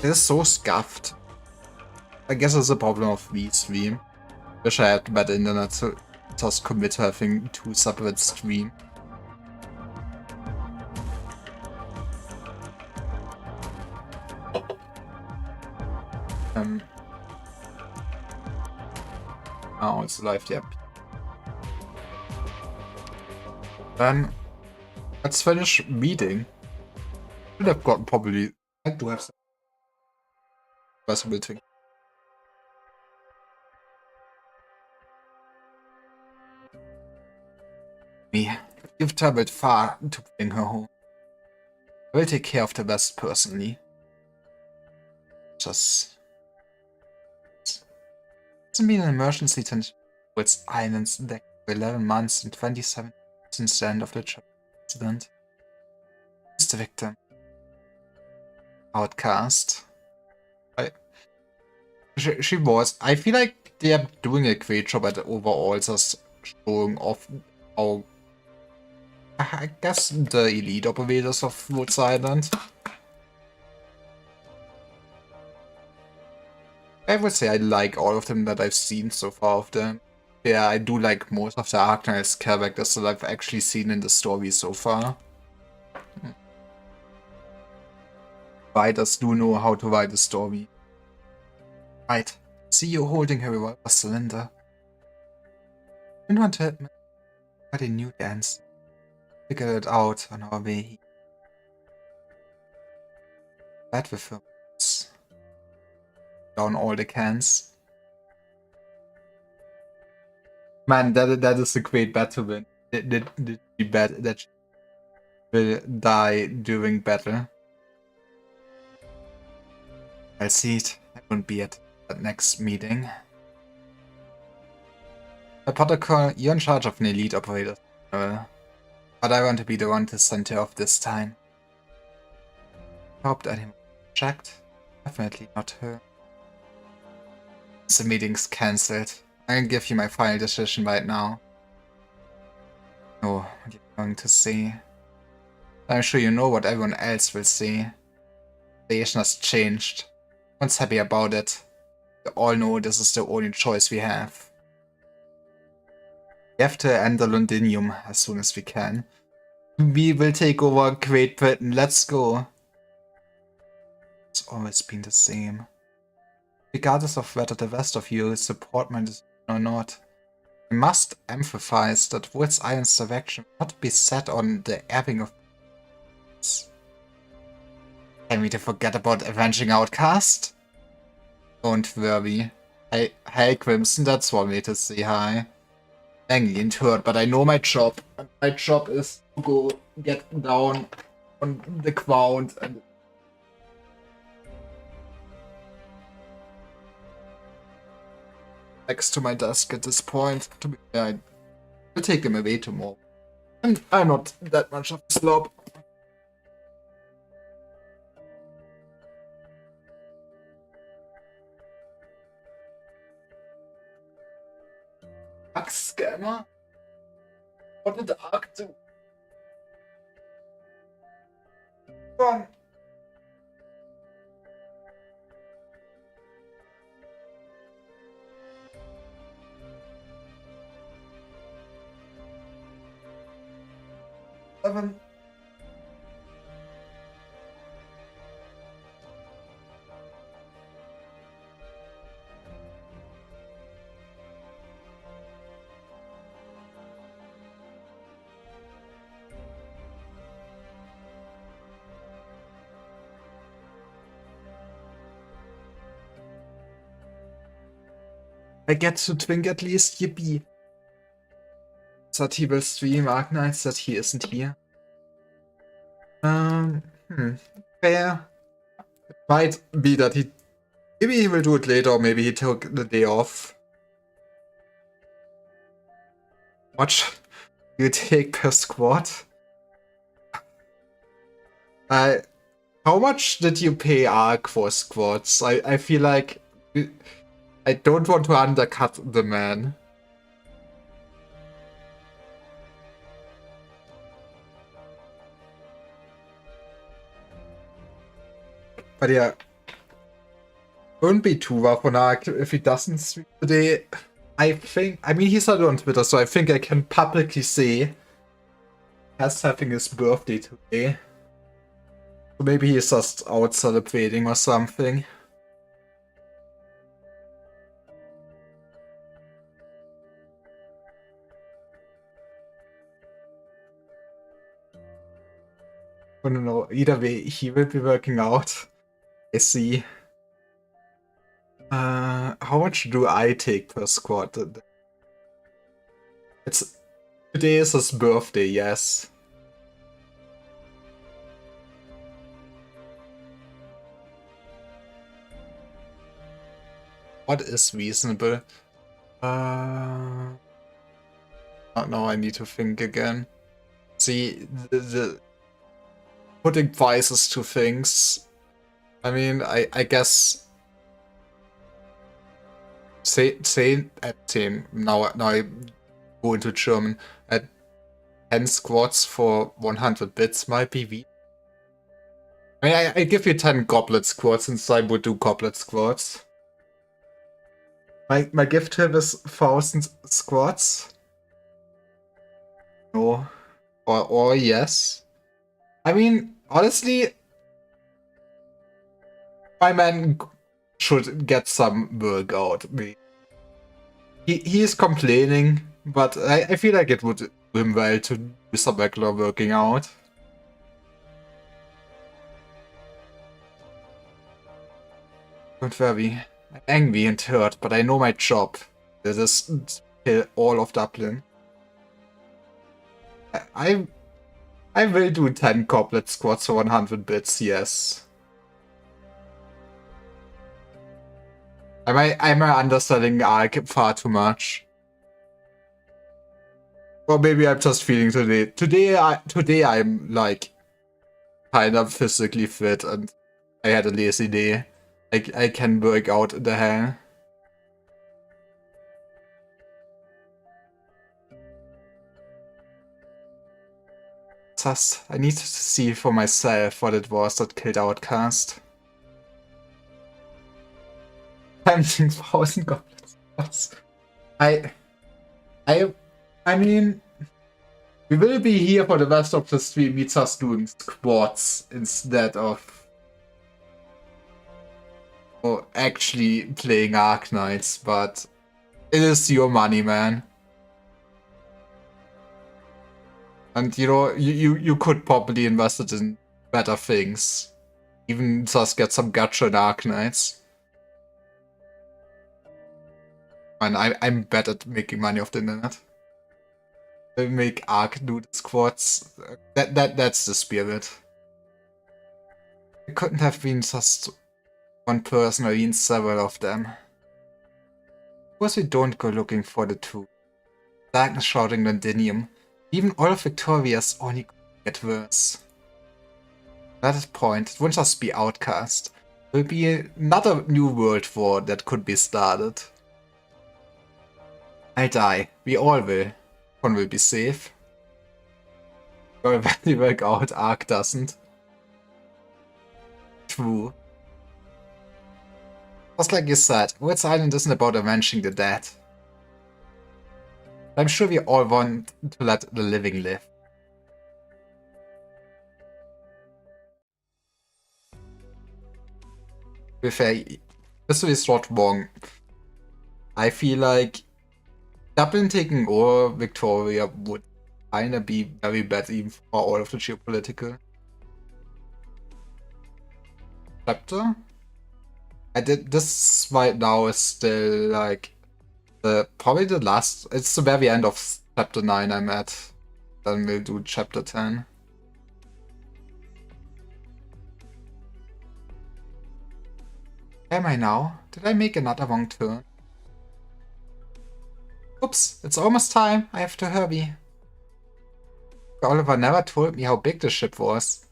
It's so scuffed. I guess it's a problem of V3. Wish I had better internet to just commit to having 2 separate streams. Oh, it's live, yep. Then let's finish meeting. Should have gotten probably. I do have some possibility. Me. You've traveled far to bring her home. I will take care of the rest personally. Just. Hasn't been an emergency since its islands deck for 11 months and 27 since the end of the incident. Who's the victim? Outcast. She was. I feel like they are doing a great job at overall just showing off how, I guess, the elite operators of Woods Island. I would say I like all of them that I've seen so far of them. Yeah, I do like most of the Arknights characters that I've actually seen in the story so far. Writers do know how to write a story. Right. See you holding her revolver cylinder. Didn't want to admit but a new dance. Figured it out on our way. Bad with her. Down all the cans. Man, that is a great bet to win. Did she bet that she will die during battle? I'll see it. I won't be at that next meeting. By protocol, you're in charge of an elite operator. But I want to be the one to send her off this time. I hoped anyone checked. Definitely not her. The meeting's cancelled. I can give you my final decision right now. Oh, what you're going to see. I'm sure you know what everyone else will see. The nation has changed. Everyone's happy about it. We all know this is the only choice we have. We have to enter Londinium as soon as we can. We will take over Great Britain. Let's go. It's always been the same. Regardless of whether the rest of you support my decision or not, I must emphasize that Woods Island's direction will not be set on the ebbing of Tell me to forget about avenging Outcast? Don't worry. Hey Crimson, that's one way to say hi. Angry and hurt, but I know my job. And my job is to go get down on the ground and next to my desk at this point. To be fair, I'll take them away tomorrow. And I'm not that much of a slob. Ark Scammer? What did Ark do? Run! Seven. I get to twink at least, yippee. That he will stream Arknights, that he isn't here. Fair. It might be that he... Maybe he will do it later, or maybe he took the day off. How much do you take per squad? How much did you pay Ark for squads? I feel like... I don't want to undercut the man. But yeah, Wouldn't be too rough on Ark if he doesn't stream today. I mean, he's not on Twitter, so I think I can publicly say he's having his birthday today. So maybe he's just out celebrating or something. I don't know. Either way, he will be working out. I see. How much do I take per squad? Today is his birthday, yes. What is reasonable? Now I need to think again. See, the putting prices to things. I mean, I guess. Say at 10. Now I go into German. At 10 squads for 100 bits might be weak. I mean, I give you 10 goblet squads since I would do goblet squads. My gift to him is 1000 squads. No. Or yes. I mean, honestly, my man should get some work out. He is complaining, but I feel like it would do him well to do some regular working out. Don't worry. I'm angry and hurt, but I know my job. This is kill all of Dublin. I will do 10 goblet squads for 100 bits, yes. Am I underselling Ark far too much? Or maybe I'm just feeling today. Today I'm like kind of physically fit and I had a lazy day. I can work out in the hell. Just I need to see for myself what it was that killed Outcast. 10,000 goblins. I mean, we will be here for the rest of the stream. It's us doing squads instead of actually playing Arknights, but it is your money, man. And you know, you could probably invest it in better things. Even just get some gacha in Arknights. And I'm bad at making money off the internet. I make Ark do the squads. That's the spirit. It couldn't have been just one person or even several of them. Of course we don't go looking for the two. Darkness shouting Londinium. Even all of Victoria's only get worse. At that point, it won't just be Outcast. It will be another new world war that could be started. I die. We all will. One will be safe. Or when we work out, Ark doesn't. True. Just like you said, Wits Island isn't about avenging the dead. I'm sure we all want to let the living live. With this is not wrong. I feel like Dublin taking over Victoria would kinda be very bad even for all of the geopolitical. Chapter? I did this right now is still like probably the last, it's the very end of chapter 9 I'm at. Then we'll do chapter 10. Am I now? Did I make another wrong turn? Oops, it's almost time. I have to hurry. Oliver never told me how big the ship was.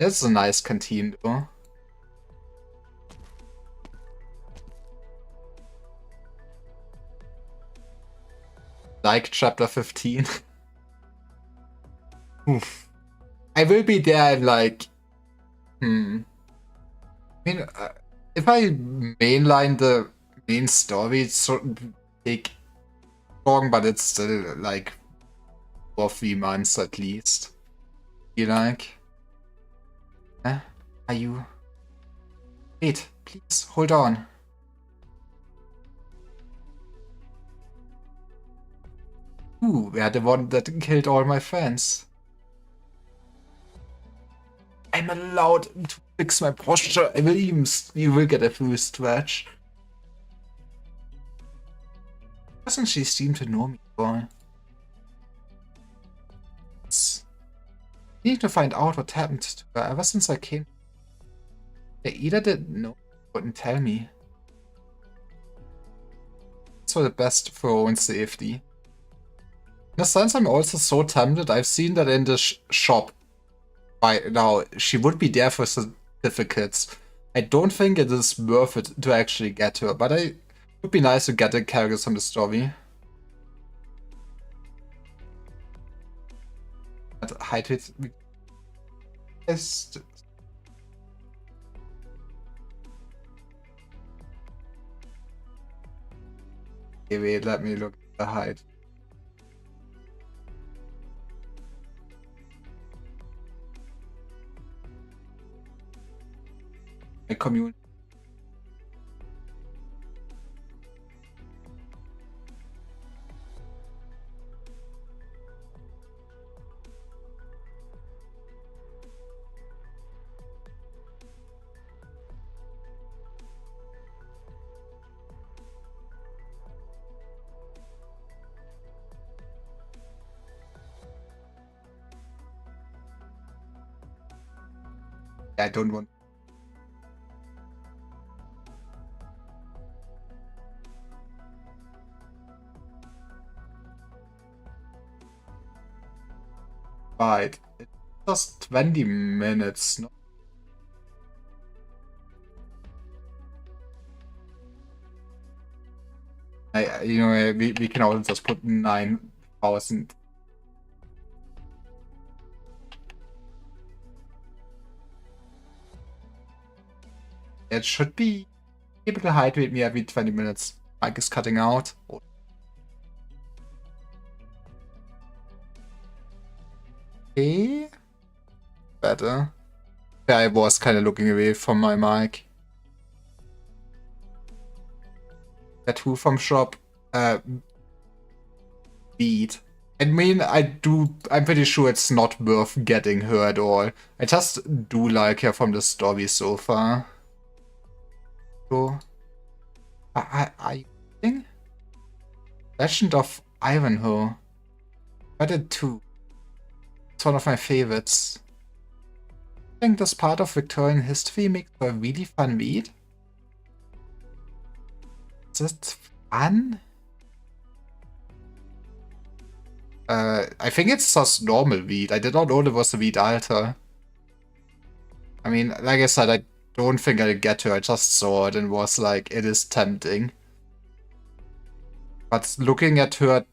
It's a nice canteen though. Like chapter 15. Oof. I will be there in like... I mean, if I mainline the main story, it's take long, but it's still like 2 or 3 months at least. You like? Are you? Wait, please hold on. Ooh, they're the one that killed all my friends. I'm allowed to fix my posture. I will even. You will get a full stretch. Doesn't she seem to know me, boy? I need to find out what happened to her ever since I came. They either didn't know or wouldn't tell me. It's for the best for her own safety. In a sense, I'm also so tempted. I've seen that in the shop right now. She would be there for certificates. I don't think it is worth it to actually get her, but it would be nice to get the characters from the story. But hide it. Okay, wait, let me look at the height. My community. I don't want. Right. It's just 20 minutes. No? We can also just put 9,000. It should be able to hydrate me every 20 minutes. Mike is cutting out. Okay. Better. Yeah, I was kind of looking away from my mic. Tattoo from shop. Beat. I mean, I'm pretty sure it's not worth getting her at all. I just do like her from the story so far. So, I think Legend of Ivanhoe. I did too. It's one of my favorites. I think this part of Victorian history makes for a really fun read. Is it fun? I think it's just normal read. I did not know there was a read alter. I mean, like I said, I don't think I'll get to it. I just saw it and was like, it is tempting. But looking at her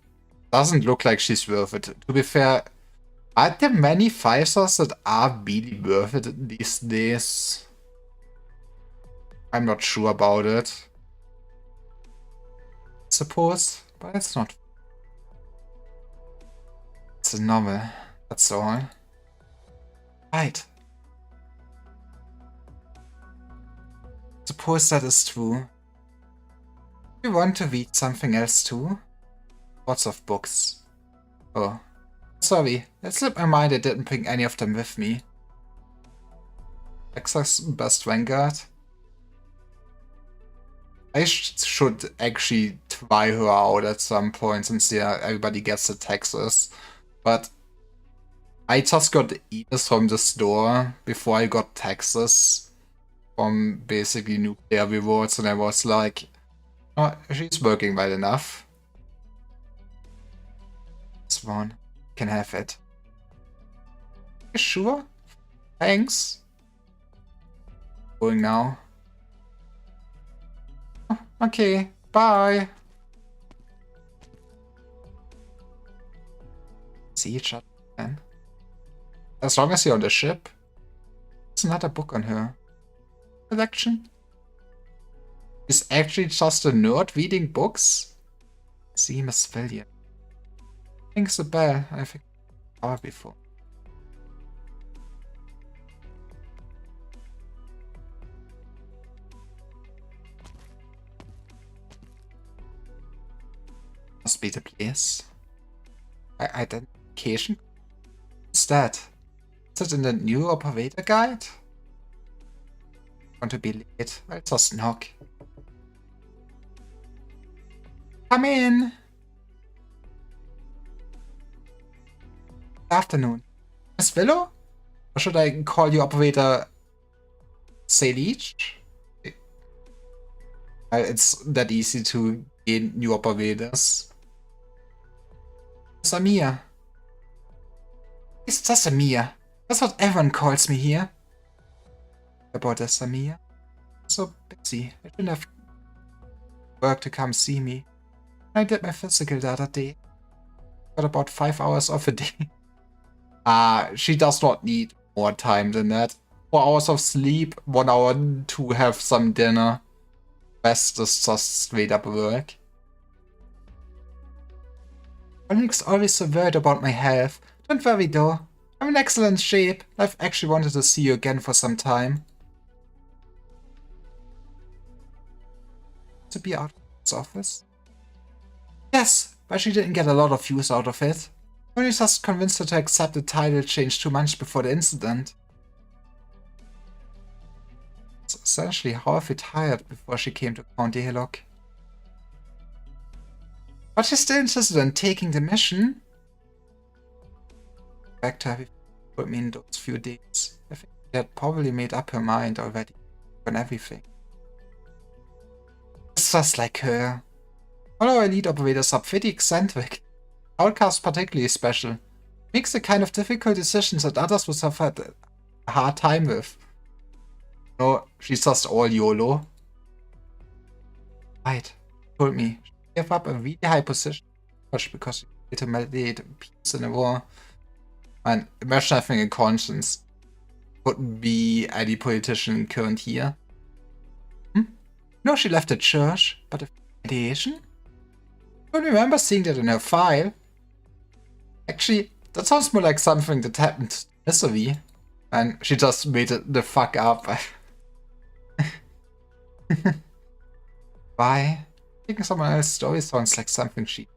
doesn't look like she's worth it. To be fair, are there many 5-stars that are really worth it these days? I'm not sure about it. I suppose, but it's not. It's a novel, that's all. Right. Suppose that is true. You want to read something else too? Lots of books. Oh. Sorry, it slipped my mind I didn't bring any of them with me. Texas Best Vanguard. I should actually try her out at some point since everybody gets the Texas. But I just got Enos from the store before I got Texas from basically Nuclear Rewards, and I was like, oh, she's working well enough. This one. Can have it. You sure? Thanks. Going now. Oh, okay, bye. See each other then. As long as you're on the ship. There's another book on her. Collection? He's actually just a nerd reading books? See him as civilian. Rings a bell. I think I've before. Must be the place. Identification? What's that? Is it in the new operator guide? Want to be late? I'll just knock. Come in! Good afternoon. Miss Willow? Or should I call you operator Saleech? It's that easy to gain new operators. Samir. It's just Samir. That's what everyone calls me here. About the Samir. So busy. I didn't have work to come see me. I did my physical the other day. Got about 5 hours off a day. She does not need more time than that. 4 hours of sleep, 1 hour to have some dinner. Rest is just straight up work. Onyx always so worried about my health. Don't worry though. I'm in excellent shape. I've actually wanted to see you again for some time. To be out of his office? Yes, but she didn't get a lot of use out of it. Only just convinced her to accept the title change 2 months before the incident. It's essentially how I retired before she came to Count Dehalock. But she's still insisted on taking the mission. Back to everything she told me in those few days. I think she had probably made up her mind already on everything. It's just like her. All our elite operators are pretty eccentric. Outcast particularly special. Makes the kind of difficult decisions that others would have had a hard time with. No, she's just all YOLO. Right, told me. She gave up a really high position because she had to mediate peace in a war. And imagine having a conscience. Couldn't be any politician current here. No, she left the church, but a mediation? I don't remember seeing that in her file. Actually, that sounds more like something that happened to Misery. And she just made it the fuck up. Why? Taking someone else's story sounds like something she...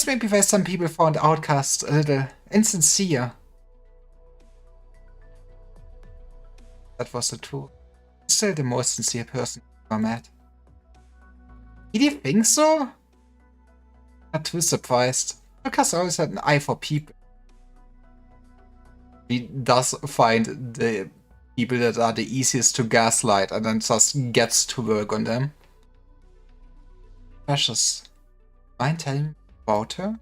Maybe why some people found Outcast a little insincere. That was the truth. He's still the most sincere person I've ever met. Did you think so? Not too surprised. Outcast always had an eye for people. He does find the people that are the easiest to gaslight and then just gets to work on them. Precious. Mind telling me about her?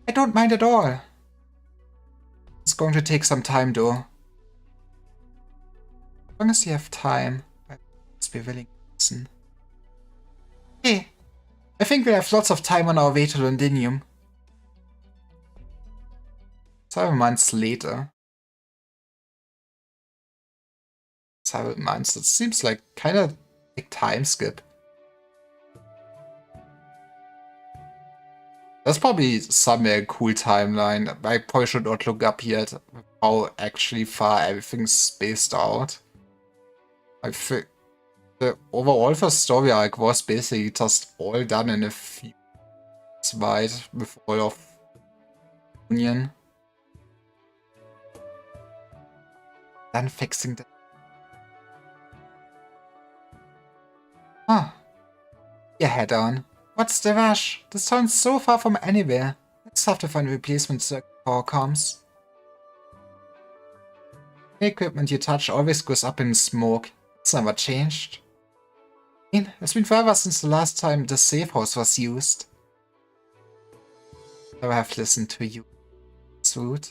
I don't mind at all. It's going to take some time though. As long as you have time, I must be willing to listen. Hey, I think we have lots of time on our way to Londinium. 7 months later. 7 months, that seems like kind of a time skip. That's probably somewhere a cool timeline. I probably should not look up yet how actually far everything's spaced out. I think the overall first story arc was basically just all done in a few months wide with all of Union. Then fixing the... Huh. Yeah, head on. What's the rush? This sounds so far from anywhere. Let's have to find a replacement circuit for our comms. The equipment you touch always goes up in smoke. It's never changed. I mean, it's been forever since the last time the safe house was used. I have listened to you. It's rude.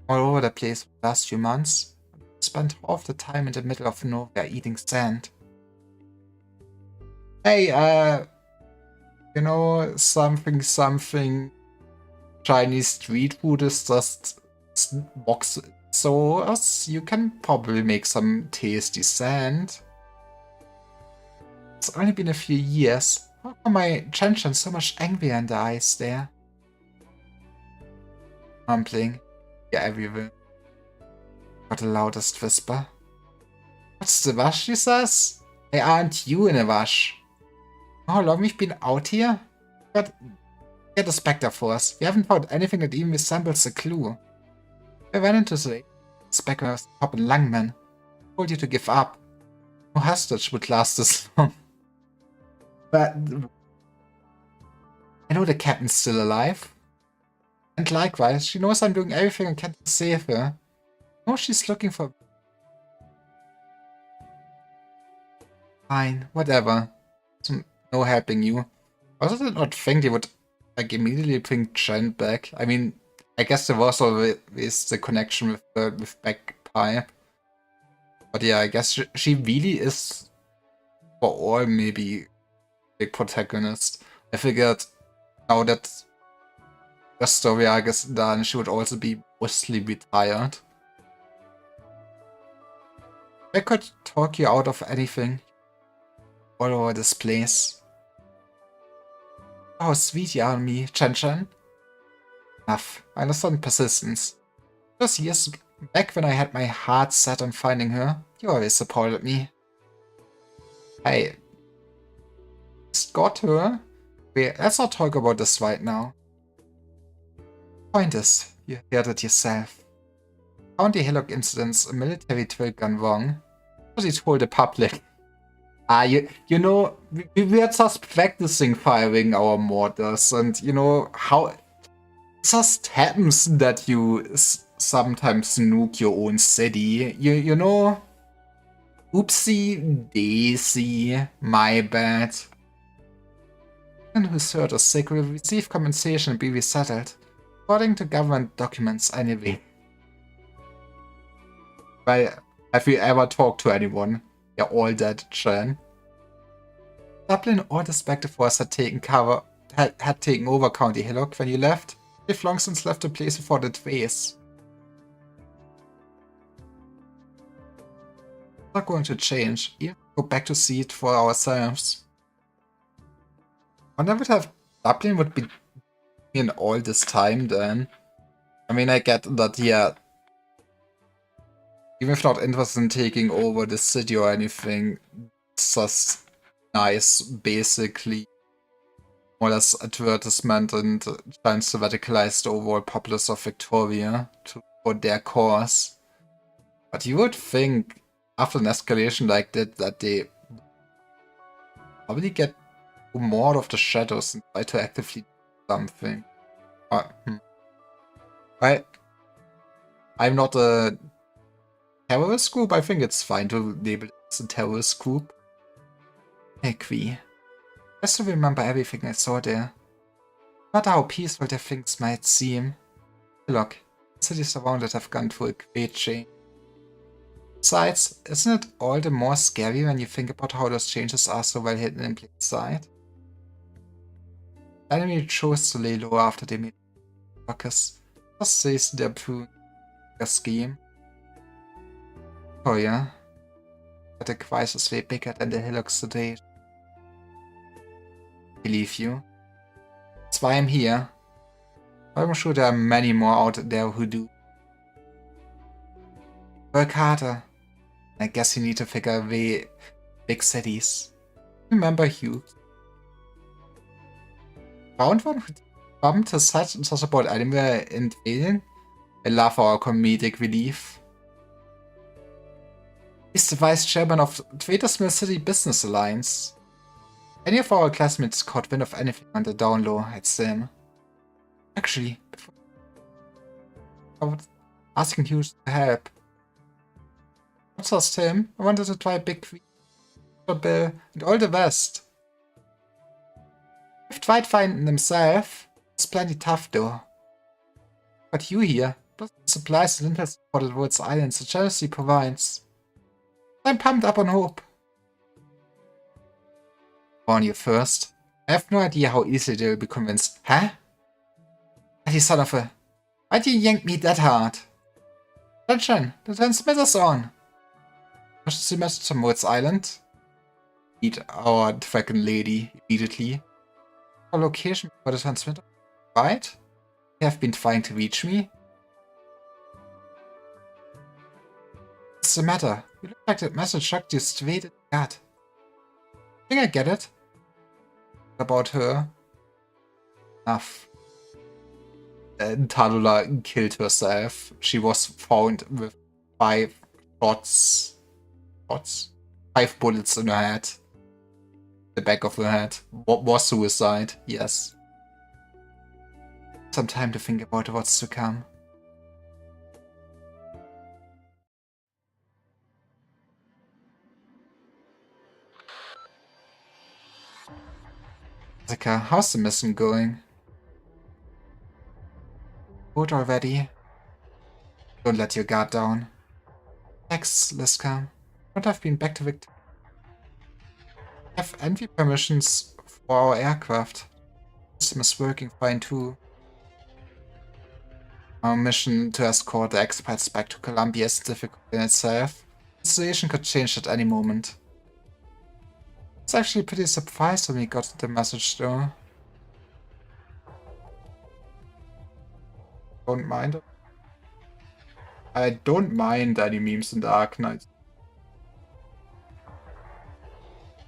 All over the place for the last few months. I spent half the time in the middle of nowhere eating sand. Hey, you know, something Chinese street food is just So, as you can probably make some tasty sand. It's only been a few years. How come my Chen so much angry in the eyes there? Mumbling. Yeah, everywhere. Got the loudest whisper. What's the wash, she says? Hey, aren't you in a wash? How long we've been out here? But get the Spectre Force. We haven't found anything that even resembles a clue. I ran into the Spectre Top and Langman. Told you to give up. No hostage would last this long. But I know the captain's still alive. And likewise, she knows I'm doing everything I can to save her. I know she's looking for... Fine, whatever. No helping you. I also did not think they would like immediately bring Chen back. I mean, I guess there was always the connection with Bagpipe. But yeah, I guess she really is, for all, maybe big protagonist. I figured now that the story arc is done, she would also be mostly retired. I could talk you out of anything. All over this place. How sweet you are on me, Chen. Enough. I understand persistence. Just years back when I had my heart set on finding her, you always supported me. Hey. Just got her? Wait, let's not talk about this right now. Point is, you heard it yourself. Found the Hillock incidents a military drill gone wrong. So he told the public. You know, we were just practicing firing our mortars, and you know how it just happens that you sometimes nuke your own city. You know, oopsie daisy, my bad. And who's hurt or sick will receive compensation and be resettled, according to government documents anyway. Well, have you ever talked to anyone? You're all dead, Chen. Dublin or the Spectre Force had taken over County Hillock when you left. They've long since left the place before the trace. It's not going to change. Even go back to see it for ourselves. I wonder if Dublin would be in all this time then. I mean, I get that, yeah. Even if not interested in taking over the city or anything, it's just nice, basically, more or less advertisement and trying to radicalize the overall populace of Victoria for their cause. But you would think, after an escalation like that they probably get more out of the shadows and try to actively do something. I'm not a terrorist group. I think it's fine to label it as a terrorist group. Hey, Qui. I still remember everything I saw there. No matter how peaceful the things might seem. Look, the cities around it have gone through a great change. Besides, isn't it all the more scary when you think about how those changes are so well hidden in plain sight? The enemy chose to lay low after they made focus. Just says their scheme. Oh yeah? But the crisis is way bigger than the Hillocks today. Believe you. That's why I'm here. I'm sure there are many more out there who do. Work harder. I guess you need to figure away big cities. Remember Hugh? Found one who bumped to such about anywhere in Alien? I love our comedic relief. He's the vice chairman of Trader's Mill City Business Alliance. Any of our classmates caught wind of anything on the down low, it's him. Actually, before I was asking you to help. Not just him, I wanted to try Big Queen, Bill, and all the rest. I've tried finding himself. It's plenty tough though. But you here, plus the supplies and interest for the Woods Islands the jealousy provides. I'm pumped up on hope. Warn you first. I have no idea how easily they'll be convinced. Huh? You son of a... Why'd you yank me that hard? Attention! The transmitter's on! Pushes the message from Woods Island. Meet our dragon lady immediately. Our location for the transmitter. Right? You have been trying to reach me. What's the matter? You look like that message shocked you straight in the gut. I think I get it. About her. Enough. Tallulah killed herself. She was found with 5 shots. 5 bullets in her head. The back of her head. What was suicide? Yes. Some time to think about what's to come. Jessica, how's the mission going? Good already? Don't let your guard down. Thanks, Liska. Would have been back to Victor. Have entry permissions for our aircraft. The system is working fine too. Our mission to escort the expats back to Columbia is difficult in itself. The situation could change at any moment. It's actually pretty surprised when we got the message though. Don't mind it. I don't mind any memes in the Arknight.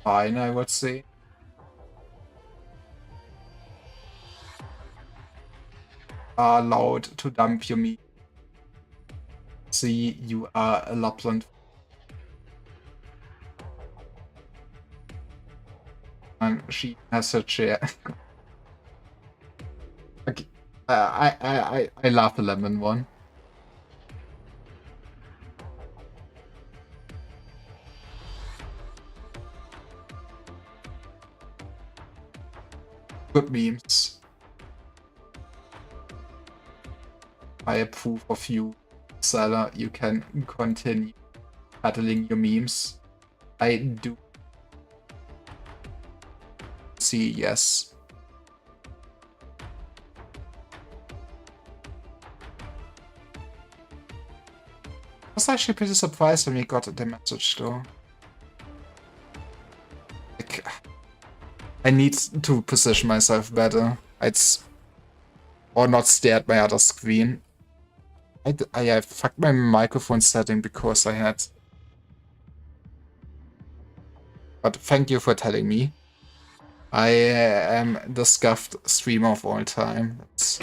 Fine, I would say. Are allowed to dump your meme. See, you are a Lapland. And she has her chair. Okay. I love the lemon one. Good memes. I approve of you, Salah. You can continue peddling your memes. I do see, yes. I was actually pretty surprised when we got the message though. Like, I need to position myself better. Or not stare at my other screen. I fucked my microphone setting because I had. But thank you for telling me. I am the scuffed streamer of all time. That's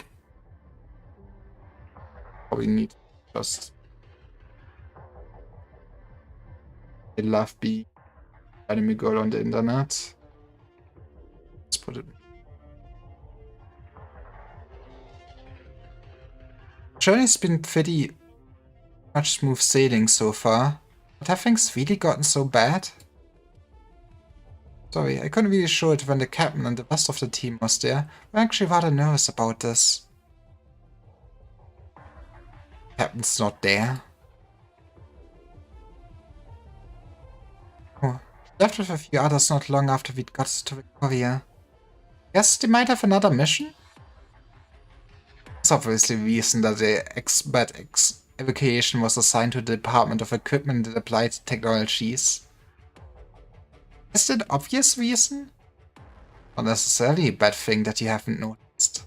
probably need just. I love being anime girl on the internet. Let's put it. Journey's been pretty much smooth sailing so far, but have things really gotten so bad? Sorry, I couldn't really show it when the captain and the rest of the team was there. I'm actually rather nervous about this. Captain's not there. Oh, left with a few others not long after we got to Victoria. Guess they might have another mission? It's obviously the reason that the expat evacuation was assigned to the Department of Equipment and Applied Technologies. Is it an obvious reason? Not necessarily a bad thing that you haven't noticed.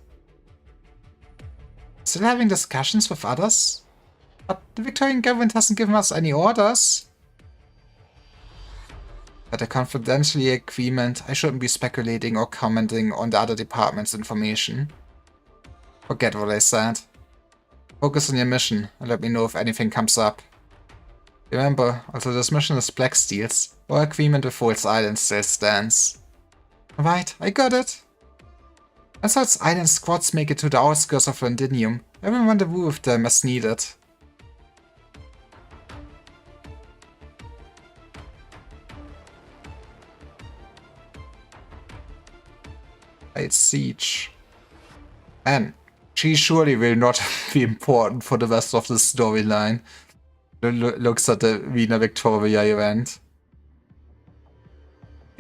Still having discussions with others? But the Victorian government hasn't given us any orders. At a confidential agreement, I shouldn't be speculating or commenting on the other department's information. Forget what I said. Focus on your mission and let me know if anything comes up. Remember, although this mission is Black Steel's, our agreement with Woods Island still stands. Right, I got it. Once Woods Island squads make it to the outskirts of Londinium, I will rendezvous with them as needed. It's Siege. Man, she surely will not be important for the rest of the storyline. Looks at the Wiener Victoria event.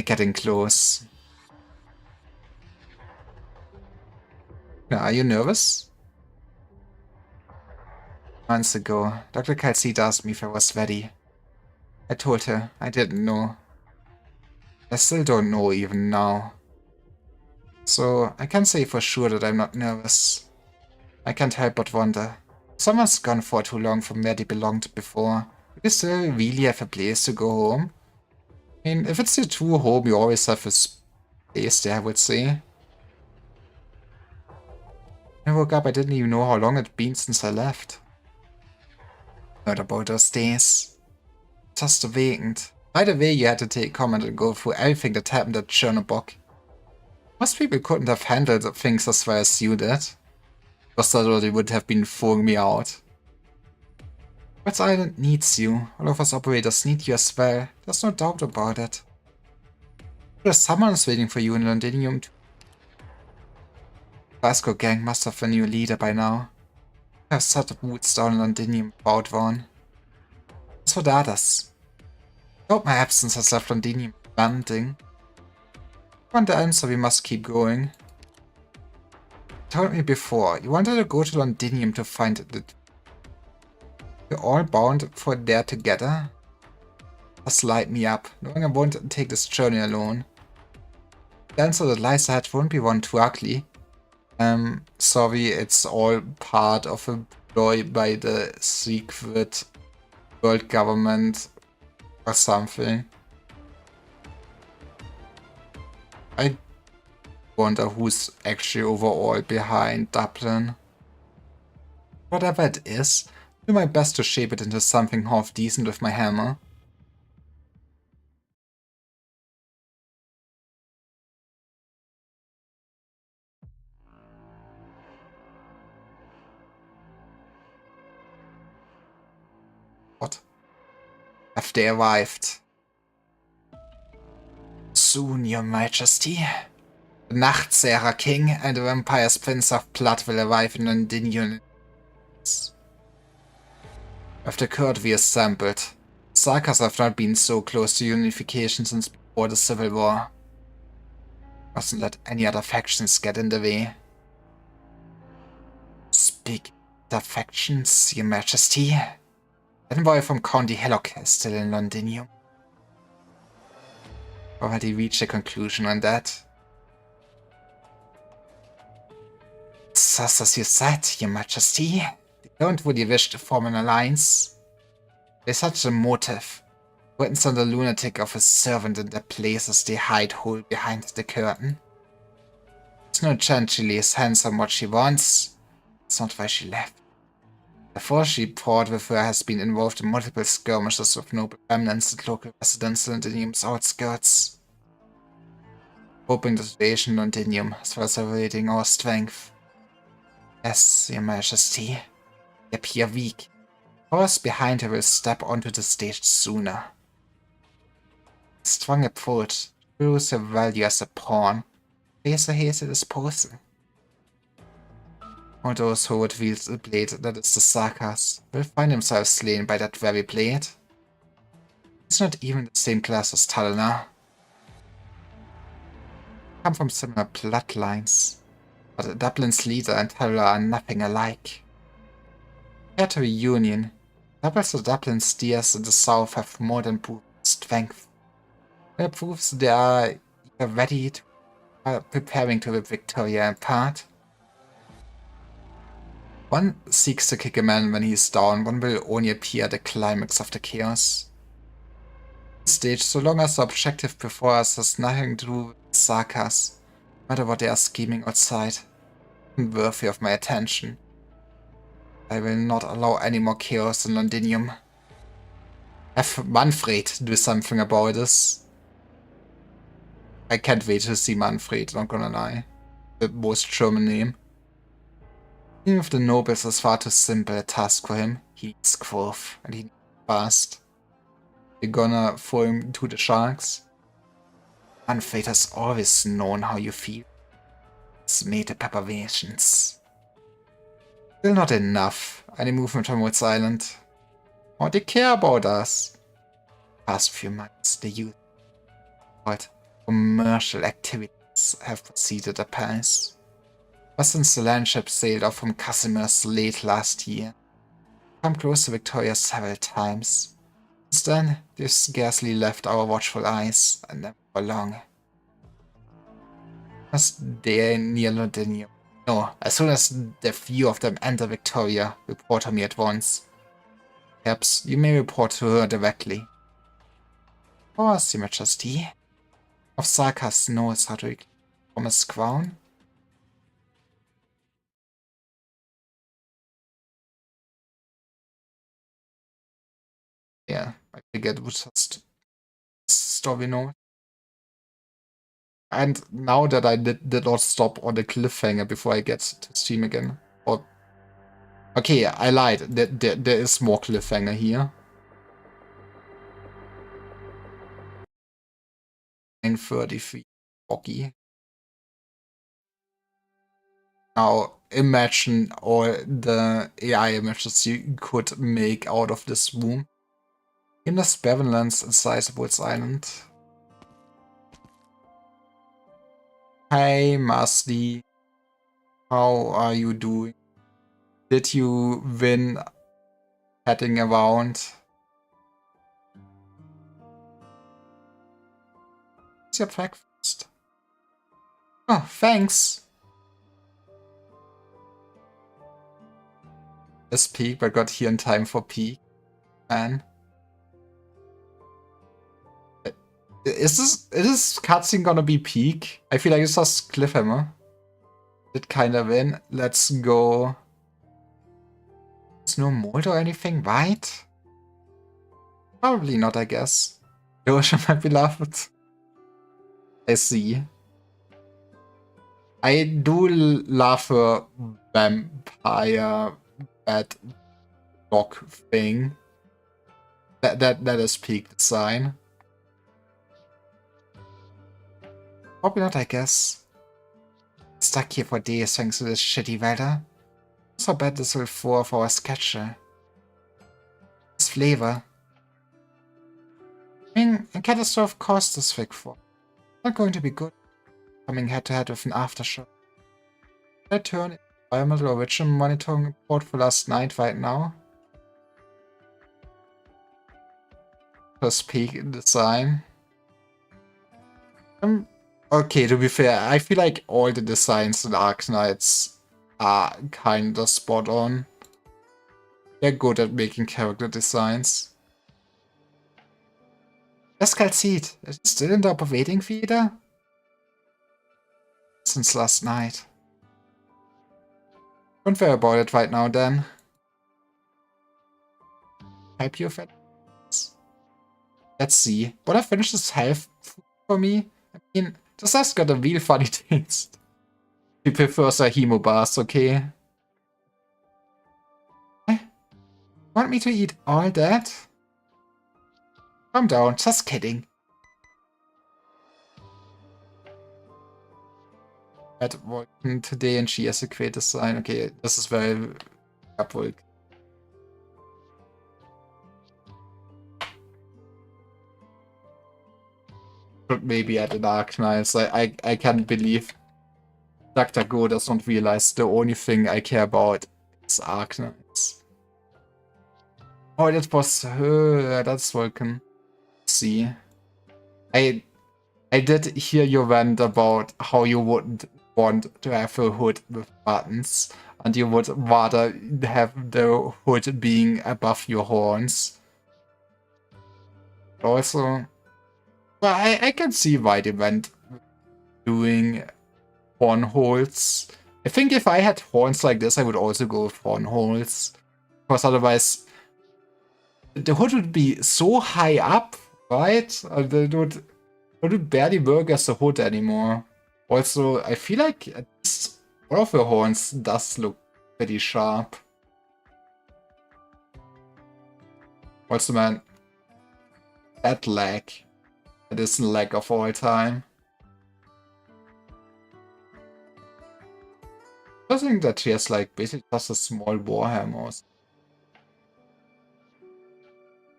Getting close. Now, are you nervous? Months ago, Dr. Calcita asked me if I was ready. I told her I didn't know. I still don't know even now. So I can't say for sure that I'm not nervous. I can't help but wonder. If someone's gone for too long from where they belonged before, do they still really have a place to go home? I mean, if it's your true home, you always have a place there, I would say. When I woke up, I didn't even know how long it'd been since I left. Not about those days. Just vacant. By the way, you had to take comment and go through everything that happened at Chernobog. Most people couldn't have handled things as well as you did. Just that they would have been throwing me out. But Island needs you. All of us operators need you as well. There's no doubt about it. There's someone's waiting for you in Londinium too. Vasco gang must have a new leader by now. I have set boots down in Londinium about one. As for the others, I hope my absence has left Londinium banding. I want the answer, we must keep going. You told me before, you wanted to go to Londinium to find the... We're all bound for there together? Just light me up, knowing I won't take this journey alone. The answer that lies ahead won't be one too ugly. Sorry, it's all part of a ploy by the secret world government or something. I wonder who's actually overall behind Dublin. Whatever it is, I'll do my best to shape it into something half decent with my hammer. What? Have they arrived? Soon, your majesty. The Nachtseher King and the Vampire's Prince of Blood will arrive in Londinium. With the court we assembled, Sarkas have not been so close to unification since before the Civil War. Mustn't let any other factions get in the way. Speak of factions, your majesty. Envoy from County Hillock is still in Londinium. Already reached a conclusion on that. It's just as you said, your majesty. They don't really wish to form an alliance. There's such a motive. Witness on the lunatic of a servant in their places they hide hole behind the curtain. There's no chance she lays hands on what she wants. It's not why she left. The force she brought with her has been involved in multiple skirmishes with noble remnants and local residents in Londinium's outskirts. Hoping the situation in Londinium as well as evaluating our strength. Yes, your majesty. They appear weak. The force behind her will step onto the stage sooner. A strong approach proves her value as a pawn. Face a hasty disposal. All those who would wield the blade that is the Sarkas will find themselves slain by that very blade. It's not even the same class as Talna. Come from similar bloodlines, but Dublin's leader and Talna are nothing alike. Compared to a union, Doubles of Dublin's steers in the south have more than proven strength. That proves they are either ready to preparing to rip Victoria apart. One seeks to kick a man when he is down, one will only appear at the climax of the chaos. This stage, so long as the objective before us has nothing to do with Sarkas, no matter what they are scheming outside, and worthy of my attention. I will not allow any more chaos in Londinium. Have Manfred do something about this. I can't wait to see Manfred, not gonna lie. The most German name. Even if the nobles is far too simple a task for him, he needs growth, and he needs fast. You're gonna throw him to the sharks? Manfred has always known how you feel. He's made the preparations. Still not enough. Any movement from Woods Island. Oh, they care about us. Past few months, the youth, but commercial activities have proceeded apace. Since the landship sailed off from Casimir's late last year. Come close to Victoria several times. Since then, they've scarcely left our watchful eyes, and never for long. As they near London. No, as soon as the few of them enter Victoria, report to me at once. Perhaps you may report to her directly. Of course, Your Majesty. Of Sarkas knows how to reclaim from his crown. Yeah, I figured it was just story note. And now that I did not stop on the cliffhanger before I get to stream again. Or okay, I lied. There is more cliffhanger here. 933 Rocky. Now imagine all the AI images you could make out of this room. In the Bevanlands inside of Woods Island. Hey Masli, how are you doing? Did you win heading around? What's your breakfast? Oh, thanks. It's peak, but got here in time for peak. Man. Is this cutscene gonna be peak? I feel like it's just cliffhanger. Did kinda win. Let's go. There's no mold or anything, right? Probably not, I guess. Yoshi, my beloved. I see. I do love her vampire bad dog thing. That is peak design. Probably not, I guess. Stuck here for days thanks to this shitty weather. So bad this will fall for our sketcher. This flavor. I mean, a catastrophe cost this fig for. Not going to be good. Coming head to head with an aftershock. Should I turn environmental origin monitoring report for last night right now? Just peak design. Okay, to be fair, I feel like all the designs in Arknights are kinda spot on. They're good at making character designs. Escalcid, is it still in the operating theater? Since last night. Don't worry about it right now, then. Help you with it? Let's see. Would I finish this health for me? I mean, this has got a real funny taste. He prefers a hemo bars, okay? Want me to eat all that? Calm down, just kidding. At working today and she has a great design. Okay, this is very upward. But maybe at the Dark Knights. I can't believe Dr. Go does not realize the only thing I care about is Arknights. Oh, that was her. That's Vulcan. Let's see. I did hear your rant about how you wouldn't want to have a hood with buttons, and you would rather have the hood being above your horns. Also, well, I can see why they went doing horn holes. I think if I had horns like this, I would also go with horn holes. Because otherwise, the hood would be so high up, right? It would barely work as a hood anymore. Also, I feel like at least one of the horns does look pretty sharp. Also, man, that lag. That is the lag of all time. I think that she has like basically just a small warhammer.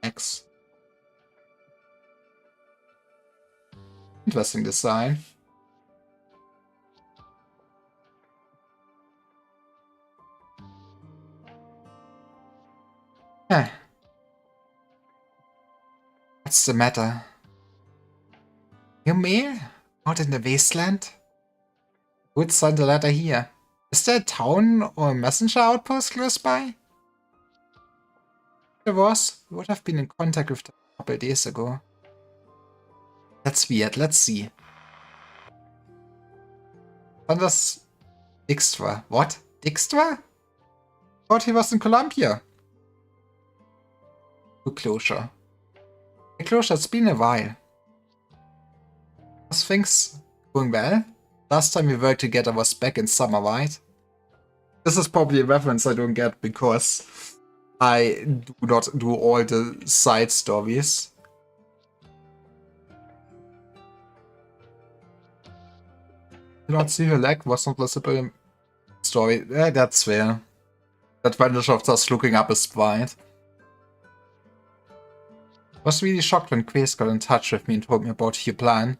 X. Interesting design. What's the matter? Your mail? Out in the wasteland? Would send a letter here. Is there a town or a messenger outpost close by? If there was, we would have been in contact with them a couple of days ago. That's weird, let's see. Anders Dijkstra. What? Dijkstra? Thought he was in Columbia. To closure. Hey, closure, it's been a while. Was things going well? Last time we worked together was back in summer, right? This is probably a reference I don't get because I do not do all the side stories. Do not see her leg was not visible in story. Yeah, that's fair. The advantage of just looking up is wide. I was really shocked when Quace got in touch with me and told me about your plan.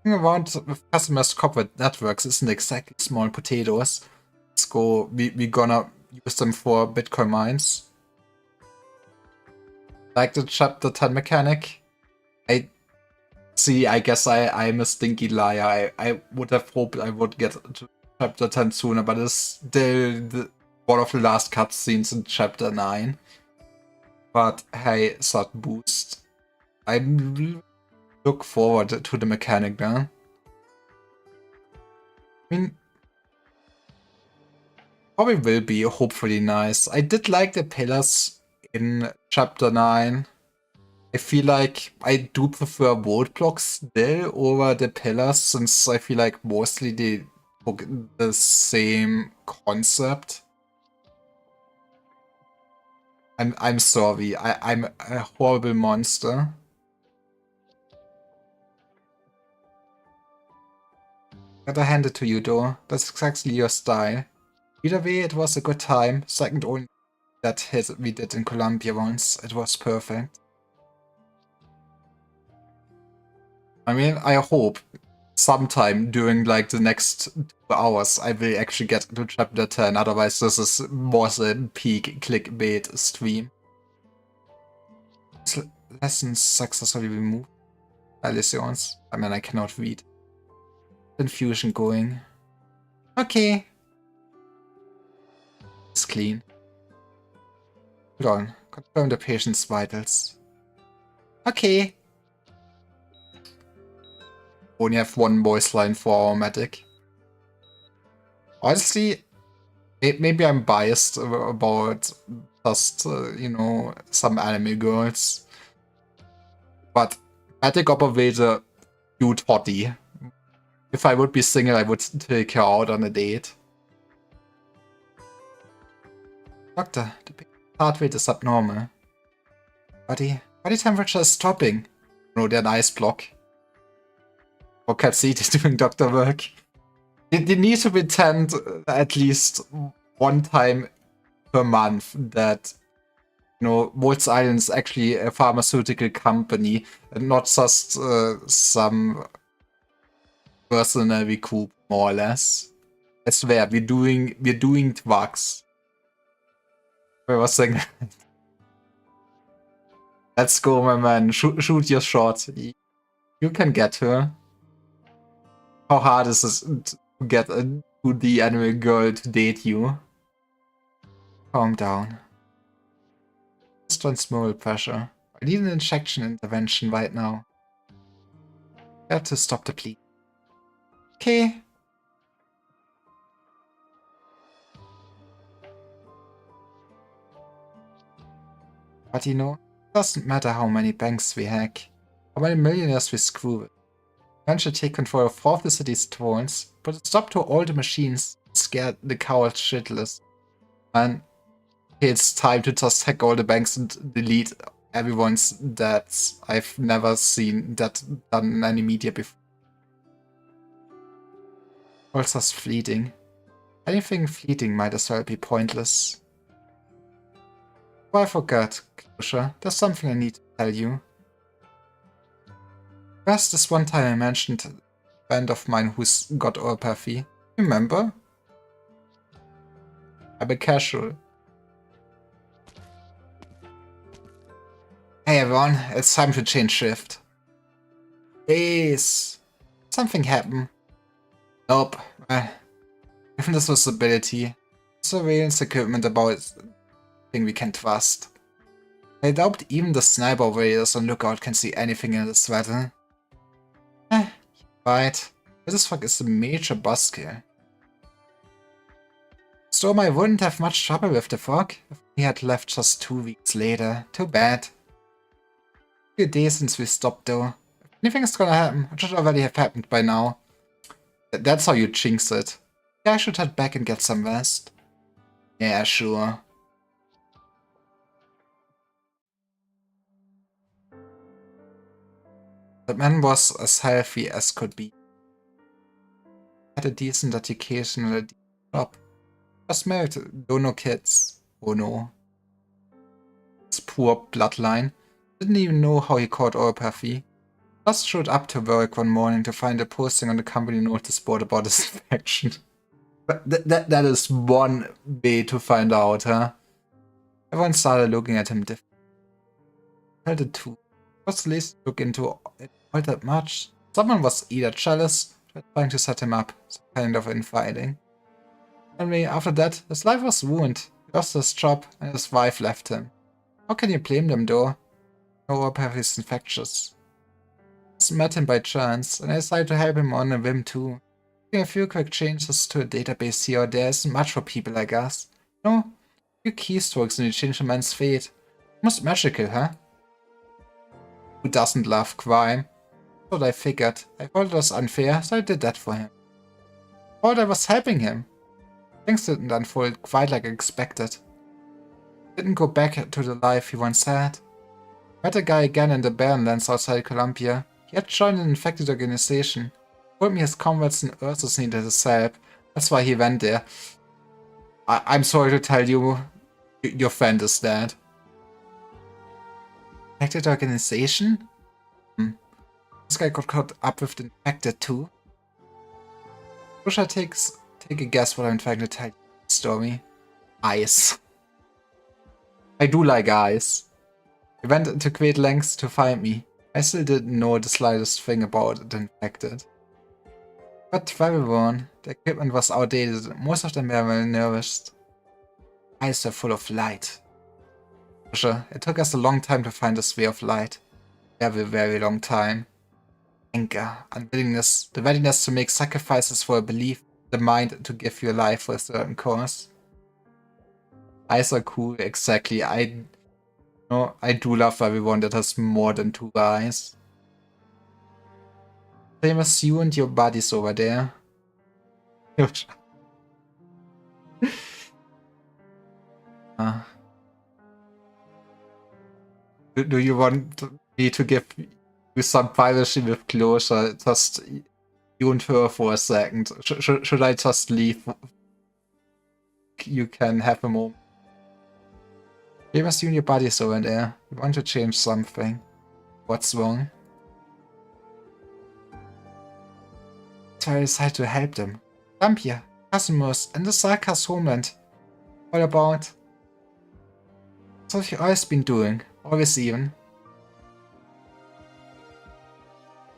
Hanging around with customers' corporate networks isn't exactly small potatoes. Let's go. We gonna use them for Bitcoin mines. Like the chapter 10 mechanic. I guess I'm a stinky liar. I would have hoped I would get to chapter 10 sooner, but it's still one of the last cutscenes in chapter 9. But hey, such boost. I look forward to the mechanic now. I mean, probably will be hopefully nice. I did like the pillars in chapter 9. I feel like I do prefer vault blocks still over the pillars, since I feel like mostly they took the same concept. I'm sorry. I'm a horrible monster. Gotta hand it to you though. That's exactly your style. Either way, it was a good time. Second only that hit we did in Columbia once. It was perfect. I mean, I hope sometime during like the next 2 hours I will actually get to chapter 10. Otherwise, this was a peak clickbait stream. Lessons successfully removed. Allisions. I mean, I cannot read. Infusion going. Okay. It's clean. Hold on. Confirm the patient's vitals. Okay. Only have one voice line for our medic. Honestly, maybe I'm biased about just, you know, some anime girls. But medic operator, cute hottie. If I would be single, I would take her out on a date. Doctor, the heart rate is abnormal. Body temperature is dropping. No, they're an ice block. Or Capside is doing doctor work. They need to pretend at least one time per month that, you know, Waltz Island is actually a pharmaceutical company and not just some mercenary coup, more or less. I swear, we're doing drugs. I was saying, let's go, my man. Shoot your shot. You can get her. How hard is this to get a 2D anime girl to date you? Calm down. Just transmural pressure. I need an injection intervention right now. I have to stop the bleed. Okay. But you know, it doesn't matter how many banks we hack, how many millionaires we screw with. Eventually take control of 4 of the city's thrones, put a stop to all the machines, scare the cowards shitless. And it's time to just hack all the banks and delete everyone's debts. I've never seen that done in any media before. All just fleeting. Anything fleeting might as well be pointless. Oh, I forgot, Closure. There's something I need to tell you. First, this one time I mentioned a friend of mine who's got oropathy. Remember? I'm a casual. Hey everyone, it's time to change shift. Please. Something happened. Nope. Given this visibility, surveillance equipment about thing we can trust. I doubt even the sniper operators on lookout can see anything in this weather. Right. This fuck is a major buzzkill. Stormy wouldn't have much trouble with the fog if he had left just 2 weeks later. Too bad. Few days since we stopped though. If anything's gonna happen, it should already have happened by now. That's how you jinx it. Yeah, I should head back and get some rest. Yeah, sure. The man was as healthy as could be. Had a decent education and a decent job. Was married, though no kids. Oh no. His poor bloodline. Didn't even know how he caught oropathy. Just showed up to work one morning to find a posting on the company notice board about his infection. But that is one way to find out, huh? Everyone started looking at him differently. Felt it too. Was the least look into it all that much. Someone was either jealous or trying to set him up, some kind of infighting. Anyway, after that, his life was ruined. He lost his job and his wife left him. How can you blame them though? Oropathy is infectious. I just met him by chance, and I decided to help him on a whim too. Making a few quick changes to a database here or there isn't much for people like us. No, a few keystrokes and you change a man's fate. Almost magical, huh? Who doesn't love crime? That's what I figured. I thought it was unfair, so I did that for him. I thought I was helping him. Things didn't unfold quite like I expected. Didn't go back to the life he once had. Met a guy again in the Barrenlands outside Columbia. He had joined an infected organization. Told me his comrades and Ursus needed his help. That's why he went there. I'm sorry to tell you, your friend is dead. Infected organization? This guy got caught up with the infected too. Wish I take a guess what I'm trying to tell you. Story. Ice. I do like ice. He went into great lengths to find me. I still didn't know the slightest thing about the infected. But for everyone, the equipment was outdated and most of them were malnourished. Eyes were full of light. Sure, it took us a long time to find this way of light. Very, very long time. Anger, unwillingness, the readiness to make sacrifices for a belief, the mind to give your life for a certain cause. Eyes are cool, exactly. I do love everyone that has more than 2 eyes. Same as you and your buddies over there. Do you want me to give you some privacy with closure? Just you and her for a second. Should I just leave? You can have a moment. Same as you and your buddies over there. You want to change something. What's wrong? So I decided to help them. Columbia, Cosmos, and the Sarkas homeland. All about. So what you've always been doing. Always even.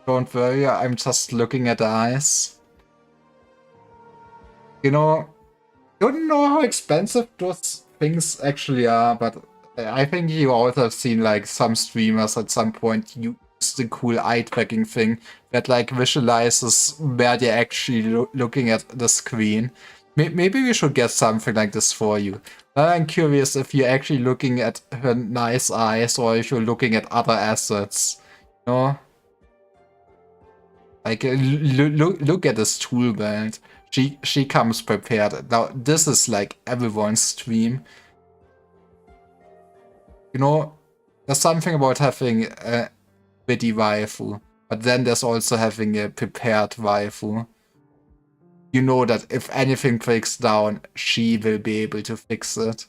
Don't worry, I'm just looking at the eyes. You know, don't know how expensive those things actually are, but I think you also have seen like some streamers at some point use the cool eye tracking thing that like visualizes where they're actually looking at the screen. Maybe we should get something like this for you. I'm curious if you're actually looking at her nice eyes or if you're looking at other assets. You know? Like, look at this tool belt. She comes prepared. Now, this is like everyone's stream. You know, there's something about having a witty waifu, but then there's also having a prepared waifu. You know that if anything breaks down, she will be able to fix it.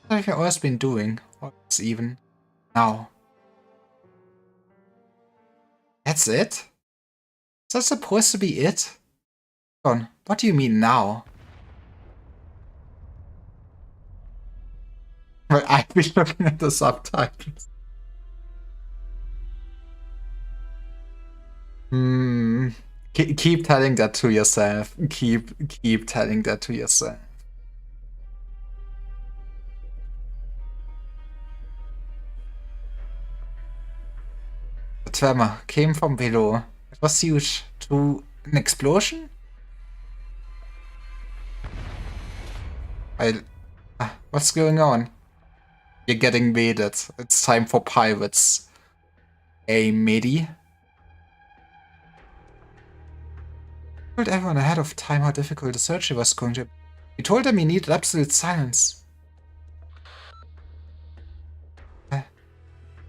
What have you always been doing? What's even now? That's it? Is that supposed to be it? John, what do you mean now? But I'd be looking at the subtitles. Hmm. Keep telling that to yourself. Keep telling that to yourself. The tremor came from below. It was huge. To an explosion? What's going on? You're getting baited. It's time for pirates. Hey, matey. Told everyone ahead of time how difficult the search was going to be. He told them he needed absolute silence.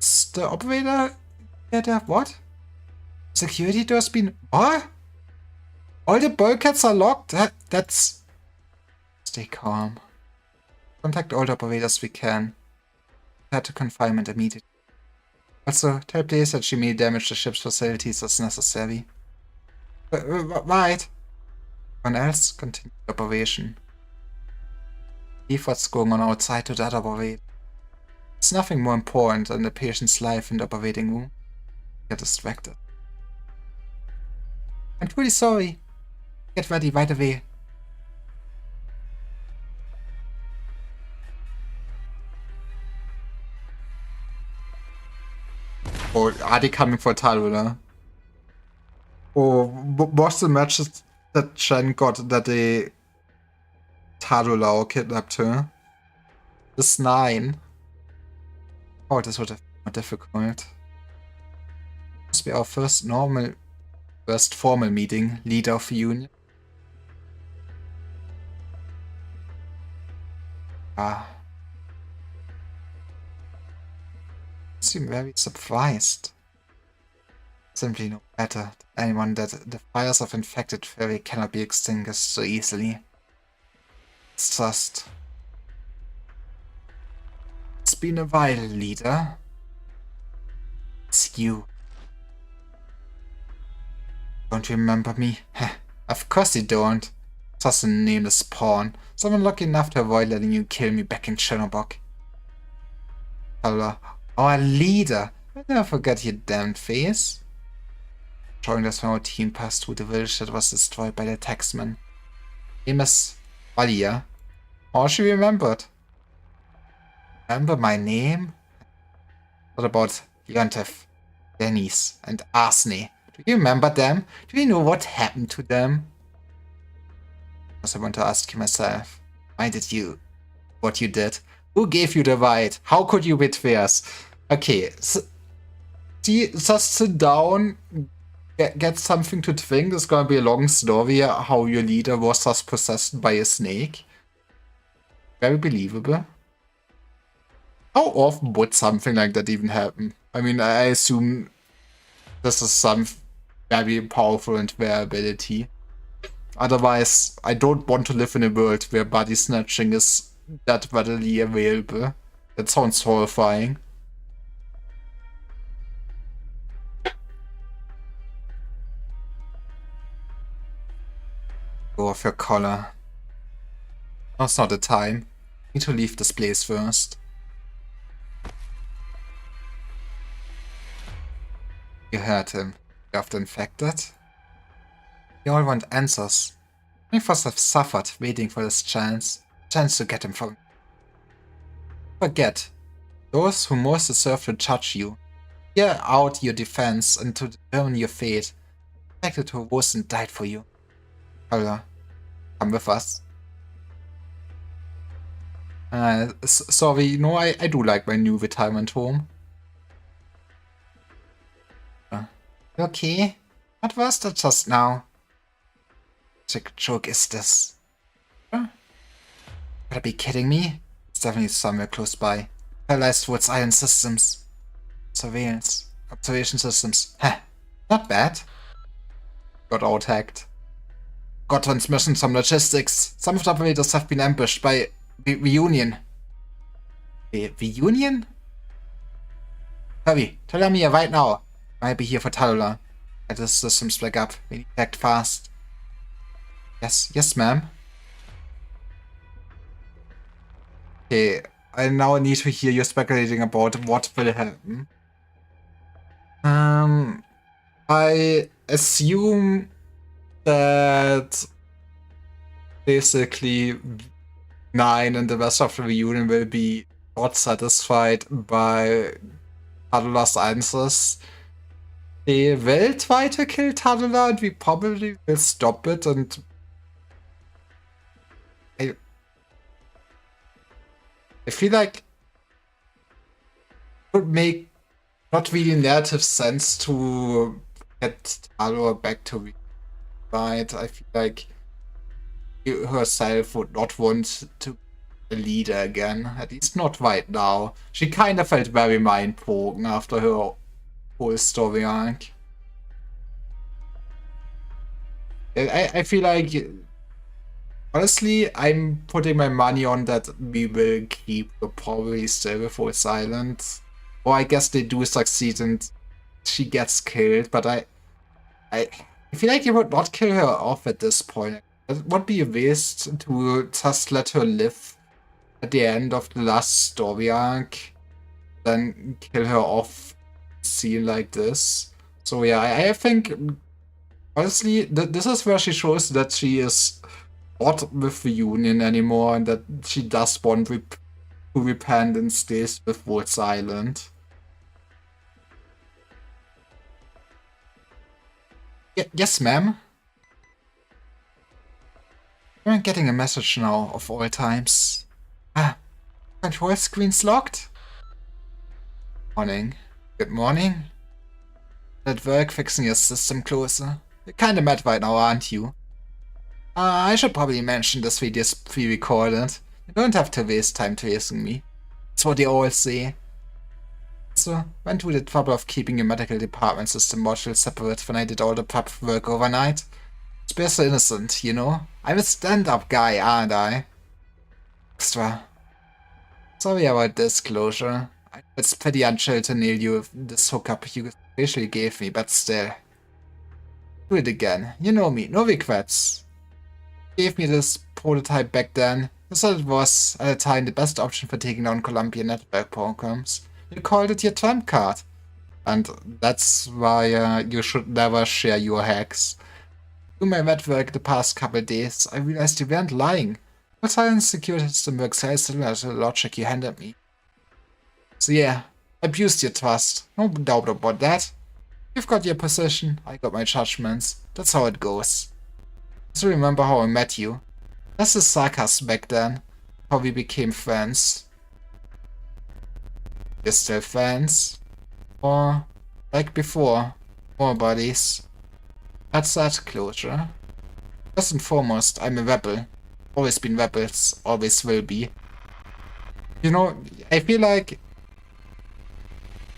Is the operator there? What? Security door's been... What? All the bulkheads are locked? That's... Stay calm. Contact all the operators we can. Prepare to confinement immediately. Also, tell players that she may damage the ship's facilities as necessary. Right. Everyone else, continue the operation. Leave what's going on outside to that operator. There's nothing more important than the patient's life in the operating room. Get distracted. I'm truly sorry. Get ready right away. Oh, are they coming for Talula? Oh, was the match that Chen got that they Talula or kidnapped her? This 9. Oh, this would have been more difficult. Must be our first formal meeting, leader of the union. Seem very surprised. Simply no matter to anyone that the fires of infected ferry cannot be extinguished so easily. It's just... It's been a while, leader. It's you. Don't you remember me? Of course you don't. Just a nameless pawn. Someone lucky enough to avoid letting you kill me back in Chernobog. Our leader. I'll never forget your damned face. Showing us when our team passed through the village that was destroyed by the taxman. Famous Valia. Oh, she remembered. Remember my name? What about Leontiev, Denis, and Arsene? Do you remember them? Do you know what happened to them? Because I want to ask you myself. Why did you? What you did? Who gave you the right? How could you betray us? Okay, just sit down, get something to drink. It's gonna be a long story how your leader was just possessed by a snake. Very believable. How often would something like that even happen? I mean, I assume this is some very powerful and rare ability. Otherwise, I don't want to live in a world where body snatching is that readily available. That sounds horrifying. Go off your collar. Now's not the time. Need to leave this place first. You heard him. You have infected? You all want answers. Many of us have suffered waiting for this chance to get him from. Forget. Those who most deserve to judge you. Hear out your defense and to determine your fate. Protected who rose and died for you. Holla, come with us. Sorry, you know, I do like my new retirement home. Okay, what was that just now? What joke is this? Huh? Gotta be kidding me? It's definitely somewhere close by. Paralyzed towards iron systems. Surveillance. Observation systems. Heh, not bad. Got out-hacked. Got transmission, some logistics. Some of the operators have been ambushed by the Union. The Union? Hurry, tell them here right now. I'll be here for Talula. Let the systems back up. We need to act fast. Yes, ma'am. Okay, I now need to hear you speculating about what will happen. I assume that basically 9 and the rest of the reunion will be not satisfied by Tadulas answers. They will try to kill Tadula and we probably will stop it, and I feel like it would make not really narrative sense to get Tadula back to right. I feel like she herself would not want to be a leader again, at least not right now. She kind of felt very mind-broken after her whole story arc. I feel like, honestly, I'm putting my money on that we will keep her probably still before silent. Or I guess they do succeed and she gets killed, but I feel like you would not kill her off at this point. It would be a waste to just let her live at the end of the last story arc, then kill her off scene like this. So yeah, I think, honestly, this is where she shows that she is not with the Union anymore and that she does want to repent and stays with Woods Island. Yes, ma'am? I'm getting a message now, of all times. Ah, control screen's locked? Morning. Good morning. At work fixing your system closer. You're kinda mad right now, aren't you? I should probably mention this video is pre-recorded. You don't have to waste time tracing me. That's what they all say. So, went to the trouble of keeping your medical department system module separate when I did all the prep work overnight. It's best innocent, you know? I'm a stand-up guy, aren't I? Extra. Sorry about disclosure. It's pretty unchill to nail you with this hookup you officially gave me, but still. Do it again. You know me, no regrets. You gave me this prototype back then. You said it was, at the time, the best option for taking down Columbia network programs. You called it your trump card. And that's why you should never share your hacks. Through my network the past couple days, I realized you weren't lying. Your silent security system works very similar to the logic you handed me. So yeah, abused your trust. No doubt about that. You've got your position, I got my judgments. That's how it goes. Just remember how I met you. That's the sarcasm back then. How we became friends. You're still friends? Or, like before, more buddies? That's that closure. First and foremost, I'm a rebel. Always been rebels, always will be. You know, I feel like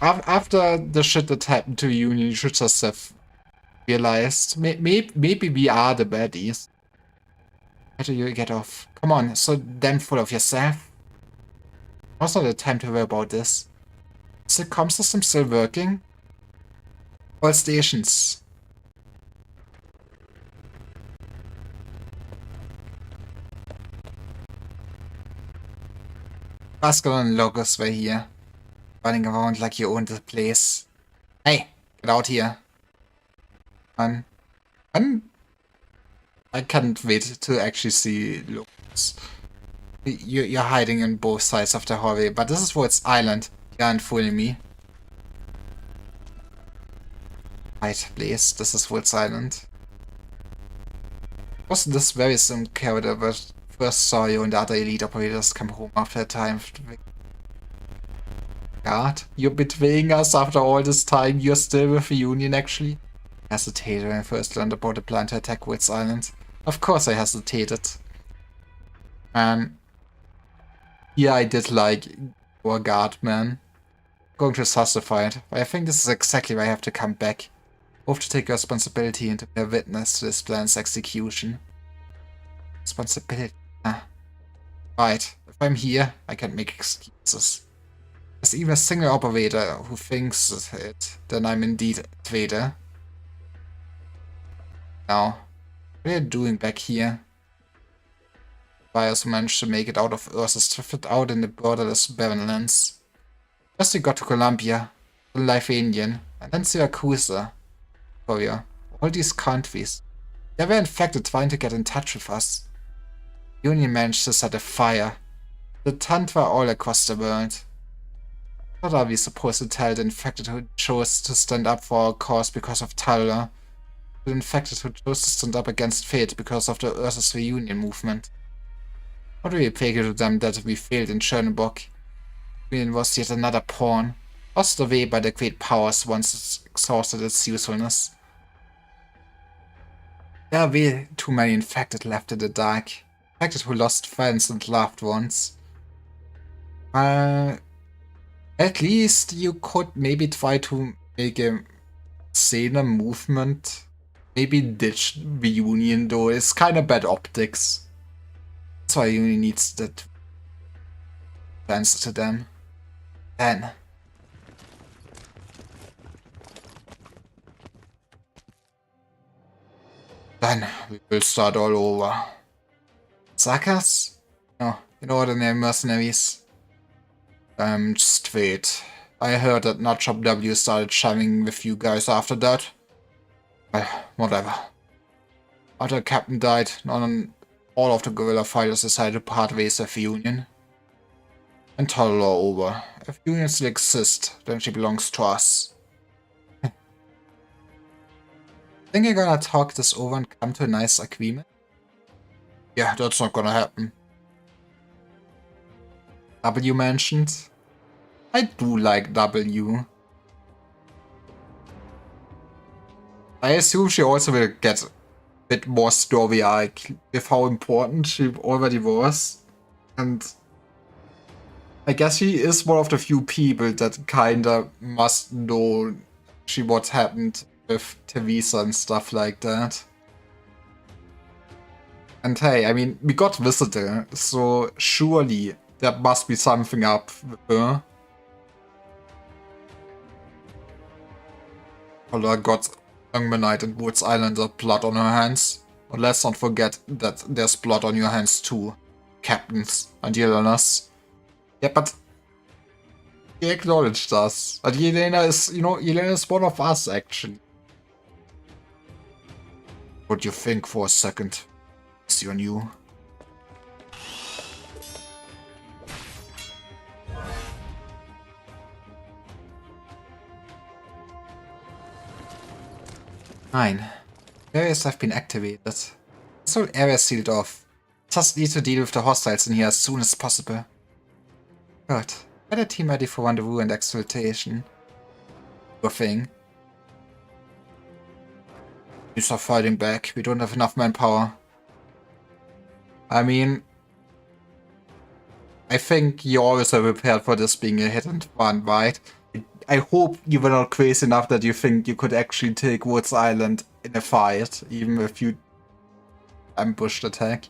after the shit that happened to you, you should just have realized maybe we are the baddies. How do you get off? Come on, so damn full of yourself. Now's not the time to worry about this. Is the comm system still working? All stations. Pascal and Locus were here. Running around like you owned the place. Hey, get out here. Man. I can't wait to actually see Locus. You're hiding in both sides of the hallway, but this is Woods Island. You aren't fooling me. Right, please. This is Woods Island. Wasn't this very soon character that first saw you and the other elite operators come home after a time? God, you're betraying us after all this time. You're still with the Union, actually? I hesitated when I first learned about the plan to attack Woods Island. Of course I hesitated. Yeah, I did like your guard, man. Going to justify it, but I think this is exactly why I have to come back. Both to take responsibility and to bear witness to this plan's execution. Responsibility. Right, if I'm here, I can't make excuses. There's even a single operator who thinks it, then I'm indeed a traitor. Now, what are you doing back here? Fires who managed to make it out of Ursus drifted out in the borderless Barrenlands. First they got to Columbia, then Lithuanian, and then Syracuse. Korea. All these countries. They were infected trying to get in touch with us. Union managed to set a fire. The Tantra all across the world. What are we supposed to tell the infected who chose to stand up for our cause because of Tyler? The infected who chose to stand up against fate because of the Ursus reunion movement? What do we pay to them that we failed in Chernobog? Reunion was yet another pawn, lost away by the great powers once it exhausted its usefulness. There are way too many infected left in the dark. Infected who lost friends and loved ones. At least you could maybe try to make a saner movement. Maybe ditch the Union though, it's kinda bad optics. That's why Union needs that answer to them. Then we will start all over. Suckers? No, ordinary mercenaries. Just wait. I heard that Nutshop W started shoving with you guys after that. Well, whatever. After the captain died, all of the guerrilla fighters decided to part ways with the Union. And total are over. If Union still exists, then she belongs to us. Think you're gonna talk this over and come to a nice agreement? Yeah, that's not gonna happen. W mentioned. I do like W. I assume she also will get a bit more story arc with how important she already was. And I guess she is one of the few people that kinda must know what happened with Teresa and stuff like that. And hey, I mean, we got Visitor, so surely there must be something up with her. Paula got Youngmanite and Woods Islander blood on her hands. But let's not forget that there's blood on your hands too, captains and Yelenas. Yeah, but he acknowledged us. But Yelena is, Yelena is one of us actually. What do you think for a second? Is on you? Fine. Barriers have been activated. This whole area sealed off. Just need to deal with the hostiles in here as soon as possible. Good. Get a team ready for rendezvous and exfiltration. Your thing. You start fighting back. We don't have enough manpower. I mean, I think you always are prepared for this being a hit and run, right? I hope you were not crazy enough that you think you could actually take Woods Island in a fight, even if you ambushed attack.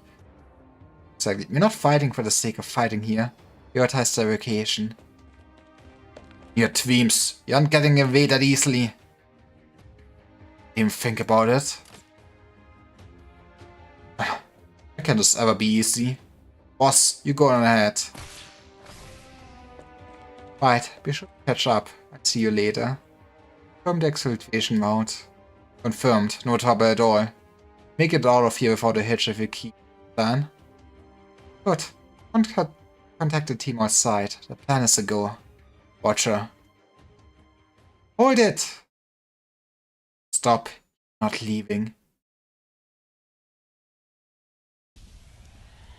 Exactly. We're not fighting for the sake of fighting here. Prioritize the evacuation. You're tweams. You aren't getting away that easily. Even think about it. Can this ever be easy? Boss, you go on ahead. Right, we should catch up. I'll see you later. Confirm the exfiltration mode. Confirmed, no trouble at all. Make it out of here without a hitch if you keep the plan. Good. Contact the team outside. The plan is to go. Watcher. Hold it! Stop. Not leaving.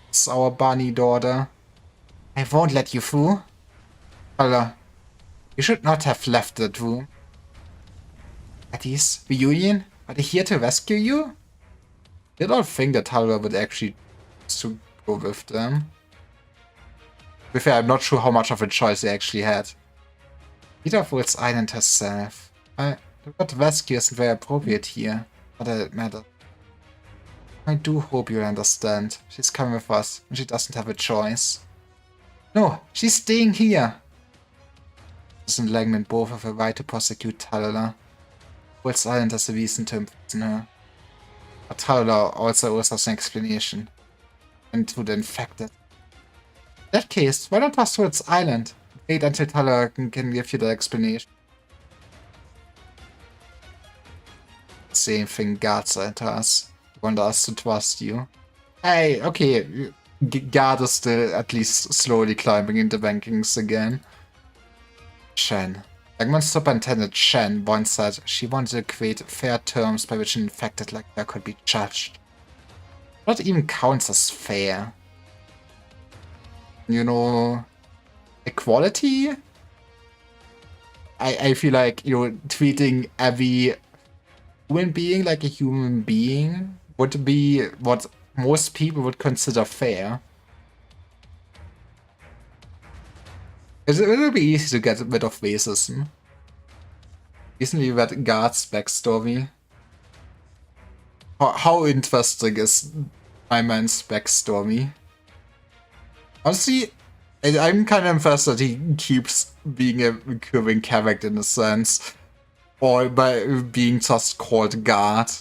It's our bunny daughter. I won't let you through. Holla. You should not have left that room. Buddies, reunion? Are they here to rescue you? Did not think that Talra would actually to go with them. To be fair, I'm not sure how much of a choice they actually had. Peter of Woods Island herself. The word rescue isn't very appropriate here. Not that it matters. I do hope you understand. She's coming with us, and she doesn't have a choice. No, she's staying here! And Langman both have a right to prosecute Talala. Woods Island has a reason to imprison her. But Talala also owes us an explanation. into the infected. In that case, why not pass towards island? Wait until Tyler can give you the explanation. Same thing God said to us. He wanted us to trust you. Hey, okay. God is still at least slowly climbing in the rankings again. Shen. Eggman's superintendent Shen once said she wanted to create fair terms by which an infected like her could be judged. What even counts as fair? You know, equality? I feel like, you know, treating every human being like a human being would be what most people would consider fair. It will be easy to get rid of racism. Recently read Guard's backstory. How interesting is my man's backstory? Honestly, I'm kind of impressed that he keeps being a recurring character in a sense. Or by being just called God.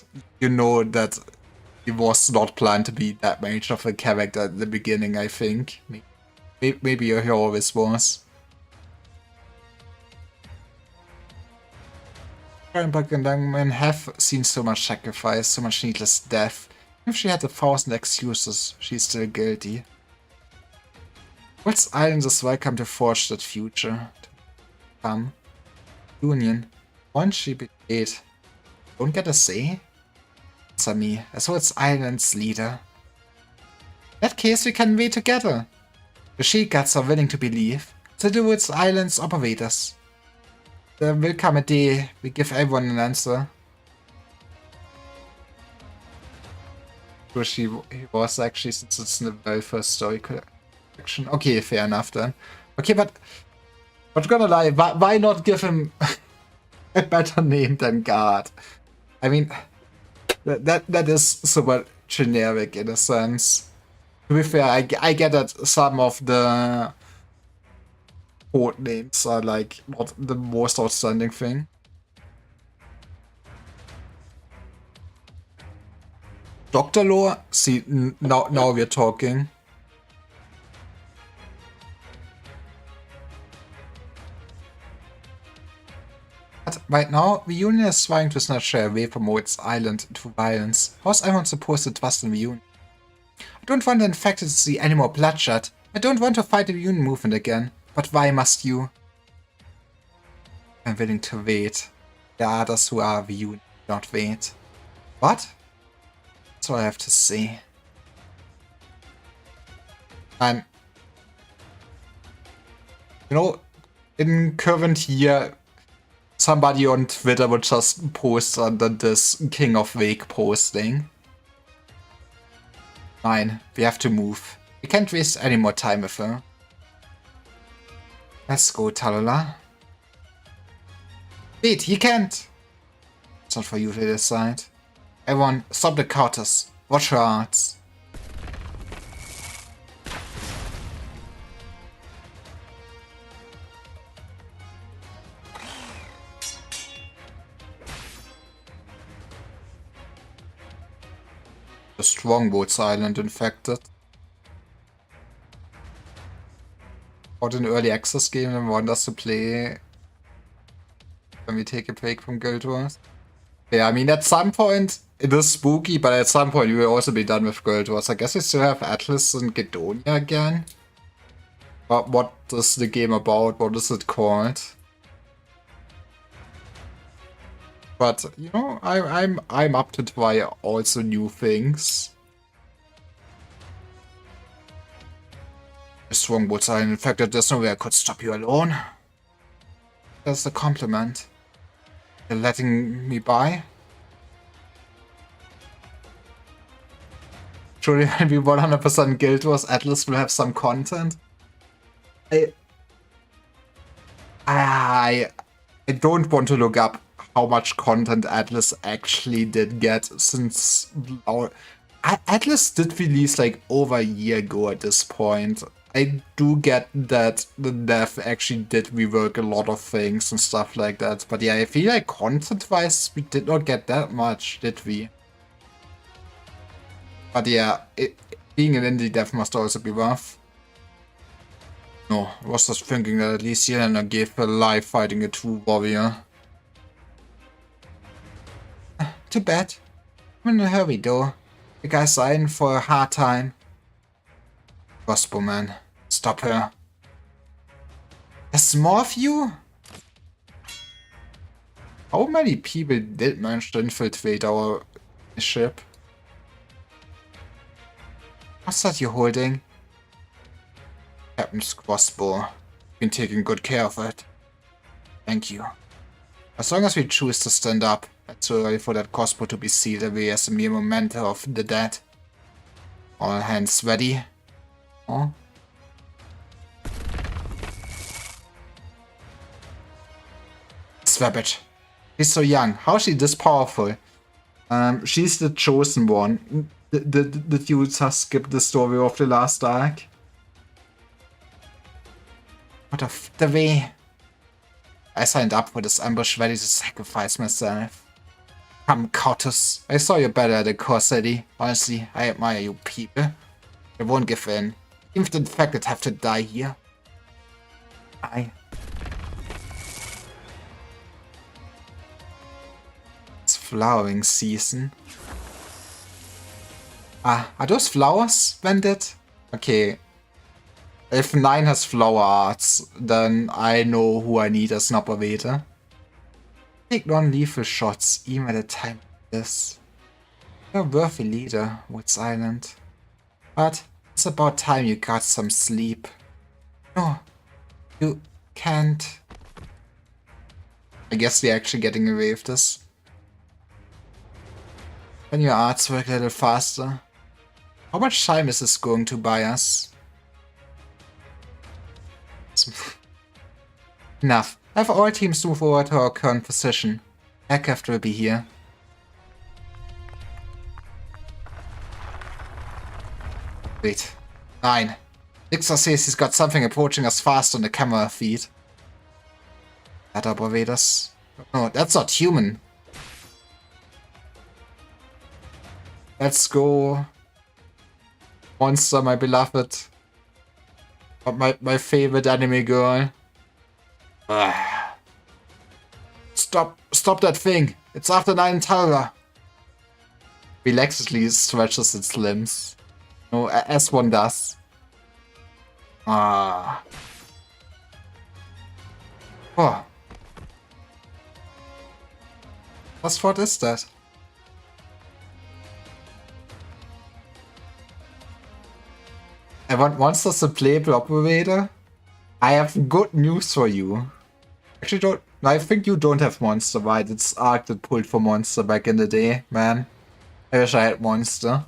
You know that he was not planned to be that much of a character at the beginning, I think. Maybe he always was. Sternberg and Langman have seen so much sacrifice, so much needless death. If she had 1,000 excuses, she's still guilty. What's Island is welcome to forge that future to come. Union. Once she betrayed. Don't get a say? Answer me, as What's Island's leader. In that case, we can wait together. The Shield Guards are willing to believe. So do What's Island's operators. There will come a day we give everyone an answer. Who he was actually, since it's in the very first story collection. Okay, fair enough then. Okay, but not gonna lie, why not give him a better name than God? I mean, that is somewhat generic in a sense. To be fair, I get that some of the code names are like not the most outstanding thing. Dr. Lore? See, now we're talking. But right now, the Union is trying to snatch her away from What's Island to violence. How's everyone supposed to trust in the Union? I don't want the infected to see any more bloodshed. I don't want to fight the Union movement again. But why must you? I'm willing to wait. There are others who are the Union, not wait. What? That's all I have to say. And you know, in current year, somebody on Twitter would just post under this King of Wake posting. Fine, we have to move. We can't waste any more time with her. Let's go, Tallulah. Wait, you can't! It's not for you to decide. Everyone, stop the counters. Watch your hearts. The Strongboats Island infected. Out an early access game and want us to play when we take a break from Guild Wars. Yeah, I mean, at some point it is spooky, but at some point we will also be done with Guild Wars. I guess we still have Atlas and Gedonia again. But what is the game about? What is it called? But you know, I'm up to try also new things. Strongboats are infected, there's no way I could stop you alone. That's a compliment. You're letting me by? Surely when we 100% Guild Wars, Atlas will have some content. I don't want to look up how much content Atlas actually did get, since Atlas did release like over a year ago at this point. I do get that the dev actually did rework a lot of things and stuff like that, but yeah, I feel like content-wise we did not get that much, did we? But yeah, Being an indie dev must also be rough. No, I was just thinking that at least Yelena gave her life fighting a true warrior. Too bad. I'm in a hurry though. The guys are in for a hard time. Crossbow man, stop her. There's more of you? How many people did manage to infiltrate our ship? What's that you're holding? Captain's crossbow. Been taking good care of it. Thank you. As long as we choose to stand up, it's too early for that crossbow to be sealed away as a mere memento of the dead. All hands ready. Oh. Swabbit. She's so young. How is she this powerful? She's the chosen one. The dudes have skipped the story of the last arc. What of the way? I signed up for this ambush ready to sacrifice myself. Come, Kautus. I saw you better at the core city. Honestly, I admire you people. I won't give in. Even if the fact that I have to die here. It's flowering season. Ah, are those flowers, Bandit? Okay. If 9 has flower arts, then I know who I need as an operator. Take non-lethal shots, even at a time like this. You're a worthy leader, Woods Island. But it's about time you got some sleep. No, you can't. I guess we're actually getting away with this. When your arts work a little faster. How much time is this going to buy us? Enough. Have all teams move over to our current position. Aircraft will be here. Wait. 9. Nixar says he's got something approaching us fast on the camera feed. That operators. No, that's not human. Let's go. Monster, my beloved. My favorite anime girl. Stop that thing. It's after 9 Tower. Relaxedly stretches its limbs. No, as one does. Oh. What is that? I want monsters to play operator. I have good news for you. Actually, I think you don't have monster, right? It's Arc that pulled for monster back in the day, man. I wish I had monster.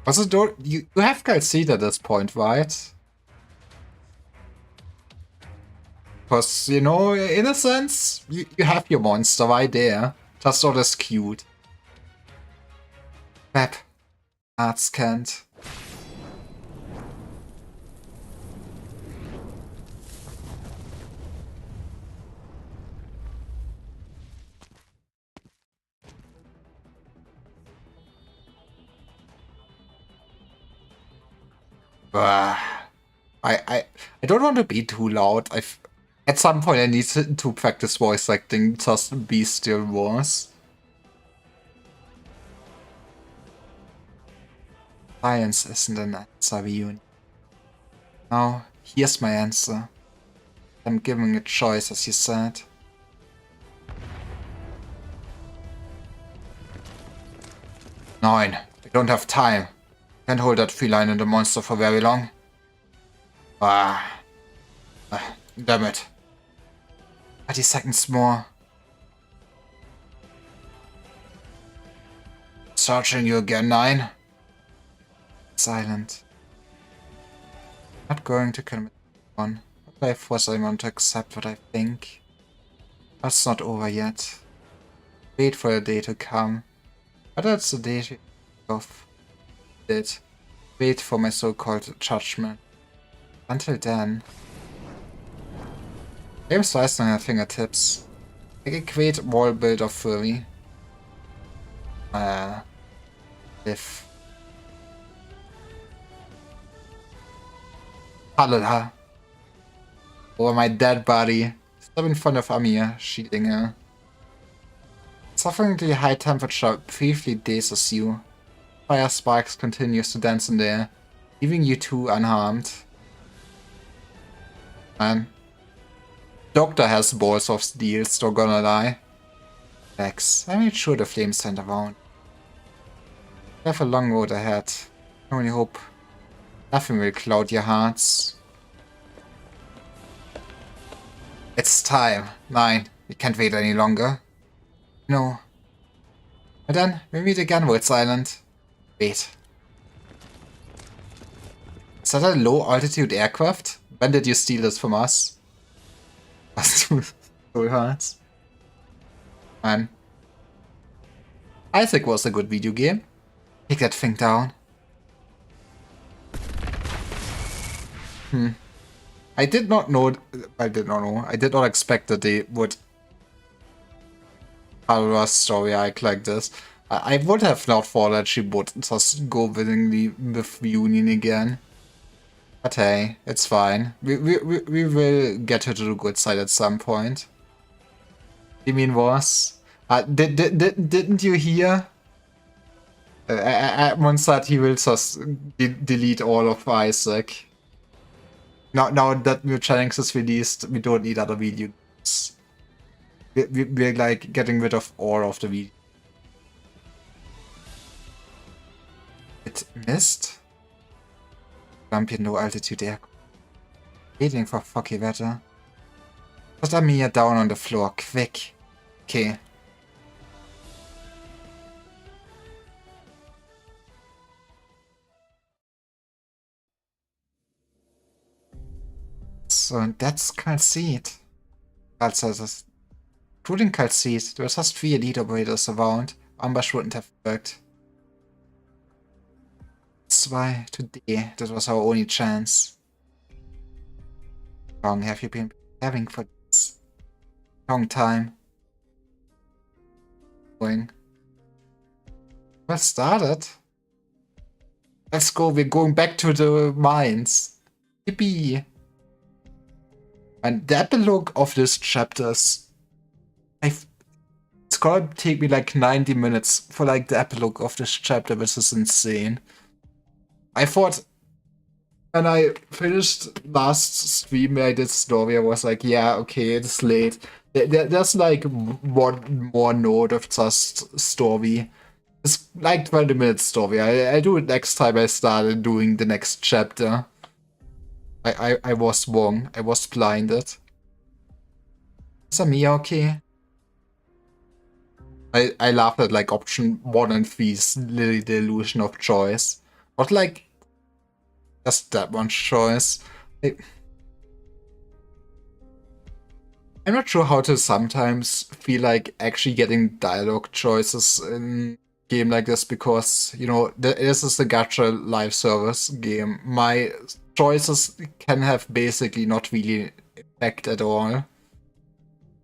Also, you have Calcita at this point, right? Because, you know, in a sense, you have your monster right there. Just not as cute. Map. Arts can't. I don't want to be too loud. At some point I need to practice voice acting just to be still worse. Science isn't an answer, Reunion. Now, here's my answer. I'm giving a choice, as you said. Nine. I don't have time. Can't hold that feline and the monster for very long. Damn it. 30 seconds more. Searching you again, 9. Silent. Not going to commit one. But I force anyone to accept what I think. That's not over yet. Wait for the day to come. But that's the day of it. Wait for my so-called judgment. Until then, game's rising on our fingertips. Like a great wall builder fury. If... Halala. Over my dead body. Stop in front of Amir, Schiedinge. Sufferingly high temperature briefly dazes you. Fire sparks continues to dance in the air, leaving you two unharmed. Man. Doctor has balls of steel, still gonna lie. Lex, I made sure the flames stand around. You have a long road ahead. I only hope nothing will cloud your hearts. It's time. 9. We can't wait any longer. No. And then, we meet again, Woods Island. Wait. Is that a low-altitude aircraft? When did you steal this from us? Was du so hurts? Man. Isaac was a good video game. Take that thing down. I did not know. I did not expect that they would have a story arc like this. I would have not thought that she would just go willingly with Union again. But hey, it's fine. We will get her to the good side at some point. You mean was? Didn't you hear? Edmund said he will just delete all of Isaac. Now that Mutanics is released, we don't need other videos. We're like getting rid of all of the videos. It missed? Jump in low altitude air. Waiting for foggy weather. Put Amir down on the floor, quick. Okay. So, that's Calcete. Also, das including Calcete, du hast 4 Elite Operators around. Ambush wouldn't have worked. 2 to D, that was our only chance. How long have you been having for this? Long time. Going. Well started. Let's go, we're going back to the mines. Yippee! And the epilogue of this chapter is... It's gonna take me like 90 minutes for like the epilogue of this chapter, which is insane. I thought when I finished last stream where I did story, I was like, yeah, okay, it's late. There's like one more note of just story. It's like 20 minutes story. I do it next time I started doing the next chapter. I was wrong. I was blinded. Is Amir okay? I laughed at like option 1 and 3's literally the illusion of choice. Not like just that one choice. I'm not sure how to sometimes feel like actually getting dialogue choices in a game like this because, you know, this is a gacha live service game. My choices can have basically not really effect at all.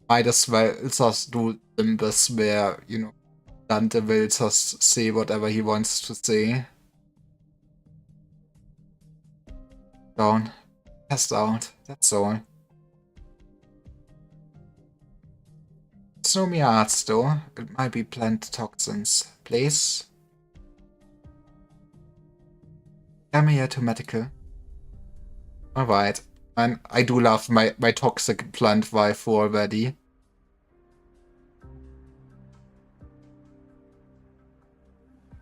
Might as well just do Limbus where, you know, Dante will just say whatever he wants to say. Down. Passed out. That's all. Snowy arts though. It might be plant toxins. Place. Amir to medical. Alright. And I do love my toxic plant wife already.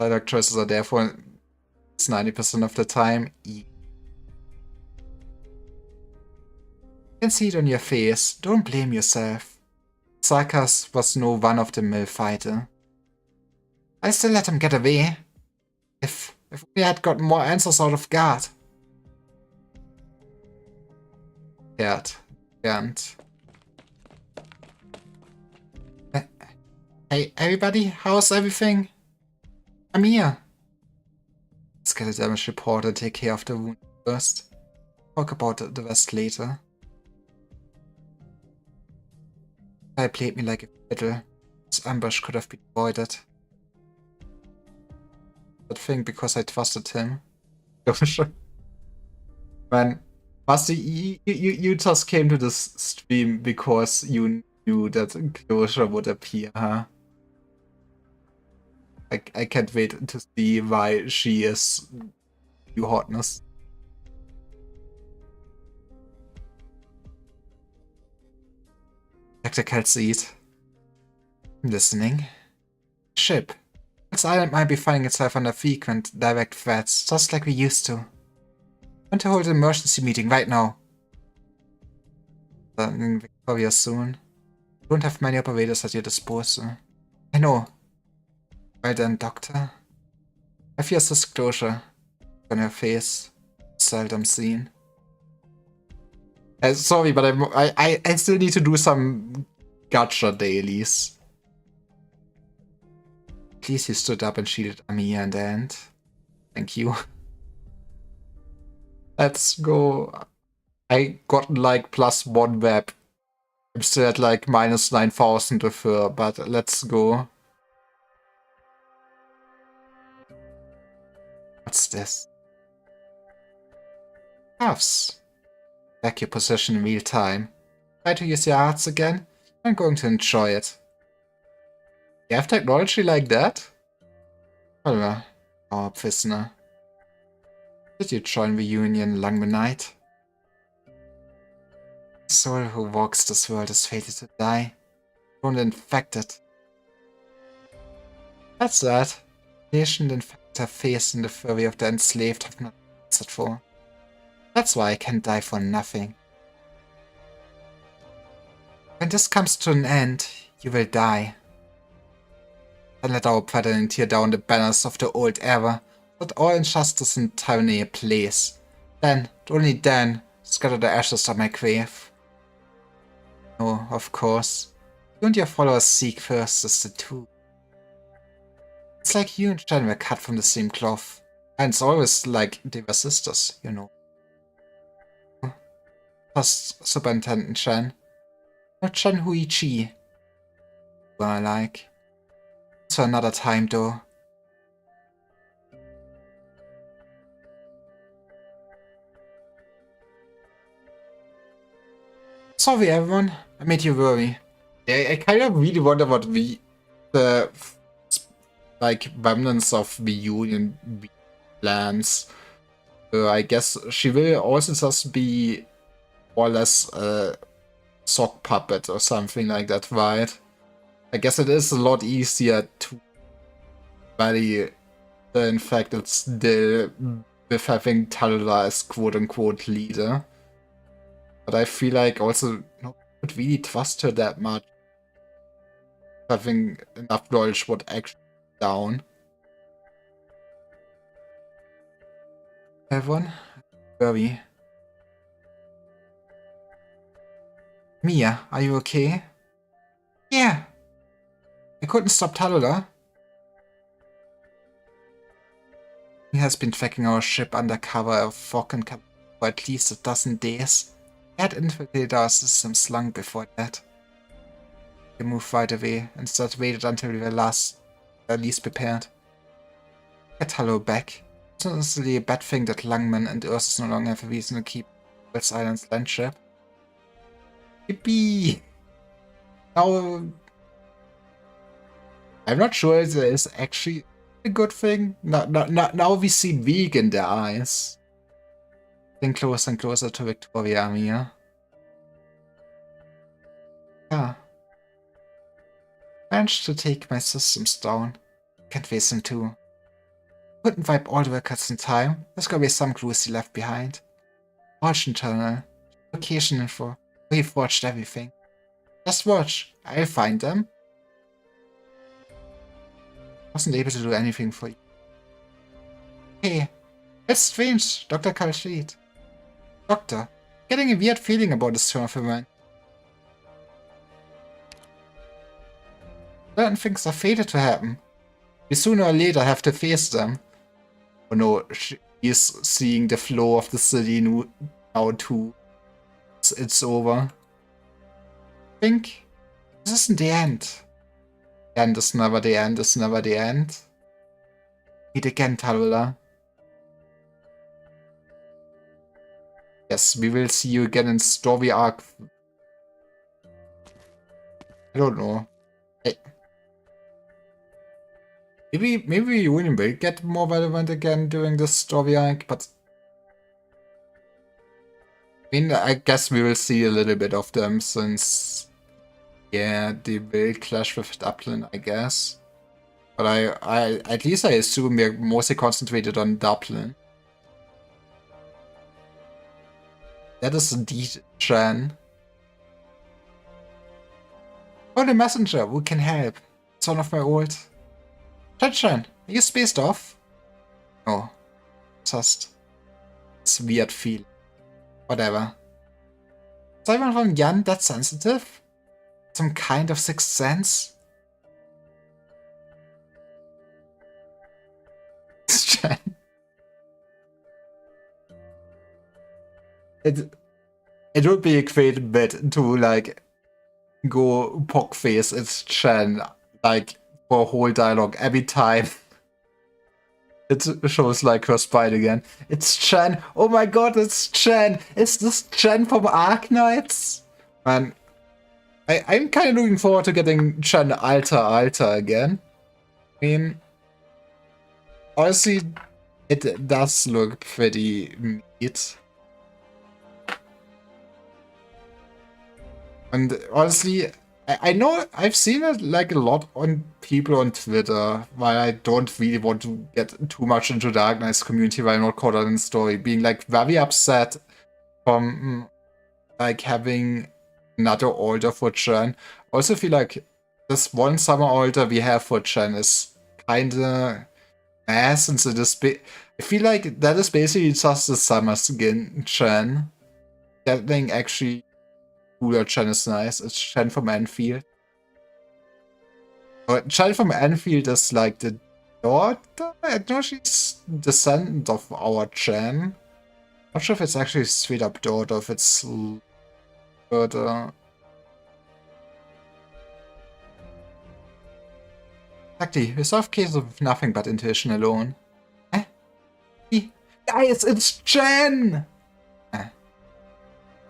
Dialogue choices are there for 90% of the time. I can see it on your face. Don't blame yourself. Sarkas was no one-of-the-mill fighter. I still let him get away. If we had gotten more answers out of guard. And hey everybody, how's everything? Amir. Let's get a damage report and take care of the wound first. Talk about the rest later. I played me like a fiddle. This ambush could have been avoided. that thing because I trusted him. Man, Basti, you just came to this stream because you knew that Closure would appear, huh? I can't wait to see why she is new hotness. Tactical seat. Listening. Ship. This island might be finding itself under frequent direct threats, just like we used to. I want to hold an emergency meeting right now. In Victoria soon. You don't have many operators at your disposal. I know. Well then, Doctor. I fear disclosure on her face. Seldom seen. Sorry, but I still need to do some gacha dailies. Please, you stood up and shielded Amiya in the end. Thank you. Let's go. I got like +1 web. I'm still at like -9,000 with her, but let's go. What's this? Cuffs. Back your position in real time. Try to use your arts again. I'm going to enjoy it. You have technology like that? However, our prisoner. Did you join the Union along the night? The soul who walks this world is fated to die. Only infected. That's that. Patient infected have faced in the fury of the enslaved have not answered for. That's why I can't die for nothing. When this comes to an end, you will die. Then let our brethren tear down the banners of the old era, let all injustice and tyranny a place. Then, only then, scatter the ashes of my grave. No, of course. You and your followers seek first as the two. It's like you and Shen were cut from the same cloth. And it's always like they were sisters, you know. Just Superintendent Shen. Not Shen Huichi. Who I like. It's for another time though. Sorry everyone, I made you worry. I kind of really wonder what the like remnants of the Union plans. I guess she will also just be more or less a sock puppet or something like that, right? I guess it is a lot easier to marry the infected still with having Talula as quote-unquote leader. But I feel like also no one would really trust her that much. Having enough knowledge what actually down. Everyone? Worry. Mia, are you okay? Yeah. I couldn't stop Talula. He has been tracking our ship under cover of fog and cover for at least a dozen days. He had infiltrated our systems long before that. We moved right away, and instead waited until we were least prepared. Get Talula back. It's not necessarily a bad thing that Langman and Ursus no longer have a reason to keep West Island's landship. Yippee! Now, I'm not sure if there is actually a good thing. Now we see Veeg in their eyes. Getting closer and closer to Victoria, Amiya. Yeah. Managed to take my systems down. Can't face them too. Couldn't wipe all the records in time. There's gotta be some clues he left behind. Origin Journal. Location info. We forged everything. Just watch. I'll find them. Wasn't able to do anything for you. Hey, it's strange, Dr. Kalshid. Doctor, getting a weird feeling about this turn of event. Certain things are fated to happen. We sooner or later have to face them. Oh no, she's seeing the flow of the city now too. It's over. I think this isn't the end. The end is never the end, is never the end. Meet again, Talula. Yes, we will see you again in story arc. I don't know. Maybe Union will get more relevant again during this story arc, but I mean, I guess we will see a little bit of them since, yeah, they will clash with Dublin, I guess. But I at least I assume they're mostly concentrated on Dublin. That is indeed Chen. Oh, the messenger, who can help? It's one of my old... Chen, are you spaced off? Oh, just... It's weird feel. Whatever. Is everyone from Yan that sensitive? Some kind of sixth sense? Chen. It would be a great bit to, like, go pockface it's Chen, like, for a whole dialogue every time it shows, like, her spine again. It's Chen! Oh my god, it's Chen! Is this Chen from Arknights? Man, I'm kind of looking forward to getting Chen Alter again. I mean, honestly, it does look pretty neat. And honestly, I know I've seen it like a lot on people on Twitter, while I don't really want to get too much into the Dark Knights community while I'm not caught on the story, being like very upset from like having another altar for Chen. Also feel like this one summer altar we have for Chen is kinda ass, since it is I feel like that is basically just the summer skin Chen. That thing actually cooler Chen is nice. It's Chen from Enfield. But Chen from Enfield is like the daughter? I know she's descendant of our Chen. Not sure if it's actually straight up daughter, if it's further. Exactly, we solve cases with nothing but intuition alone. Eh? Guys, it's Chen!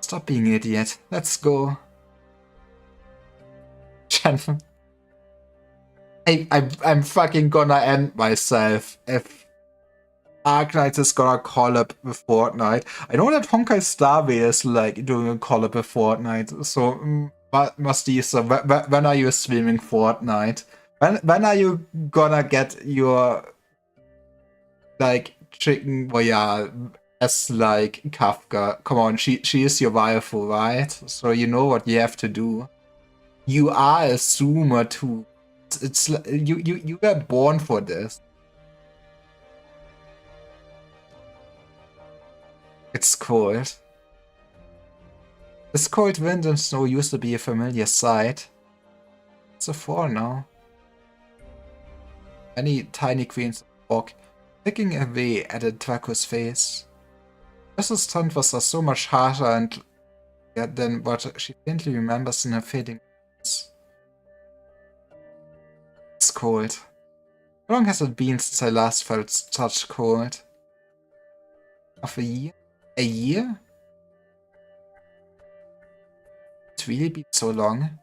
Stop being an idiot. Let's go. Chen. I'm fucking gonna end myself if Arknights is gonna collab with Fortnite. I know that Honkai Star Rail is like doing a collab with Fortnite, so Mastisa, when are you streaming Fortnite? When are you gonna get your like chicken royale as like Kafka? Come on, she is your waifu, right? So you know what you have to do. You are a zoomer too. It's you were born for this. It's cold. This cold wind and snow used to be a familiar sight. It's a fall now. Many tiny queens walk, picking away at Draco's face. Mrs. stunt was so much harsher and than what she faintly remembers in her fading moments. It's cold. How long has it been since I last felt such cold? Of a year? A year? It's really been so long.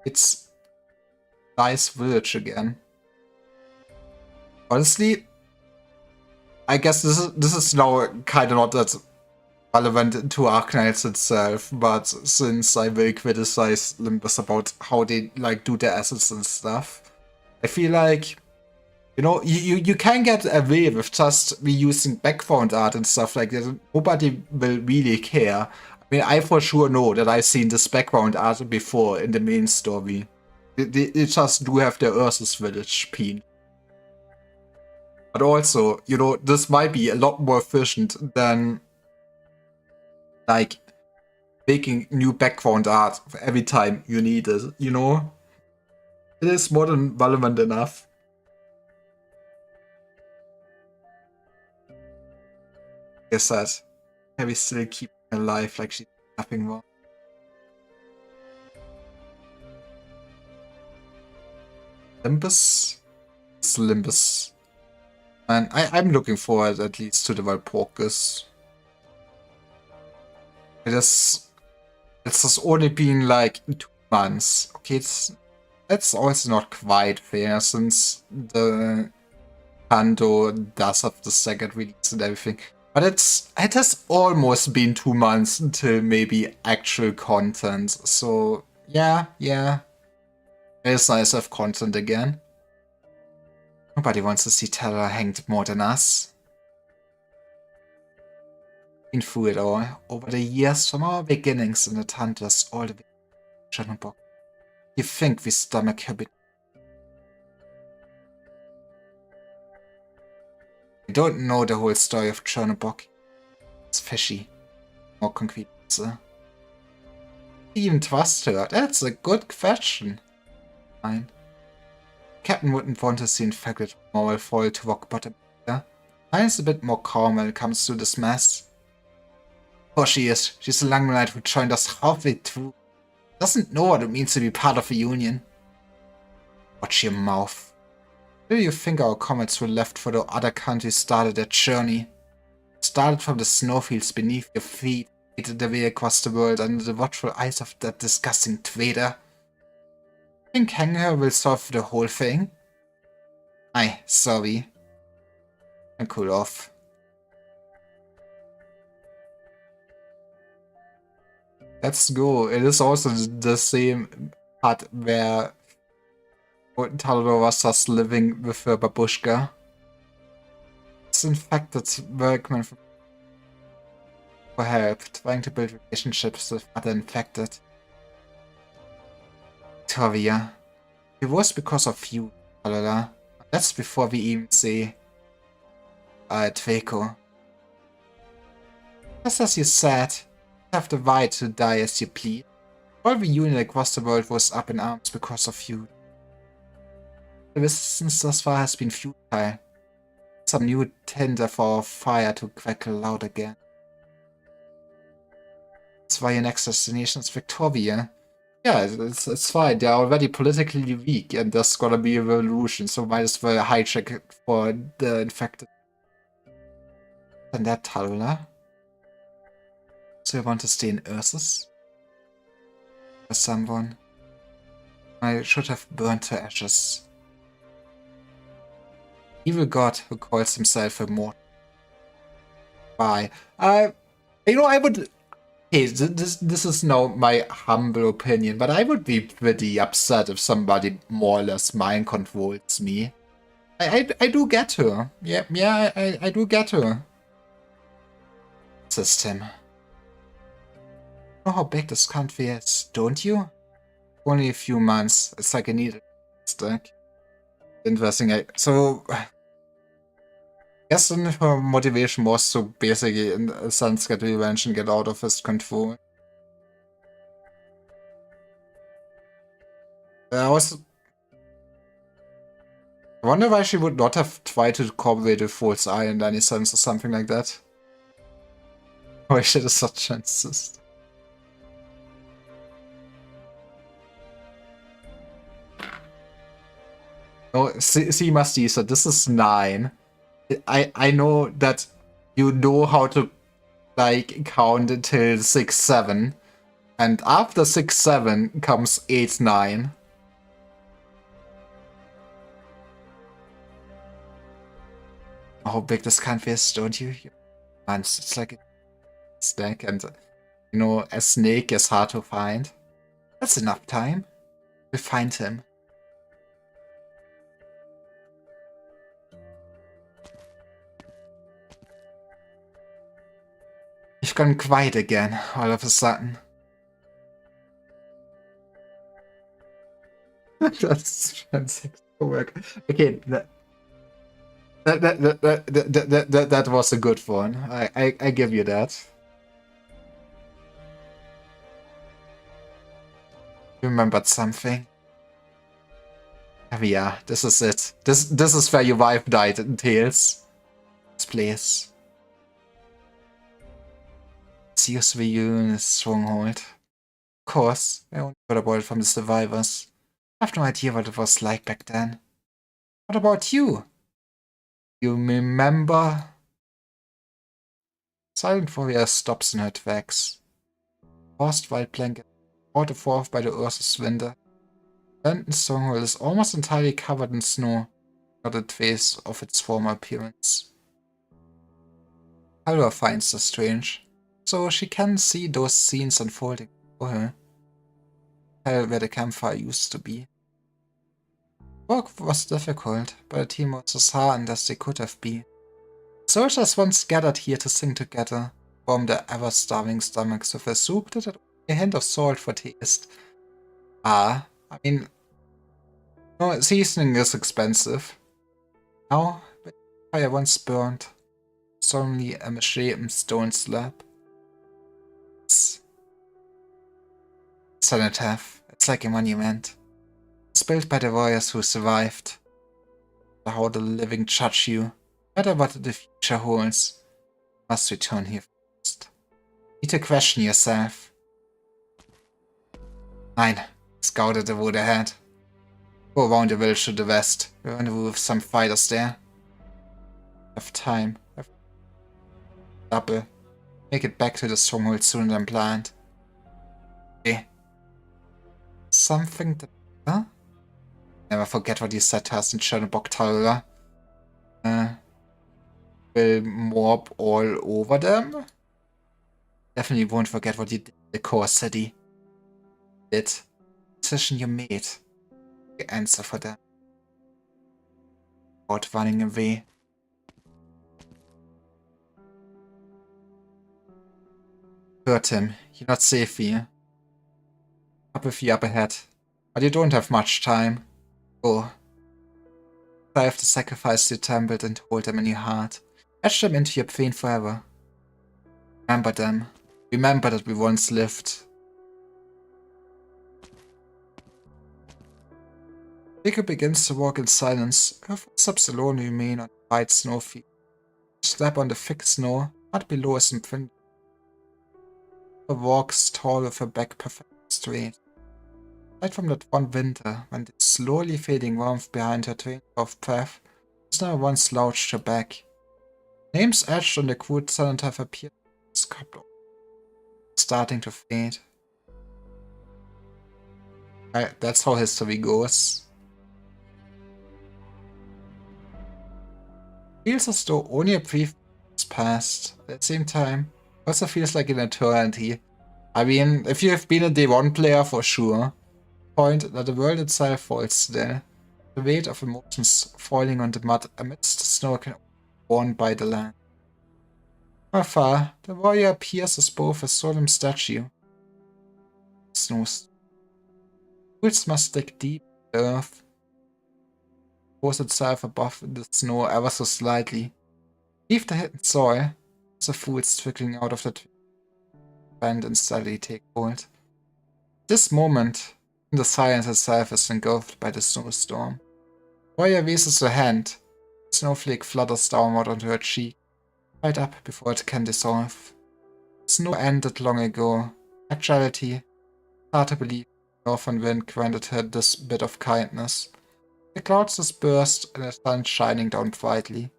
It's nice village again. Honestly, I guess this is now kind of not that relevant to Arknights itself, but since I will criticize Limbus about how they like do their assets and stuff, I feel like, you know, you can get away with just reusing background art and stuff like that. Nobody will really care. I mean, I for sure know that I've seen this background art before in the main story. They just do have their Ursus Village pin. But also, you know, this might be a lot more efficient than like making new background art every time you need it, you know? It is more than relevant enough. I said, can we still keep her alive like she's nothing wrong? Limbus? It's Limbus. And I'm looking forward at least to the Walpurgis. It's just only been like 2 months. Okay, that's also not quite fair since the Pando does have the second release and everything. But it has almost been 2 months until maybe actual content. So yeah. It's nice to have content again. Nobody wants to see Terra hanged more than us. Been through it all. Over the years, from our beginnings in the Hunters all the way to Chernobog. You think we stomach her bit. We don't know the whole story of Chernobog. It's fishy. More concrete answer. Even trust her? That's a good question. Fine. Captain wouldn't want to see infected moral fall to rock bottom either. Mine's a bit more calm when it comes to this mess. Oh, she is. She's a Langmanite who joined us halfway through. Doesn't know what it means to be part of a union. Watch your mouth. Where do you think our comets were left for the other countries started their journey? Started from the snowfields beneath your feet, made their way across the world under the watchful eyes of that disgusting trader. Think hanging her will solve the whole thing? Aye, sorry. And cool off. Let's go. It is also the same part where Talodor was just living with her babushka. It's infected workmen for help, trying to build relationships with other infected. Victoria. It was because of you, Talodor. That's before we even say Draco. Just as you said, you have the right to die as you please. All the union across the world was up in arms because of you. The resistance thus far has been futile. Some new tinder for our fire to crackle loud again. That's why your next destination is Victoria. Yeah, it's fine. They're already politically weak and there's gonna be a revolution, so might as well hijack it for the infected. And that Talula. So you want to stay in Ursus? For someone? I should have burned to ashes. Evil god who calls himself a mortal. Why? I would... Okay, this is now my humble opinion, but I would be pretty upset if somebody more or less mind controls me. I do get her. Yeah, I do get her. System. You know how big this country is, don't you? Only a few months. It's like a needle stick. Interesting. So, I guess then her motivation was to basically, in a sense, get revenge and get out of his control. I wonder why she would not have tried to cooperate with Fool's Eye in any sense or something like that. Why should have such chances? Oh, see, Mastisa, this is 9. I know that you know how to, like, count until 6, 7. And after 6, 7 comes 8, 9. How big this country is, don't you? Man, it's like a snack, and, you know, a snake is hard to find. That's enough time. We'll find him. You've gone quiet again, all of a sudden. That's transaction work. Okay, that was a good one. I give you that. You remembered something? Yeah, this is it. This is where your wife died in Tales. This place. Zeus reunion is stronghold. Of course, I only got a word from the survivors. I have no idea what it was like back then. What about you? You remember? Silent Warrior stops in her tracks. Forced white blanket, brought forth by the Ursus winter. London's stronghold is almost entirely covered in snow, not a trace of its former appearance. Halvor finds this strange, so she can see those scenes unfolding for her. Tell where the campfire used to be. Work was difficult, but the team was as hardened as they could have been. Soldiers once gathered here to sing together, warm their ever-starving stomachs with a soup that had a hint of salt for taste. I mean, no, seasoning is expensive. Now, the fire once burned, solemnly a misshapen stone slab. It's cenotaph. It's like a monument. It's built by the warriors who survived. How the living judge you, no matter what the future holds. You must return here first. You need to question yourself. Nein, scouted the road ahead. Go around the village to the west. Rendezvous with some fighters there. Have time. Double. Make it back to the stronghold sooner than planned. Okay. Something that... Huh? Never forget what you said to us in Chernobog Tower. Will mob all over them? Definitely won't forget what you did in the core city. Did. Decision you made. The answer for that. Without running away. Hurt him. You're not safe here. Up with you up ahead. But you don't have much time. Go. I have to sacrifice your temple and hold them in your heart. Etch them into your brain forever. Remember them. Remember that we once lived. Jacob begins to walk in silence. Her footsteps alone remain on the white snow field. Step on the thick snow, not below is imprinted. Her walks tall with her back perfectly straight. Aside from that one winter, when the slowly fading warmth behind her train of path has now once slouched her back. Names etched on the crude cenotaph appeared as couple, starting to fade. That's how history goes. Feels as though only a brief has passed. At the same time, also feels like an eternity. I mean, if you have been a Day 1 player for sure, point that the world itself falls still. The weight of emotions falling on the mud amidst the snow can be borne by the land. From afar, the warrior appears as both a solemn statue. Snows. Roots must dig deep in the earth. Pose itself above the snow ever so slightly. Leave the hidden soil, as the fruits trickling out of the tree. Bend and steadily take hold. This moment, the silence itself is engulfed by the snowstorm. Warrior raises her hand. A snowflake flutters downward onto her cheek, right up before it can dissolve. Snow ended long ago. Actuality, hard to believe, the northern wind granted her this bit of kindness. The clouds dispersed and the sun shining down brightly.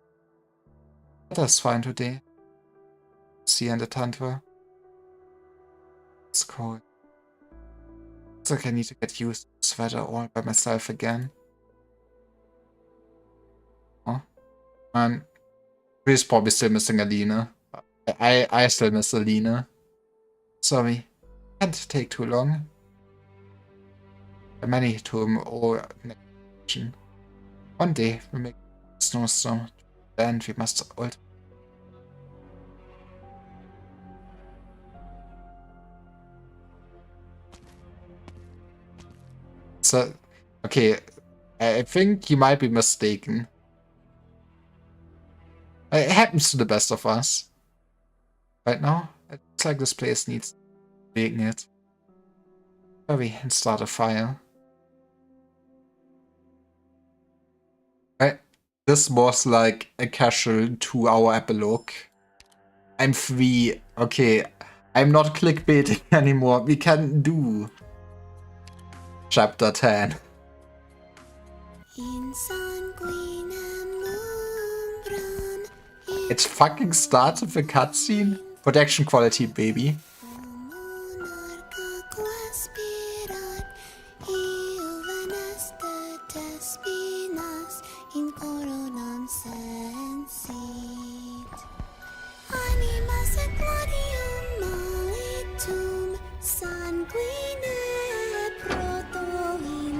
Weather is fine today. Sea and the tundra. It's cold. It's like I need to get used to this weather all by myself again. Oh, man. He's probably still missing Alina. I still miss Alina. Sorry. Can't take too long. Many to him or one day we make a snowstorm. Then we must ultimately. So, okay, I think you might be mistaken. It happens to the best of us. Right now, it looks like this place needs reignite. Hurry and start a fire. This was like a casual 2-hour epilogue. I'm free. Okay, I'm not clickbaiting anymore. We can do Chapter 10. It fucking starts with a cutscene? Production quality, baby.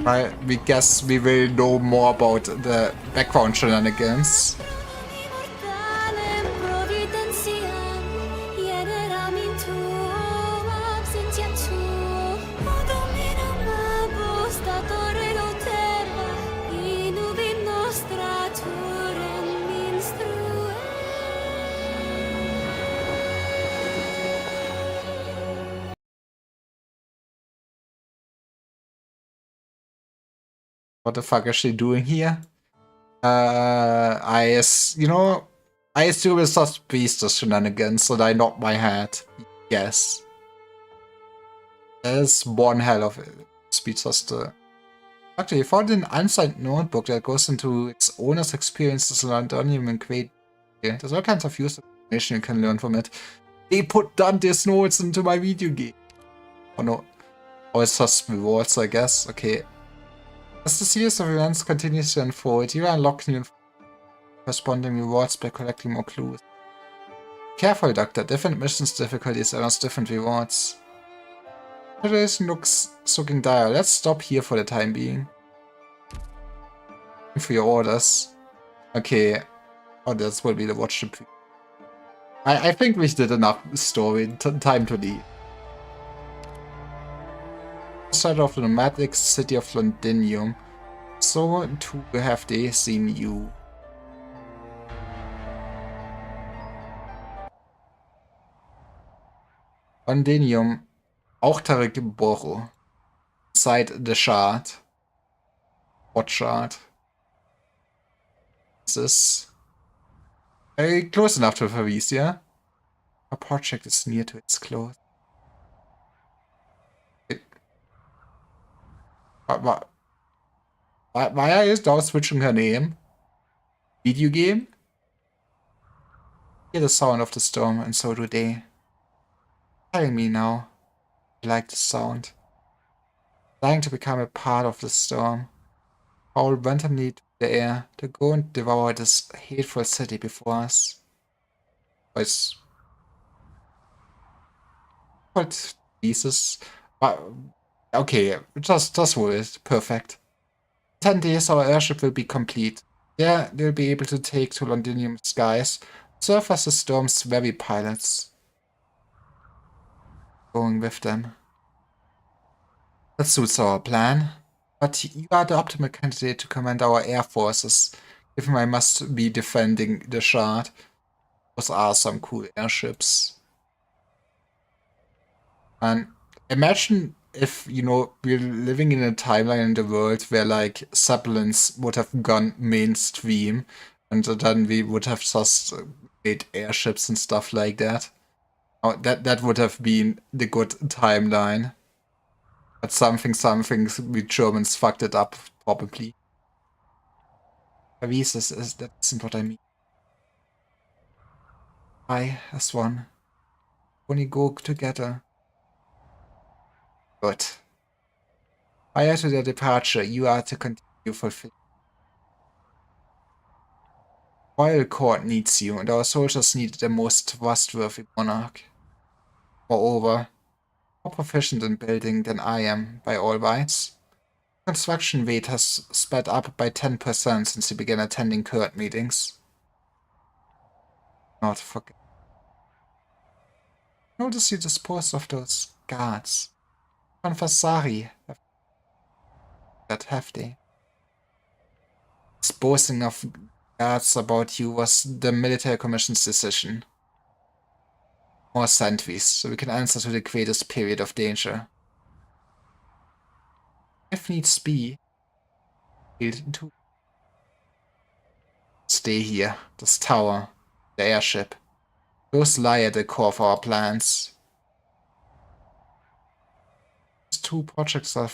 Right, we guess we will know more about the background shenanigans. What the fuck is she doing here? I assume it's just Beast shenanigans, so I nod my head. Yes. There's one hell of a speedster. Actually, I found an unsigned notebook that goes into its owner's experiences in Londonium and Quaid. There's all kinds of useful information you can learn from it. They put Dante's notes into my video game. Oh no. Oh, it's just rewards, I guess. Okay. As the series of events continues to unfold, you unlock new corresponding rewards by collecting more clues. Careful, Doctor. Different missions difficulties announce different rewards. The situation looks looking dire. Let's stop here for the time being. For your orders. Okay. Oh, this will be the watch the pre. I think we did enough story. Time to leave. Start of the nomadic city of Londinium. So too have they seen you. Londinium, auch Tarek inside the shard. What shard? This is very close enough to Faricia. Our project is near to its close. Why are you now switching her name? Video game? Hear the sound of the storm, and so do they. Tell me now. I like the sound. Dying to become a part of the storm. Howl randomly to the air to go and devour this hateful city before us. It's what Jesus. Okay, just wait. Perfect. 10 days our airship will be complete. There they'll be able to take to Londinium skies, serve as the storm's very pilots. Going with them. That suits our plan. But you are the optimal candidate to command our air forces, given I must be defending the shard. Those are some cool airships. And imagine if, we're living in a timeline in the world where, like, Zeppelins would have gone mainstream, and then we would have just made airships and stuff like that. Oh, that would have been the good timeline. But something, we Germans fucked it up, probably. That isn't what I mean. I, as one. Only go together. Good. Prior to their departure, you are to continue fulfilling. Royal Court needs you, and our soldiers need the most trustworthy monarch. Moreover, more proficient in building than I am, by all rights. Construction rate has sped up by 10% since you began attending court meetings. Not forget. Notice you disposed of those guards. Confessari. That hefty. Disposing of guards about you was the military commission's decision. More sentries, so we can answer to the greatest period of danger. If needs be, to stay here. This tower, the airship. Those lie at the core of our plans. 2 projects are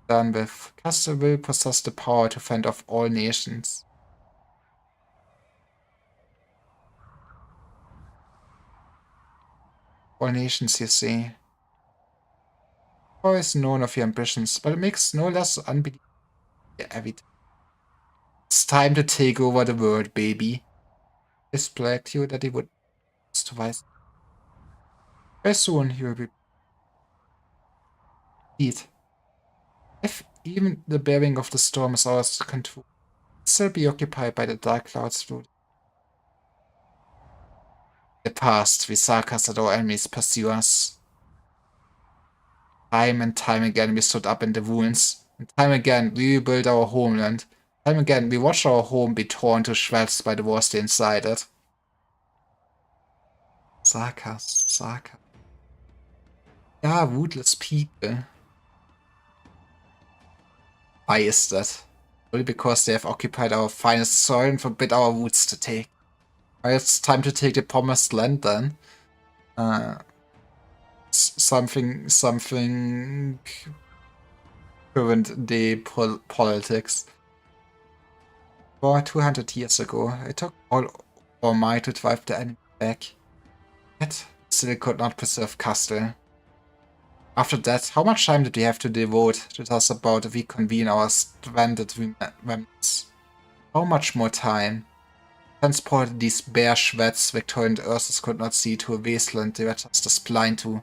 done with, Castle will possess the power to fend off all nations. All nations, you see. Always known of your ambitions, but it makes no less unbelievable every time. It's time to take over the world, baby. This plagued you that he would twice. Very soon he will be beat. If even the bearing of the storm is ours to control, still be occupied by the dark clouds through the past. We sarcased our enemies pursue us. Time and time again we stood up in the wounds. And time again we rebuilt our homeland. Time again we watched our home be torn to shreds by the wars they incited. Sarkas. Ja, rootless people. Why is that? Only because they have occupied our finest soil and forbid our roots to take. Well, it's time to take the promised land then. Something current day politics. For 200 years ago, it took all our might to drive the enemy back. Yet, still could not preserve Castle. After that, how much time did we have to devote to us about reconvene our stranded remnants? How much more time? Transported these bare shreds Victorian Ursus could not see to a wasteland they were just as blind to.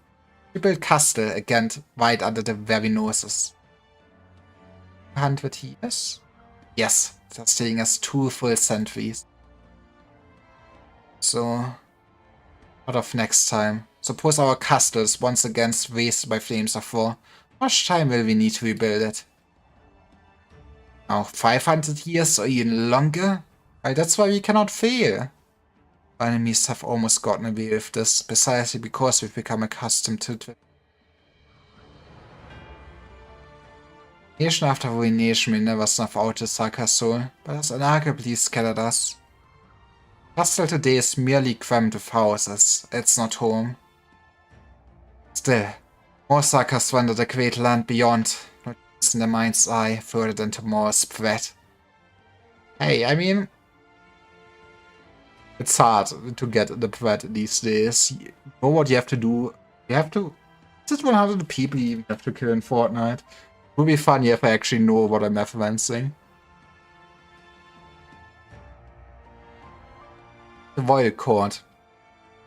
We built Castle again right under their very noses. 100 years? Yes, that's taking us 2 full centuries. So, what of next time? Suppose our castle is once again razed by flames of war. How much time will we need to rebuild it? Now, 500 years or even longer? Right, that's why we cannot fail. Our enemies have almost gotten away with this, precisely because we've become accustomed to it. Nation after ruination may never snuff out the Sarkar soul, but has unarguably scattered us. Castle today is merely crammed with houses, it's not home. Still, more Sarkars wander the great land beyond, not just in their mind's eye, further than tomorrow's spread. Hey, I mean, it's hard to get the bread these days. You know what you have to do? You have to... Just 100 people you even have to kill in Fortnite. It would be funny if I actually know what I'm referencing. The Royal Court.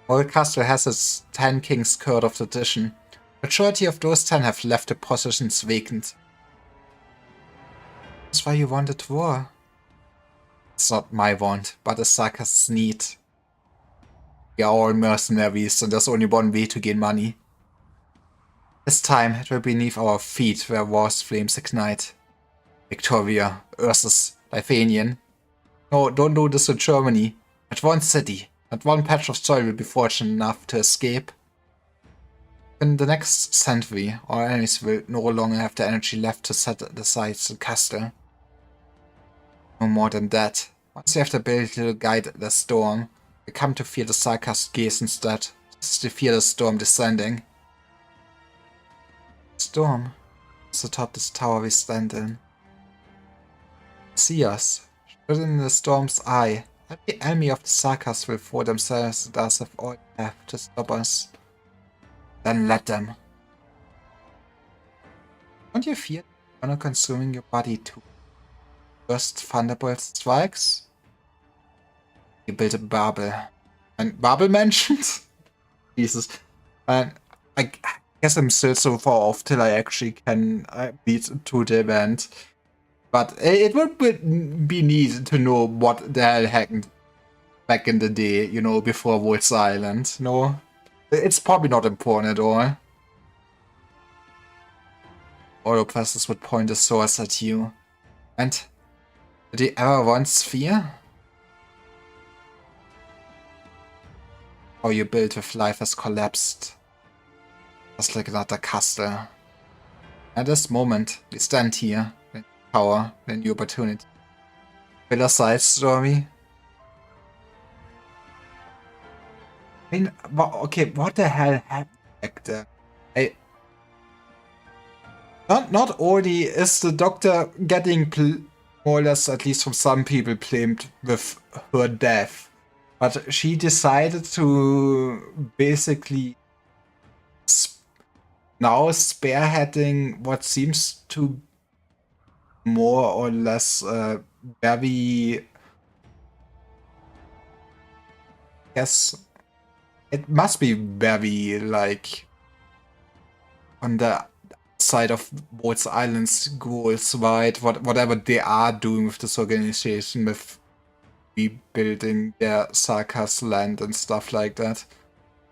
Royal Castle has its 10 Kings Court of tradition. Majority of those 10 have left the positions vacant. That's why you wanted war. It's not my want, but a Sarkar's need. We are all mercenaries, and there's only one way to gain money. This time, it will be beneath our feet where war's flames ignite. Victoria, Ursus, Lithanian. No, don't do this to Germany. Not one city, not one patch of soil will be fortunate enough to escape. In the next century, our enemies will no longer have the energy left to set aside the castle. No more than that. Once you have the ability to guide the storm, we come to fear the Sarkar's gaze instead, just to fear the storm descending. Storm is atop this tower we stand in. See us, stood in the storm's eye. Every enemy of the Sarkars will throw themselves at us with all they have to stop us. Then let them. Don't you fear the honor consuming your body too? First Thunderbolt strikes? You built a Babel. And Babel mentioned? Jesus. And I guess I'm still so far off till I actually can beat to the event. But it would be neat to know what the hell happened back in the day, you know, before Wolf's Island. No? It's probably not important at all. Oropressors would point the swords at you. And did he ever once fear? Or you built with life has collapsed. Just like another castle. At this moment, we stand here, in power, in the opportunity. Villa side story. I mean, okay, what the hell happened back there? Not only is the doctor getting more or less, at least from some people, blamed with her death, but she decided to basically now spearheading what seems to more or less very, yes, it must be very like on the side of Waltz Island's goals, right? Whatever they are doing with this organization, with rebuilding their Sarkas land and stuff like that.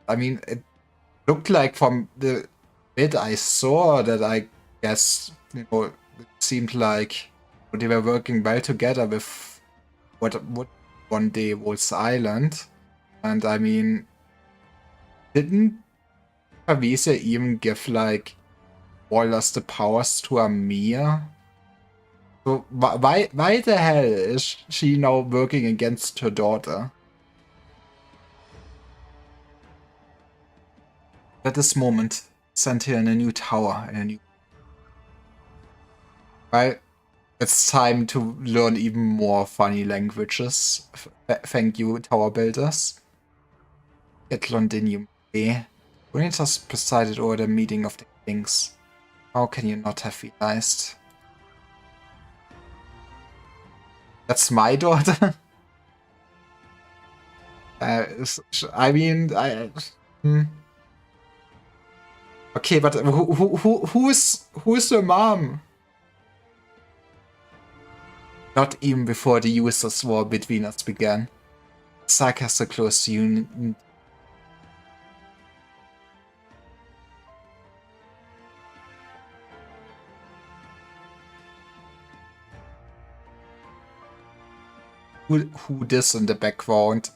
I mean, it looked like from the bit I saw that I guess, you know, it seemed like they were working well together with what would one day Waltz Island. And I mean, didn't Pavisia even give like Wallace the powers to Amir? So why the hell is she now working against her daughter? At this moment, sent her in a new tower, in a new. Well, it's time to learn even more funny languages. Thank you, tower builders. At Londinium Bay, Unitas presided over the meeting of the kings. How can you not have realized? That's my daughter? I mean, Okay, but who's your mom? Not even before the users' war between us began. Sark has a close union. Who this in the background?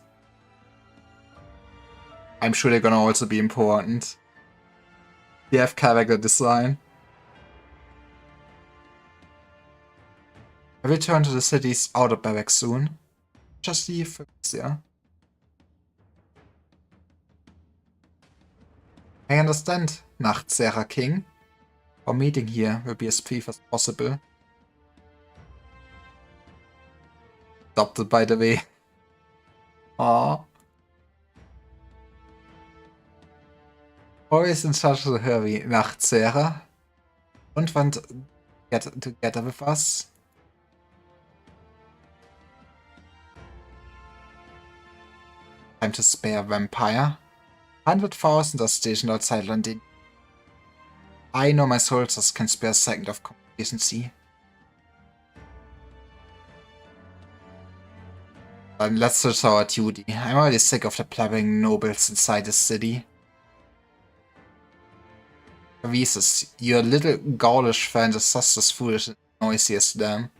I'm sure they're gonna also be important. They have character design. I return to the city's outer barracks soon. Just leave, yeah. I understand, Nacht Sarah King. Our meeting here will be as brief as possible. Adopted, by the way. Aww. Always in such a hurry, Nacht Sarah. Und want get together with us? Time to spare, vampire. 100,000 are stationed outside London. I know my soldiers can spare a second of complacency. Let's search our duty. I'm already sick of the blabbering nobles inside the city. Avises, your little Gaulish friend is just as foolish and noisy as them.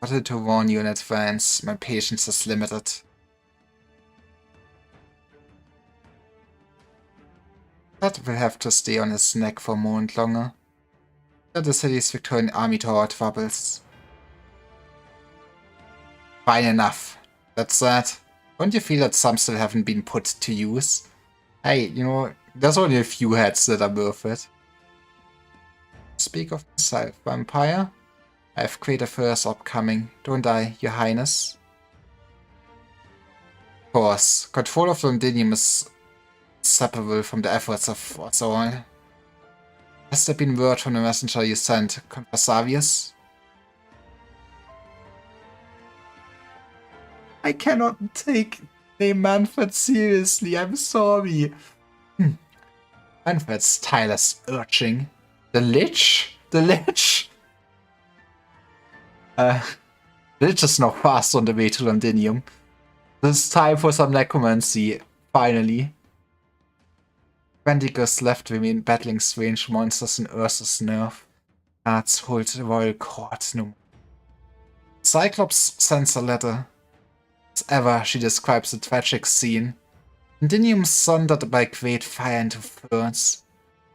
I wanted to warn you in advance, my patience is limited. That will have to stay on his neck for a moment longer. The city's Victorian army tower troubles. Fine enough. That's that. Don't you feel that some still haven't been put to use? Hey, you know, there's only a few heads that are worth it. Speak of myself, vampire. I have great affairs upcoming, don't I, your highness? Of course, control of Londinium is inseparable from the efforts of us all. Has there been word from the messenger you sent, Conversavius? I cannot take name Manfred seriously, I'm sorry. Manfred's tireless urging. The Lich? The Lich? The Lich is now fast on the way to Londinium. It's time for some necromancy, finally. Vendigus left remain battling strange monsters in Ursa's nerve. Guards hold the royal court no more. Cyclops sends a letter. As ever, she describes the tragic scene. Londinium sundered by great fire into ferns.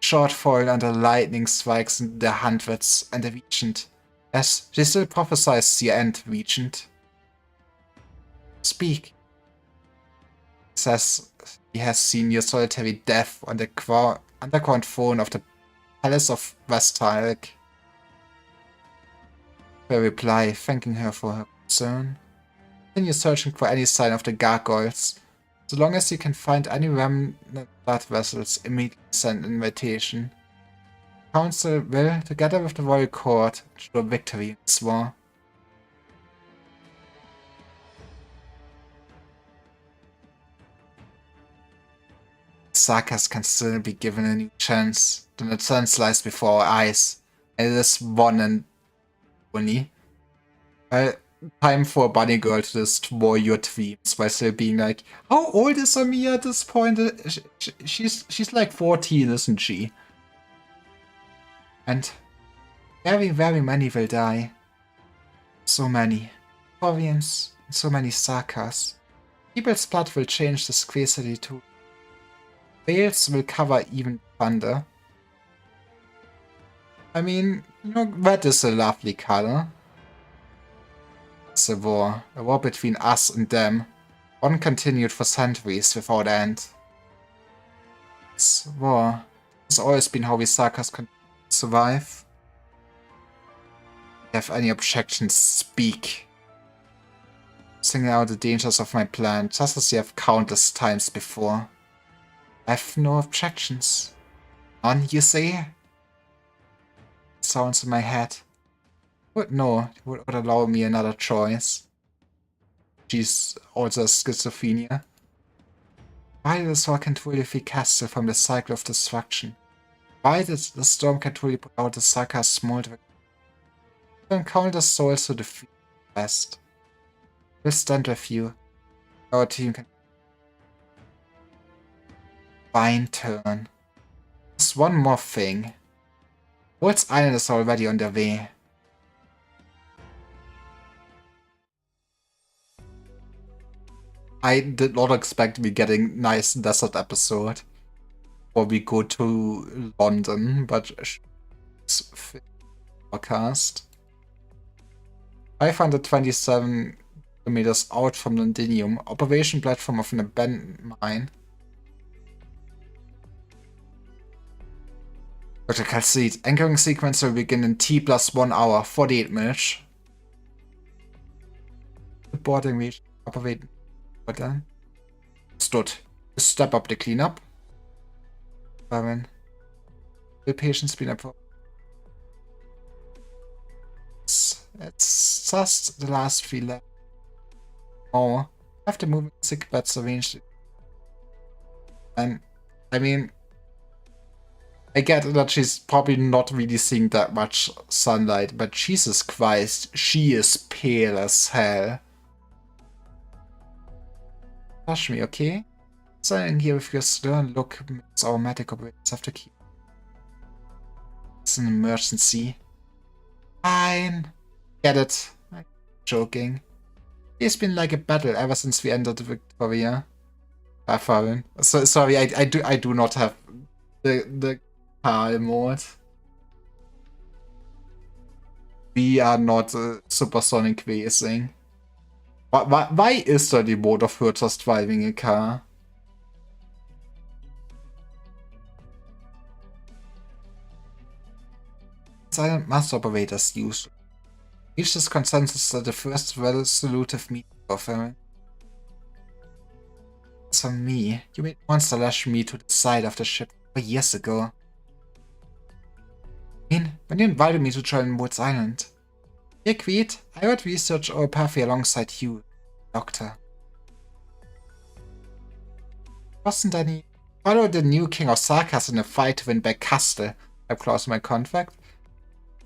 Shortfall under lightning strikes in the hundreds and the regent. Yes, she still prophesies the end, regent. Speak. Says he has seen your solitary death on the underground throne of the Palace of Vestalk. Her reply, thanking her for her concern. Continue searching for any sign of the gargoyles. So long as you can find any remnant blood vessels, immediately send an invitation. The Council will, together with the Royal Court, ensure victory in this war. Sarkas can still be given a new chance. The chance lies before our eyes, and it is one and only. Time for a bunny girl to destroy your dreams by still being like, how old is Amia at this point? She's like 14, isn't she? And very, very many will die. So many. Koreans, and so many Sarkas. People's blood will change the scarcity too. Veils will cover even thunder. I mean, you know, red is a lovely color. It's a war between us and them. One continued for centuries without end. It's a war. It's always been how we Sarkas can survive. If you have any objections, speak. Singing out the dangers of my plan, just as you have countless times before. I have no objections. None, you say? It sounds in my head. Would allow me another choice. She's also schizophrenia. Why did the sword control the castle from the cycle of destruction? Why did the storm control put out the Sarkas smoldering? Then count the souls to defeat the best. We'll stand with you. Our team can. Fine turn. Just one more thing. Woods Island is already on their way. I did not expect me getting nice desert episode. Or we go to London, but it's forecast. 527 kilometers out from Londinium, operation platform of an abandoned mine. Dr. Calcite, anchoring sequence will begin in T+1 hour, 48 minutes. The boarding region operate. What then? Stood. Step up the cleanup. Will patients be up? It's just the last 3 left. Oh, have to move sick beds arranged. And I mean, I get that she's probably not really seeing that much sunlight, but Jesus Christ, she is pale as hell. Touch me, okay? Standing here with your stern look means our medic operators have to keep. It's an emergency. Fine. Get it. I'm joking. It's been like a battle ever since we entered Victoria. Fine. So sorry, I do not have the Karl mode. We are not supersonic racing. Why is there the mode of her just driving a car? Silent master operators used. Reach this consensus that the first resolutive meeting of her. It's on me. You made monster lash me to the side of the ship 4 years ago. I mean, when you invited me to join Woods Island. You agreed. I would research Oropathy alongside you, Doctor. Wasn't any. Follow the new King of Sarkas in a fight to win back Castle. I clause my contract.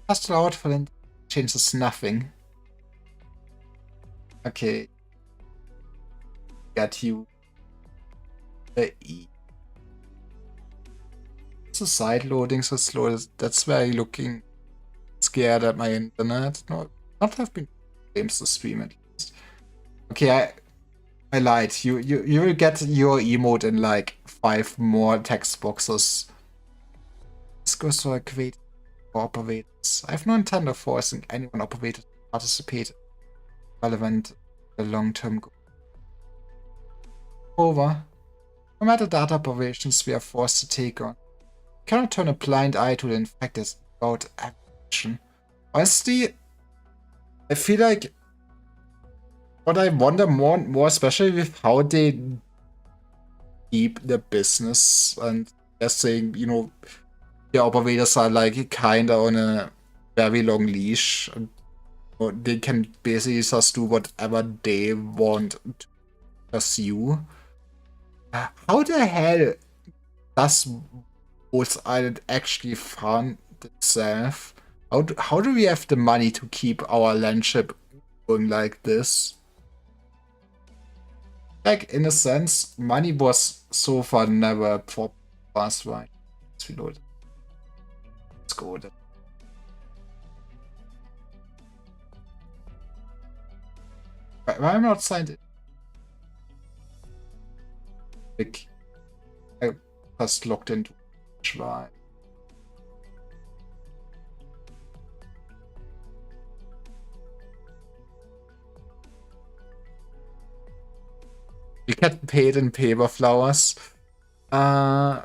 Castle outfit changes nothing. Okay. Got you. It's a side loading so slow. That's why I'm looking scared at my internet. Not have been games to stream at least. Okay, I lied. You will get your emote in like 5 more text boxes. This goes for a great operators. I have no intent of forcing anyone operator to participate relevant the long-term goal. Over. No matter the other operations we are forced to take on, cannot turn a blind eye to the infected about action. Honestly, I feel like what I wonder more and more, especially with how they keep the business, and they're saying, you know, the operators are like kinda on a very long leash. And, you know, they can basically just do whatever they want to pursue. How the hell does Ghost Island actually fund itself? How do we have the money to keep our landship going like this? Like, in a sense, money was so far never a problem for us, right? Let's reload. Let's go with it. Why am I not signed in? Like, I just logged into Schwein. You get paid in paper flowers. I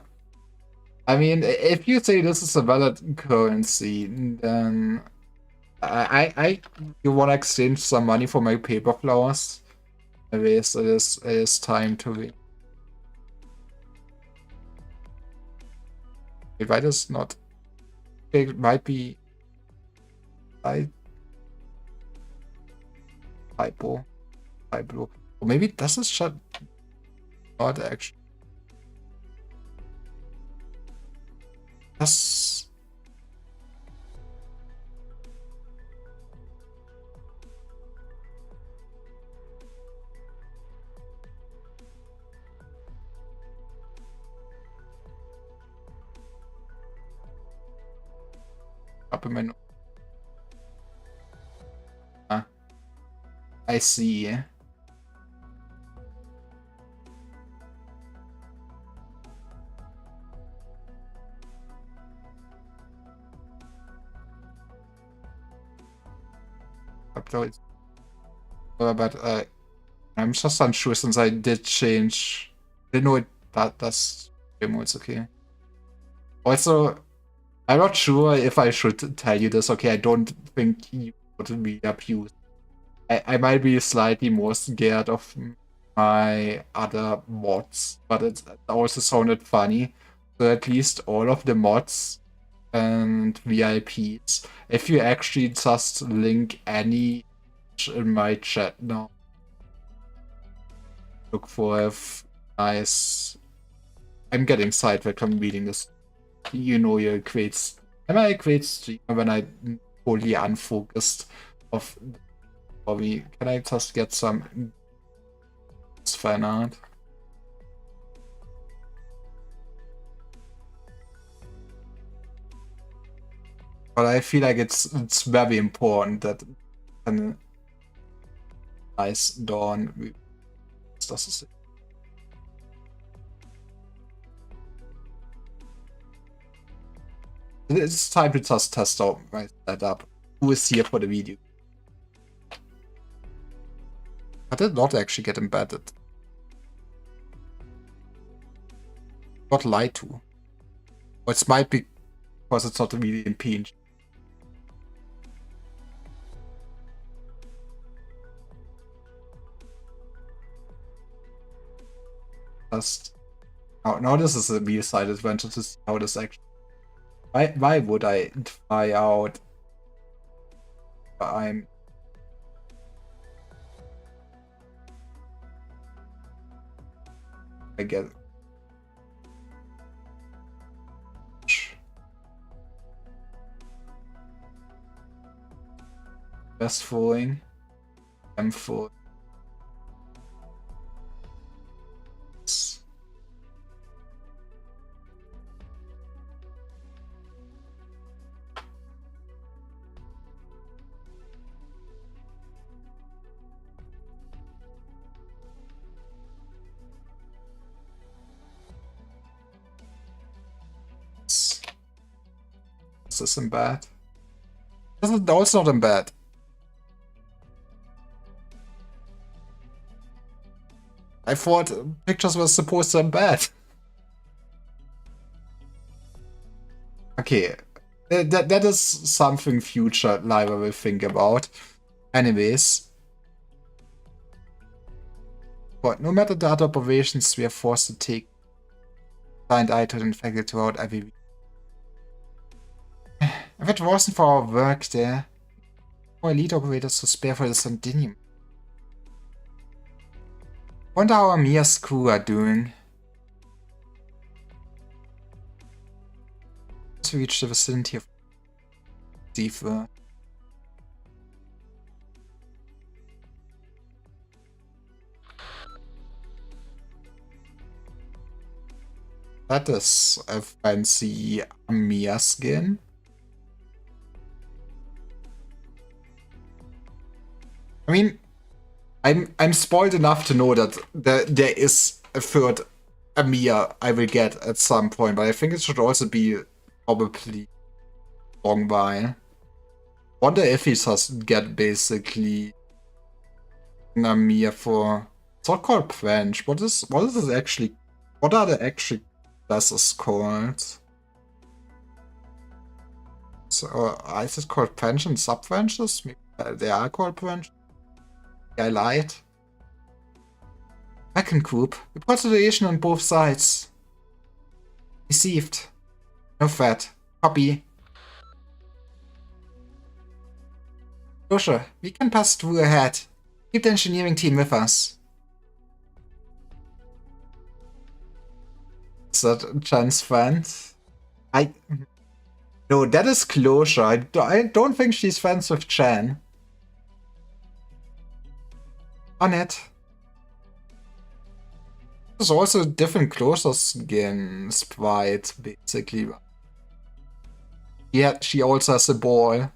mean, if you say this is a valid currency, then you want to exchange some money for my paper flowers? Anyways, it is time to be. If I just not, it might be typo, or maybe das ist shut. Not actually. Das. Up in my. Ah, I see. But I'm just unsure since I did change. Didn't know that's it's okay. Also, I'm not sure if I should tell you this. Okay, I don't think you would be abused. I might be slightly more scared of my other mods, but it also sounded funny. So at least all of the mods and VIPs, if you actually just link any in my chat now, look for a nice. I'm getting sidetracked from reading this. You know, you create. Am I a great streamer when I'm totally unfocused of the hobby? Can I just get some fan art? But I feel like it's very important that a nice dawn. Das ist It's time to just test out my setup. Who is here for the video? I did not actually get embedded. Got lied to. Or it might be because it's not really in PNG. Just now this is a real side adventure to see how this actually. Why would I try out? I get best falling. I'm full. This isn't bad. No, it's not in bad. I thought pictures were supposed to embed. Okay. That is something future Lyra will think about. Anyways. But no matter the other operations we are forced to take, blind eye to the infected throughout every week. If it wasn't for our work there, more elite operators to spare for the Sandinium. Wonder how Amiya's crew are doing. To reach the vicinity of Deeper. That is a fancy Amiya skin. I mean, I'm spoiled enough to know that there is a third Amiya I will get at some point, but I think it should also be probably a long while. Wonder if he doesn't get basically an Amiya for. It's not called Quench. What is it actually? What are the actual classes called? So is it called Quench and Sub-Quenches? They are called Quench. I lied. Second group. Report situation on both sides. Received. No threat. Copy. Closure. We can pass through ahead. Keep the engineering team with us. Is that Chan's friend? No, that is Closure. I don't think she's friends with Chan. On it. There's also different Closure skin sprite, basically. Yeah, she also has a ball.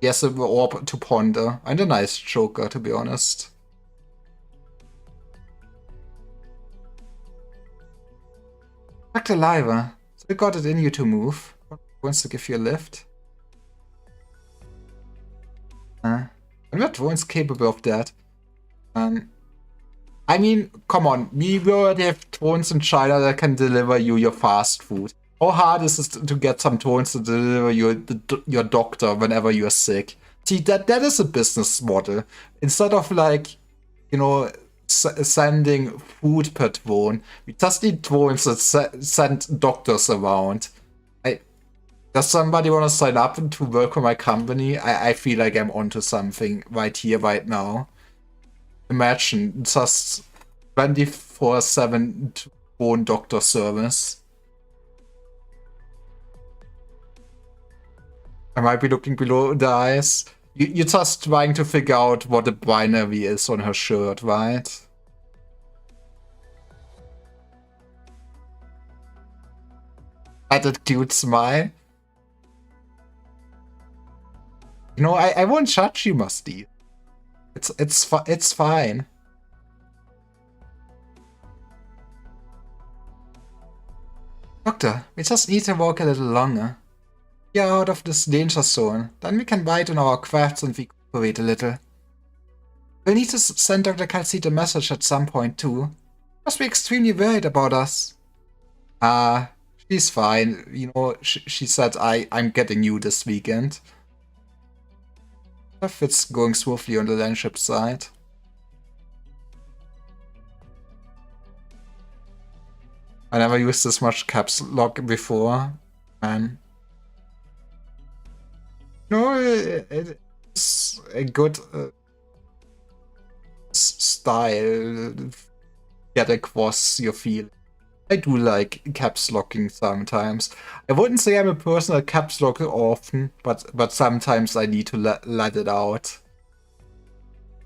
He has an orb to ponder. And a nice Joker, to be honest. Dr. Lyra, so you got it in you to move. Wants to give you a lift. And what one's capable of that? I mean, come on, we already have drones in China that can deliver you your fast food. How hard is it to get some drones to deliver your doctor whenever you're sick? See, that is a business model. Instead of like, you know, sending food per drone, we just need drones that send doctors around. Does somebody want to sign up to work for my company? I feel like I'm onto something right here, right now. Imagine just 24/7 drone doctor service. I might be looking below the eyes. You're just trying to figure out what the binary is on her shirt, right? That cute smile. You know, I won't judge you, Musty. It's fine. Doctor, we just need to walk a little longer. We are out of this danger zone. Then we can bite on our crafts and recuperate a little. We'll need to send Dr. Calcite a message at some point too. Must be extremely worried about us. She's fine. You know, she said I'm getting you this weekend. If it's going smoothly on the landship side. I never used this much caps lock before, man. No, it's a good style. Get across your feel. I do like caps locking sometimes. I wouldn't say I'm a person that caps lock often, but sometimes I need to let it out.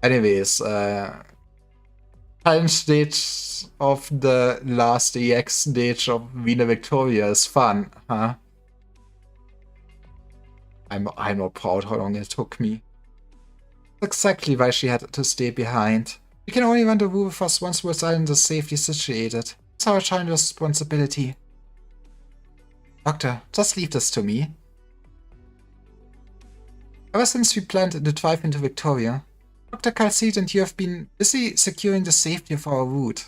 Anyways, challenge stage of the last EX stage of Wiener Victoria is fun, huh? I'm not proud how long it took me. That's exactly why she had to stay behind. We can only rendezvous with us once Rhode Island is safely situated. It's our child's responsibility. Doctor, just leave this to me. Ever since we planned the drive into Victoria, Dr. Calcite and you have been busy securing the safety of our route.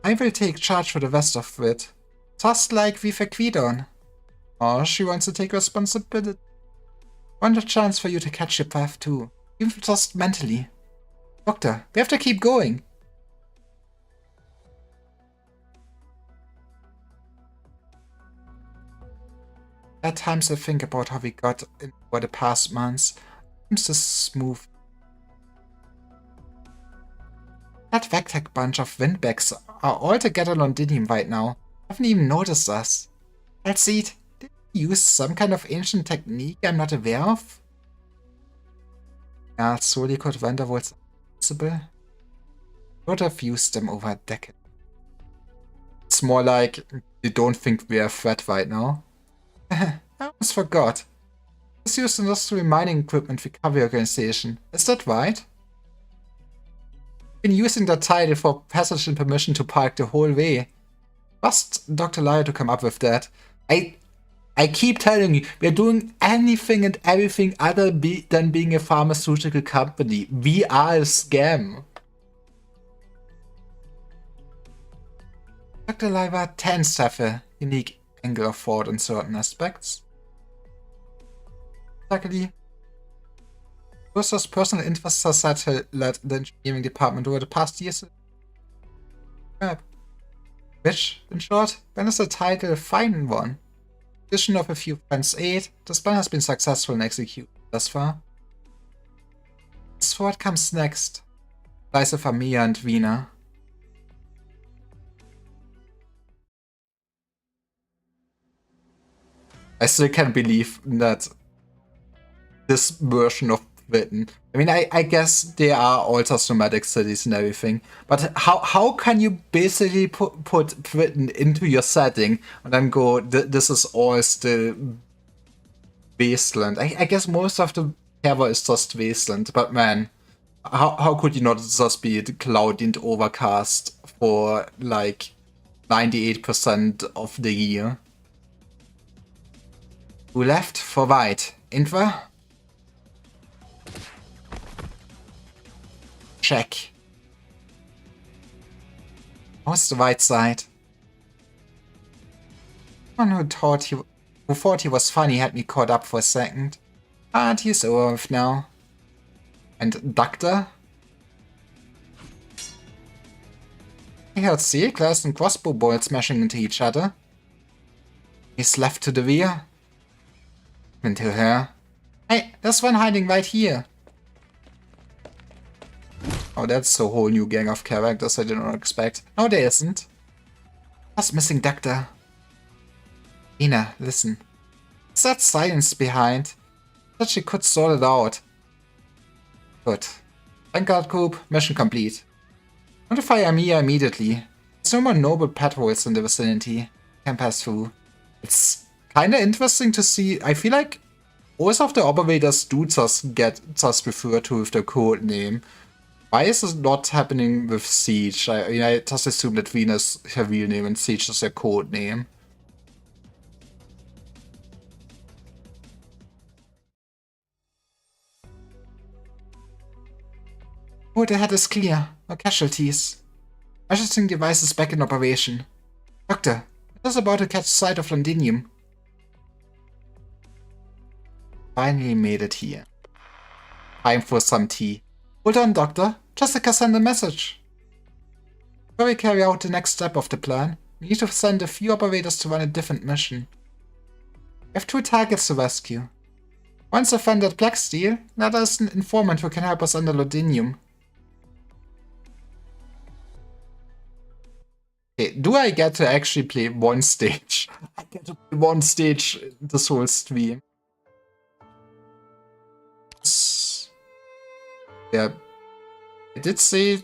I will take charge for the rest of it. Just like with Equidon. Oh, she wants to take responsibility. Want a chance for you to catch your path too. Even just mentally. Doctor, we have to keep going. At times I think about how we got in over the past months. Seems so smooth. That Vectech bunch of windbags are all together on Londinium right now. I haven't even noticed us. Alcide, did you use some kind of ancient technique I'm not aware of? Yeah, solely could wonder what's possible. Would have used them over a decade. It's more like they don't think we're a threat right now. I almost forgot. It's used industrial mining equipment recovery organization. Is that right? Been using that title for passage and permission to park the whole way. Trust Dr. Liar to come up with that. I keep telling you, we're doing anything and everything other than being a pharmaceutical company. We are a scam. Dr. Liar tends to have a unique angle of thought in certain aspects. Luckily, Rosa's personal interests has led the engineering department over the past years. Which, in short, when is the title a fine one? Addition of a few friends aid, this plan has been successful in execution thus far. As for what comes next, lies of Amia and Wiener. I still can't believe that this version of Britain. I mean, I guess there are also nomadic cities and everything, but how can you basically put Britain into your setting and then go, this is all still wasteland? I guess most of the cover is just wasteland, but man, how could you not just be cloudy and overcast for like 98% of the year? Who left for right? Intva? Check. How's the right side? One who thought he was funny had me caught up for a second. But he's over with now. And Doctor? I heard seal claws and crossbow bolts smashing into each other. He's left to the rear. Into her. Hey, there's one hiding right here. Oh, that's a whole new gang of characters I did not expect. No, there isn't. What's missing, Doctor? Ina, listen. What's that silence behind? That she could sort it out. Good. Vanguard Group, mission complete. Notify Amia immediately. There's no more noble patrols in the vicinity. Can pass through. It's kinda interesting to see. I feel like most of the operators do just referred to with their code name. Why is this not happening with Siege? I just assume that Venus is her real name and Siege is her code name. Oh, the head is clear. No casualties. Adjusting device is back in operation. Doctor, it is about to catch sight of Londinium. Finally made it here. Time for some tea. Hold on, Doctor. Jessica sent a message. Before we carry out the next step of the plan, we need to send a few operators to run a different mission. We have 2 targets to rescue. One's a friend at Blacksteel, the other is an informant who can help us under Londinium. Okay, do I get to actually play one stage? I get to play one stage this whole stream. Yeah, I did say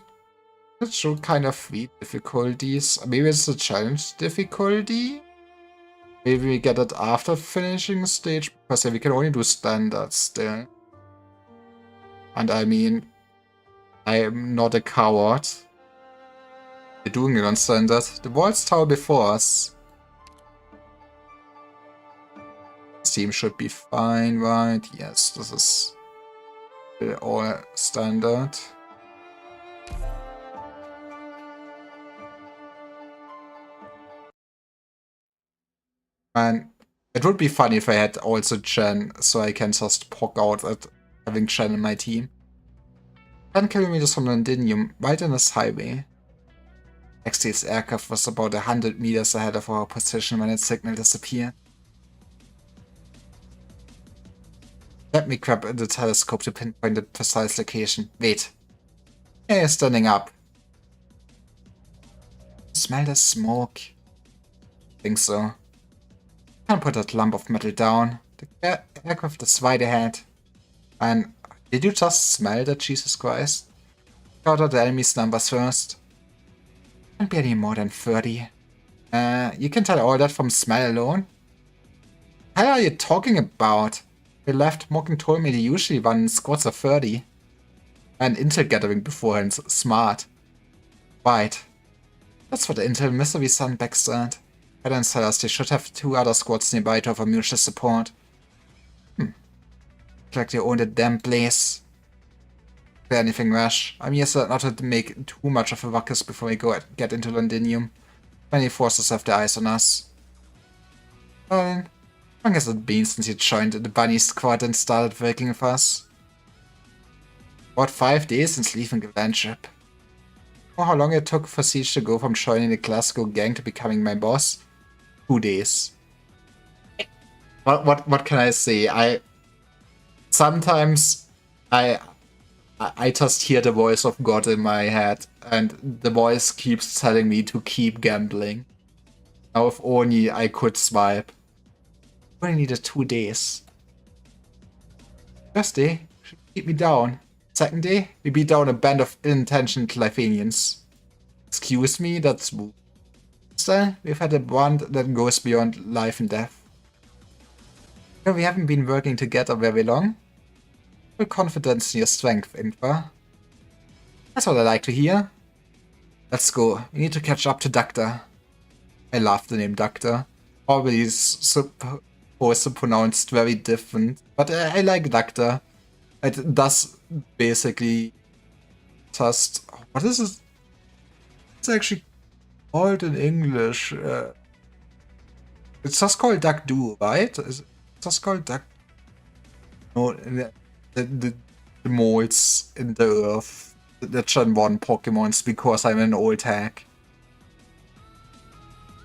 it showed kind of 3 difficulties. Maybe it's a challenge difficulty? Maybe we get it after finishing the stage, because we can only do standard still. And I mean, I am not a coward. We're doing it on standard. The Walls Tower before us. Steam should be fine, right? Yes, this is all standard. Man, it would be funny if I had also Chen, so I can just poke out at having Chen in my team. 10 kilometers from Londinium, right on this highway. XT's aircraft was about 100 meters ahead of our position when its signal disappeared. Let me grab the telescope to pinpoint the precise location. Wait. Hey, standing up. Smell the smoke. Think so. Can't put that lump of metal down. The aircraft is wide ahead. And did you just smell that, Jesus Christ? Shout out the enemy's numbers first. Can't be any more than 30. You can tell all that from smell alone? What are you talking about? We left, Morgan told me they usually run squads of 30. And intel gathering beforehand, smart. Right. That's what the intel mystery sandbag said. Veterans tell us they should have 2 other squads nearby to offer mutual support. Like they own the damn place. Is anything rash? I'm here so not to make too much of a ruckus before we get into Londinium. Many forces have their eyes on us. Well, how long has it been since you joined the Bunny Squad and started working with us? About 5 days since leaving the landship. Oh, how long it took for Siege to go from joining the Glasgow gang to becoming my boss? 2 days. What can I say? Sometimes I just hear the voice of God in my head, and the voice keeps telling me to keep gambling. Now if only I could swipe. I only needed 2 days. First day, should keep me down. Second day, we beat down a band of ill-intentioned Lithanians. Excuse me, that's smooth. Still, we've had a bond that goes beyond life and death. Well, we haven't been working together very long. Full confidence in your strength, Infra. That's what I like to hear. Let's go. We need to catch up to Doctor. I love the name Doctor. Probably supposed to pronounce very different, but I like Doctor. It does basically just... What is it? It's actually called in English. It's just called Duck Do, right? It's just called Duck... No, the moles in the earth. The Gen 1 Pokemons, because I'm an old hack.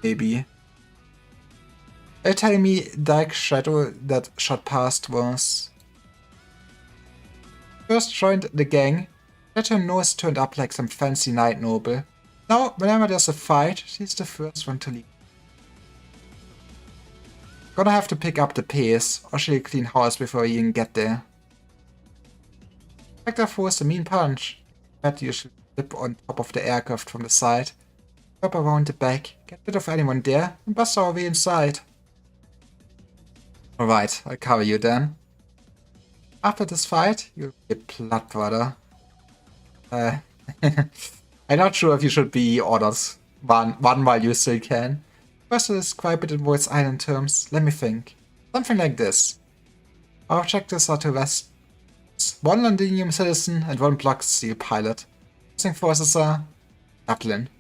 Maybe. Tell me, Dark Shadow that shot past was... First joined the gang, let her nose turned up like some fancy night noble. Now, whenever there's a fight, she's the first one to leave. Gonna have to pick up the pace, or she'll clean house before you even get there. Spectre forced a mean punch. But you should flip on top of the aircraft from the side. Wrap around the back, get rid of anyone there, and bust our way inside. Alright, I'll cover you then. After this fight, you'll be a blood brother. I'm not sure if you should be ordered one while you still can. First to describe it in Void's Island terms, let me think. Something like this. Our objectives are to arrest 1 Londinium citizen and 1 Block Steel pilot. Missing forces are Dublin.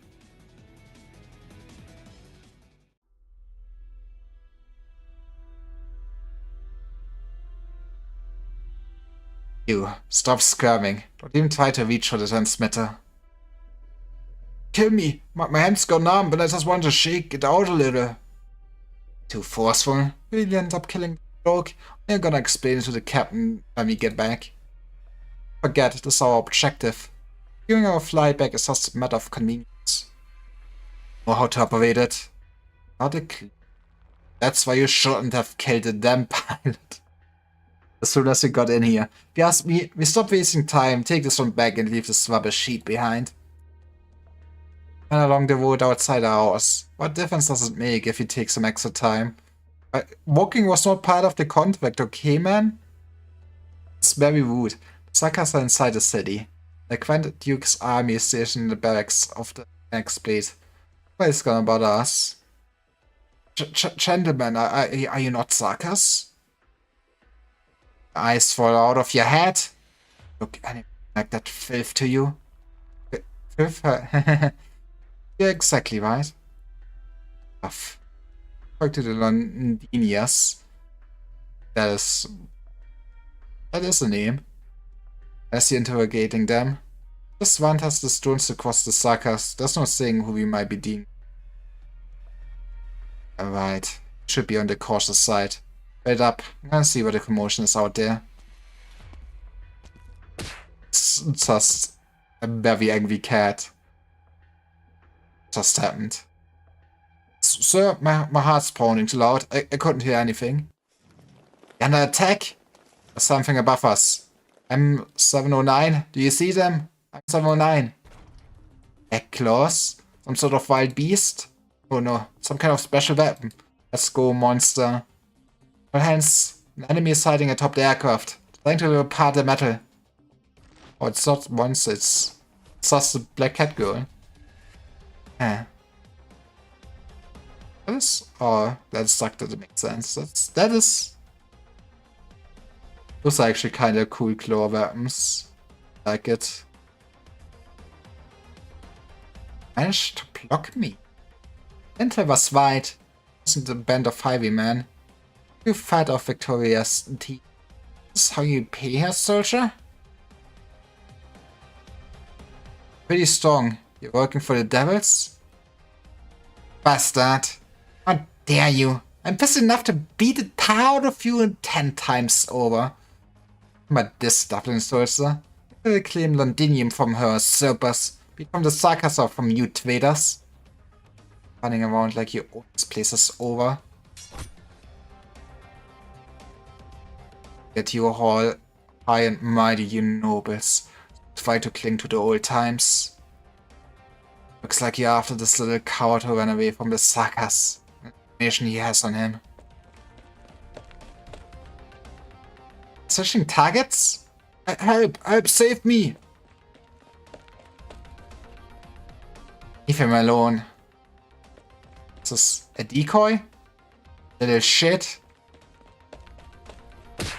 You, stop skirming. Don't even try to reach for the transmitter. Kill me! My hand's gone numb, but I just want to shake it out a little. Too forceful. We'll end up killing the bloke. We're gonna explain it to the captain when we get back. Forget, this is our objective. During our flight back is just a matter of convenience. Know how to operate it? Not a clue. That's why you shouldn't have killed the damn pilot. As soon as we got in here. If you ask me, we stop wasting time, take this one back and leave this rubber sheet behind. And along the road outside our house. What difference does it make if you take some extra time? Walking was not part of the contract, okay man? It's very rude. The suckers are inside the city. The Grand Duke's army is stationed in the barracks of the next place. What is gonna bother us? Gentlemen, are you not suckers? Eyes fall out of your head. Look anything like that filth to you? Filth? You're exactly right. Tough. Talk to the Londinias. That is a name. As you're interrogating them. This one has the stones across the Sakas. There's no saying who we might be dealing. Alright. Should be on the cautious side. Wait up. I'm gonna see what the commotion is out there. It's just a very angry cat. Just happened. Sir, my heart's pounding too loud. I couldn't hear anything. Under attack? There's something above us. M709. Do you see them? M709. Egg claws? Some sort of wild beast? Oh no, some kind of special weapon. Let's go, monster. All hands, an enemy is hiding atop the aircraft, trying to rip apart the metal. Oh, it's not monster, it's just a black cat girl. Yeah. That is... oh, that sucked, that makes sense. That is... those are actually kind of cool claw weapons. Like it. Managed to block me. Intel was right. Wasn't a band of highwaymen. You fight off Victoria's team. This is how you pay her, soldier? Pretty strong. You're working for the devils? Bastard. How dare you? I'm pissed enough to beat the tar out of you 10 times over. But this Dublin soldier will claim Londinium from her usurpers. Become the Sarkasor from you traders. Running around like you own this place is over. Get you all high and mighty, you nobles. Try to cling to the old times. Looks like you're after this little coward who ran away from the Sakas. The information he has on him. Switching targets? Help! Help! Save me! Leave him alone. Is this a decoy? Little shit.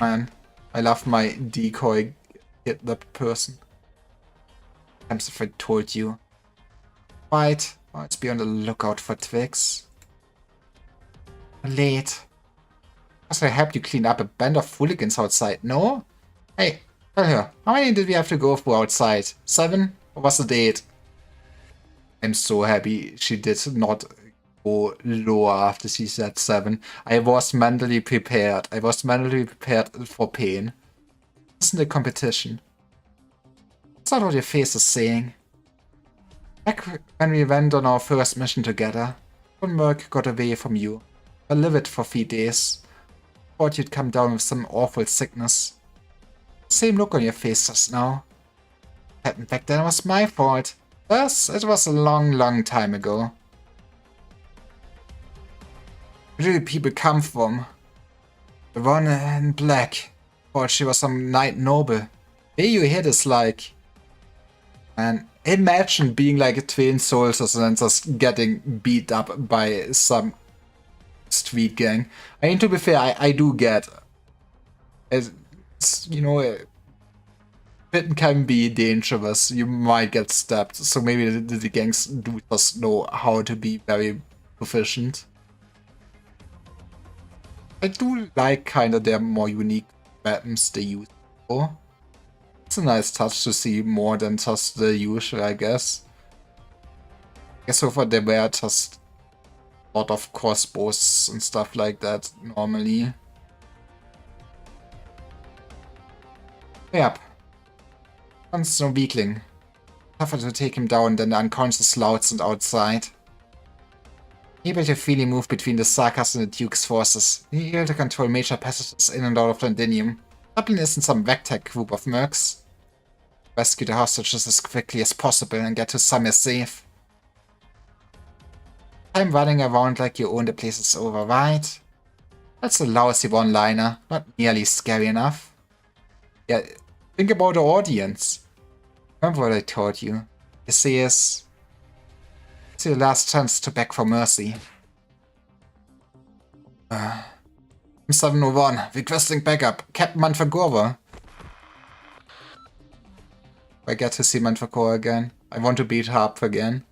Man, I love my decoy hit that person. Times if I told you. Right, let's be on the lookout for twigs. Late. Must I help you clean up a band of hooligans outside? No? Hey, tell her, how many did we have to go through outside? 7? Or was it 8? I'm so happy she did not go lower after she said 7. I was mentally prepared. I was mentally prepared for pain. This isn't a competition. That's not what your face is saying. Back when we went on our first mission together, one Merc got away from you. I lived for 3 days. Thought you'd come down with some awful sickness. Same look on your face just now. What happened back then was my fault. Yes, it was a long time ago. Where do people come from? The one in black. Thought she was some knight noble. Hey, you hear this like... And imagine being like a twin soldiers and then just getting beat up by some street gang. I mean, to be fair, I do get... It's, you know... It can be dangerous. You might get stabbed. So maybe the gangs do just know how to be very proficient. I do like kind of their more unique weapons they use for. It's a nice touch to see more than just the usual, I guess. I guess so far they were just a lot of crossbows and stuff like that normally. Yep. Once no weakling. Tougher to take him down than the unconscious louds and outside. Able to freely move between the Sarkas and the Duke's forces. Able to control major passages in and out of Londinium. Dublin isn't some ragtag group of mercs. Rescue the hostages as quickly as possible and get to somewhere safe. Time running around like you own the place is over, right? That's a lousy one-liner, not nearly scary enough. Yeah, think about the audience. Remember what I told you. This is your last chance to beg for mercy. M701, requesting backup. Captain Manfagora. I get to see Manfagora again. I want to beat her up again.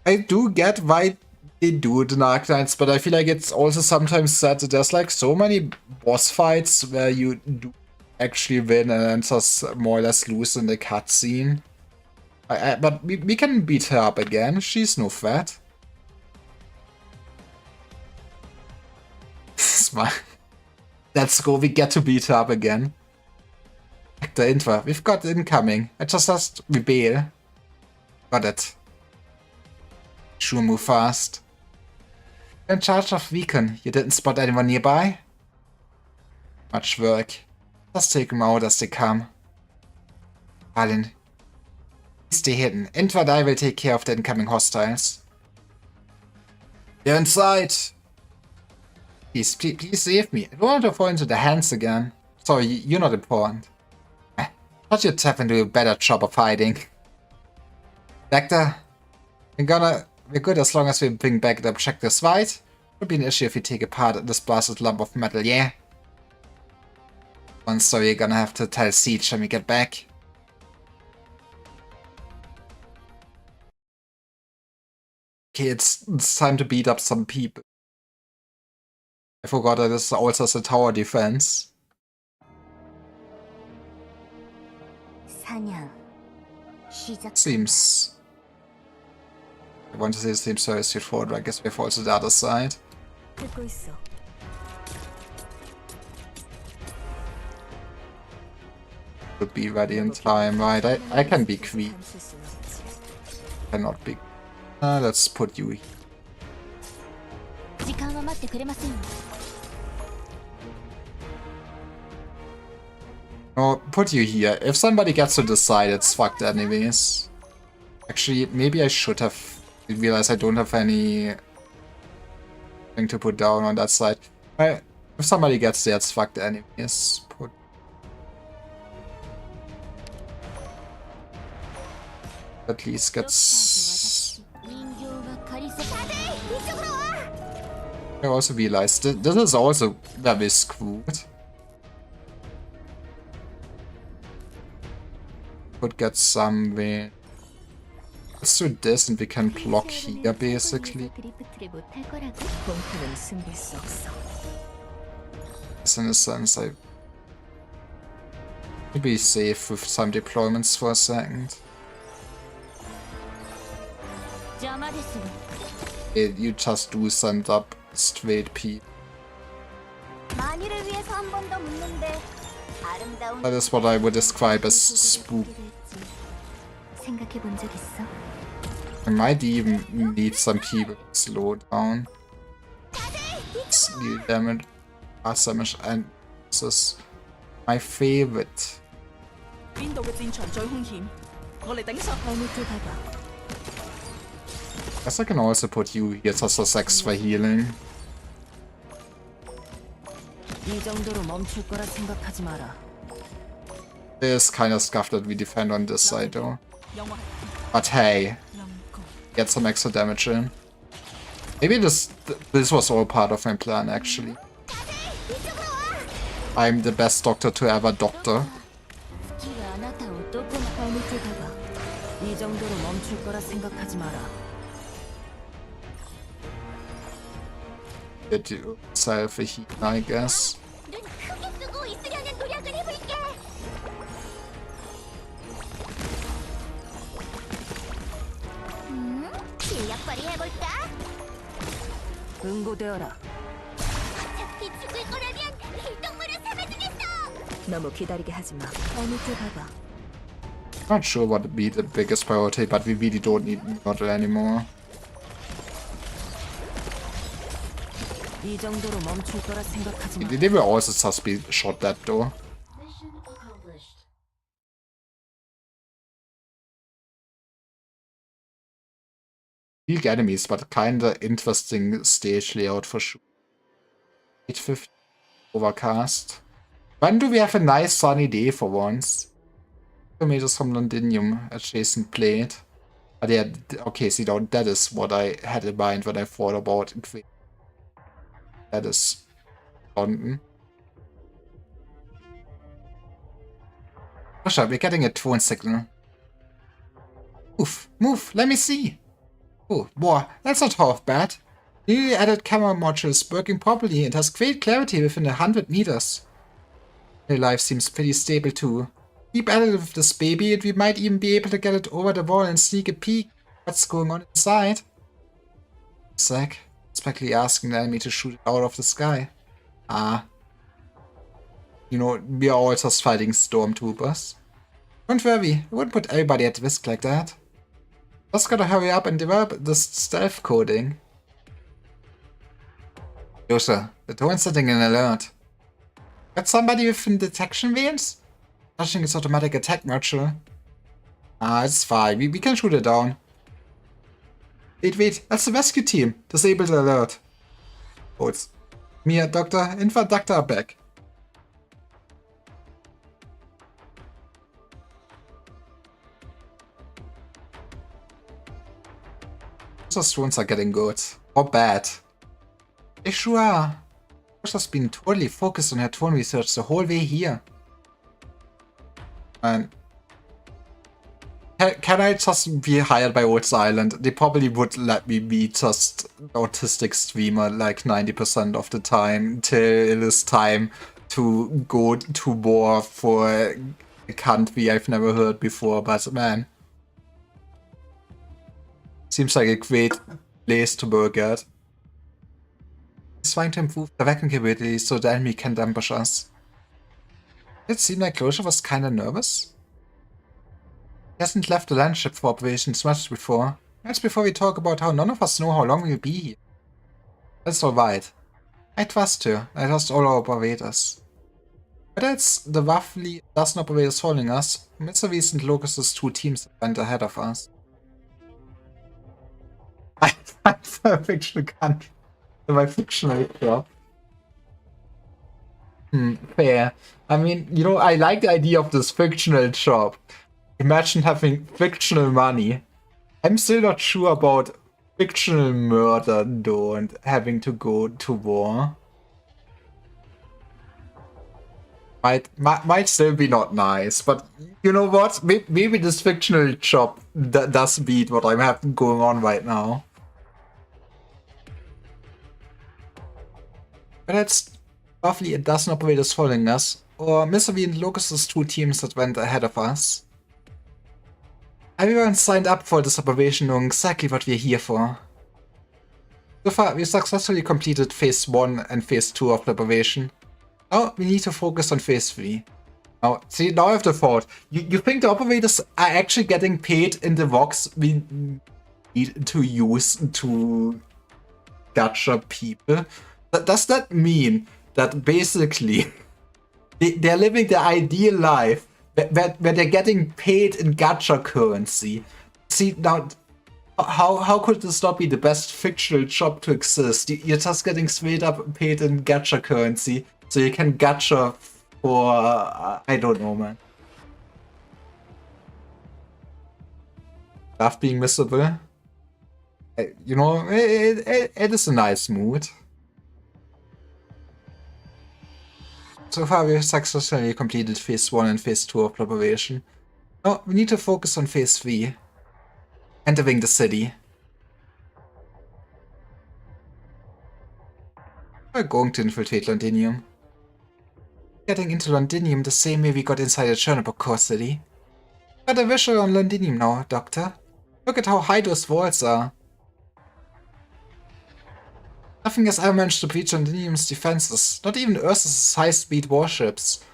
I do get why they do the Dark Knights, but I feel like it's also sometimes sad that there's like so many boss fights where you do actually win and then just more or less lose in the cutscene. But we can beat her up again. She's no threat. Smile. Let's go. We get to beat her up again. Actor Intra. We've got incoming. I just asked Rebel. Got it. Sure, move fast. You're in charge of Beacon. You didn't spot anyone nearby? Much work. Just take them out as they come. Alin. Stay hidden. Intra and I will take care of the incoming hostiles. They're inside! Please save me. I don't want to fall into the hands again. Sorry, you're not important. Thought you'd have to do a better job of hiding. Vector, we're good as long as we bring back the objectives, right? Would be an issue if we take apart this blasted lump of metal, yeah? One story you're gonna have to tell Siege when we get back. Okay, it's time to beat up some people. I forgot that this also has a tower defense. Seems... I want to say it seems very straightforward, I guess we fall to the other side. Would be ready in time, right? I can be queen. Cannot be. Let's put you here. Oh, put you here. If somebody gets to decide, it's fucked anyways. Actually, maybe I should have realized I don't have any thing to put down on that side. If somebody gets there, it's fucked anyways. Put. At least gets... I also realized this is also very screwed. Could get somewhere. Let's do this and we can block here basically. In a sense, I will be safe with some deployments for a second. You just do send up straight P. That is what I would describe as spook. I might even need some people to slow down. Steal damage, fast damage, and this is my favorite. I guess I can also put you here just as extra healing. It is kind of scuffed that we defend on this side though. But hey, get some extra damage in. Maybe this was all part of my plan actually. I'm the best doctor to ever doctor. Get yourself a heal, I guess. Not sure what would be the biggest priority, but we really don't need model anymore. They will also just be shot dead though. Weak enemies, but kinda interesting stage layout for sure. 850 overcast. When do we have a nice sunny day for once? Tomatoes from Londinium adjacent plate. But yeah, okay, see, that is what I had in mind when I thought about it. That is London. Russia, we're getting a tone signal. Move, move, let me see. Oh, boy, that's not half bad. Newly added camera modules working properly and has great clarity within 100 meters. My life seems pretty stable too. Keep at it with this baby and we might even be able to get it over the wall and sneak a peek what's going on inside. Zack, expectantly asking the enemy to shoot it out of the sky. Ah. You know, we are all just fighting stormtroopers. Don't worry, I wouldn't put everybody at risk like that. Just gotta hurry up and develop this stealth coding. Yosha, the drone's setting an alert. Got somebody within detection range? Touching its automatic attack module. Ah, it's fine. We can shoot it down. Wait, that's the rescue team. Disable the alert. Oh, it's Mia, Doctor, Infant Doctor are back. Those drones are getting good. Or bad. They sure are. Yosha's been totally focused on her drone research the whole way here. Man. Can I just be hired by Oats Island? They probably would let me be just an autistic streamer like 90% of the time till it is time to go to war for a country I've never heard before, but man. Seems like a great place to work at. He's trying to improve the vacuum capability so the enemy can't ambush us. It seemed like Closure was kinda nervous. He hasn't left the landship for operations much before. That's before we talk about how none of us know how long we'll be here. That's alright. I trust her. I trust all our operators. Whether it's the roughly a dozen operators following us, or it's the recent Locust's 2 teams that went ahead of us. I'm for a fictional country. My fictional job. Fair. I mean, you know, I like the idea of this fictional job. Imagine having fictional money. I'm still not sure about fictional murder though and having to go to war. Might still be not nice, but you know what? Maybe this fictional job does beat what I'm having going on right now. But it's roughly a dozen operators following us, or Mystery and Locust's 2 teams that went ahead of us. Everyone signed up for this operation knowing exactly what we're here for. So far, we successfully completed Phase 1 and Phase 2 of the operation. Now we need to focus on Phase 3. Now, see, now I have the thought. You think the operators are actually getting paid in the vox we need to use to gacha people? Does that mean that basically they're living their ideal life where they're getting paid in gacha currency? See, now, how could this not be the best fictional job to exist? You're just getting straight up paid in gacha currency, so you can gacha for, I don't know, man. Love being miserable. You know, it is a nice mood. So far we've successfully completed Phase 1 and Phase 2 of the operation. Now we need to focus on Phase 3. Entering the city. We're going to infiltrate Londinium. Getting into Londinium the same way we got inside the Chernobog core city. Got a visual on Londinium now, Doctor. Look at how high those walls are. Nothing has ever managed to breach Londinium's defenses, not even Earth's high-speed warships.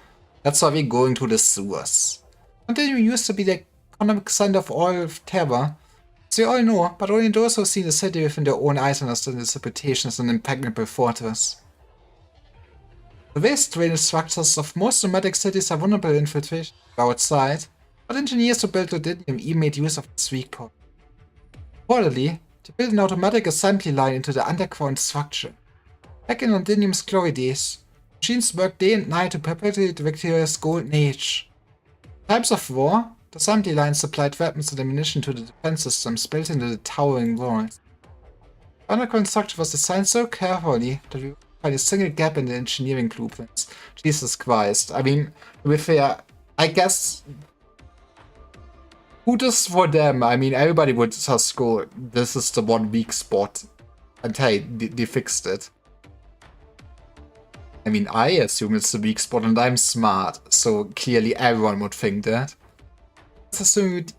That's why we're going to the sewers. Londinium used to be the economic center of all of Terra. So you all know, but only those who see the city within their own eyes understand its reputation as an impregnable fortress. The waste drainage structures of most nomadic cities are vulnerable to infiltration outside, but engineers who built Londinium even made use of its weak point. Reportedly, to build an automatic assembly line into the underground structure. Back in Londinium's glory days, machines worked day and night to perpetuate the victorious Golden Age. In times of war, the assembly line supplied weapons and ammunition to the defense systems built into the towering walls. The underground structure was designed so carefully that we couldn't find a single gap in the engineering blueprints. Jesus Christ. I mean, to be fair, I guess Who does for them? I mean, everybody would just go, this is the one weak spot. And hey, they fixed it. I mean, I assume it's the weak spot and I'm smart, so clearly everyone would think that. Let's assume we'd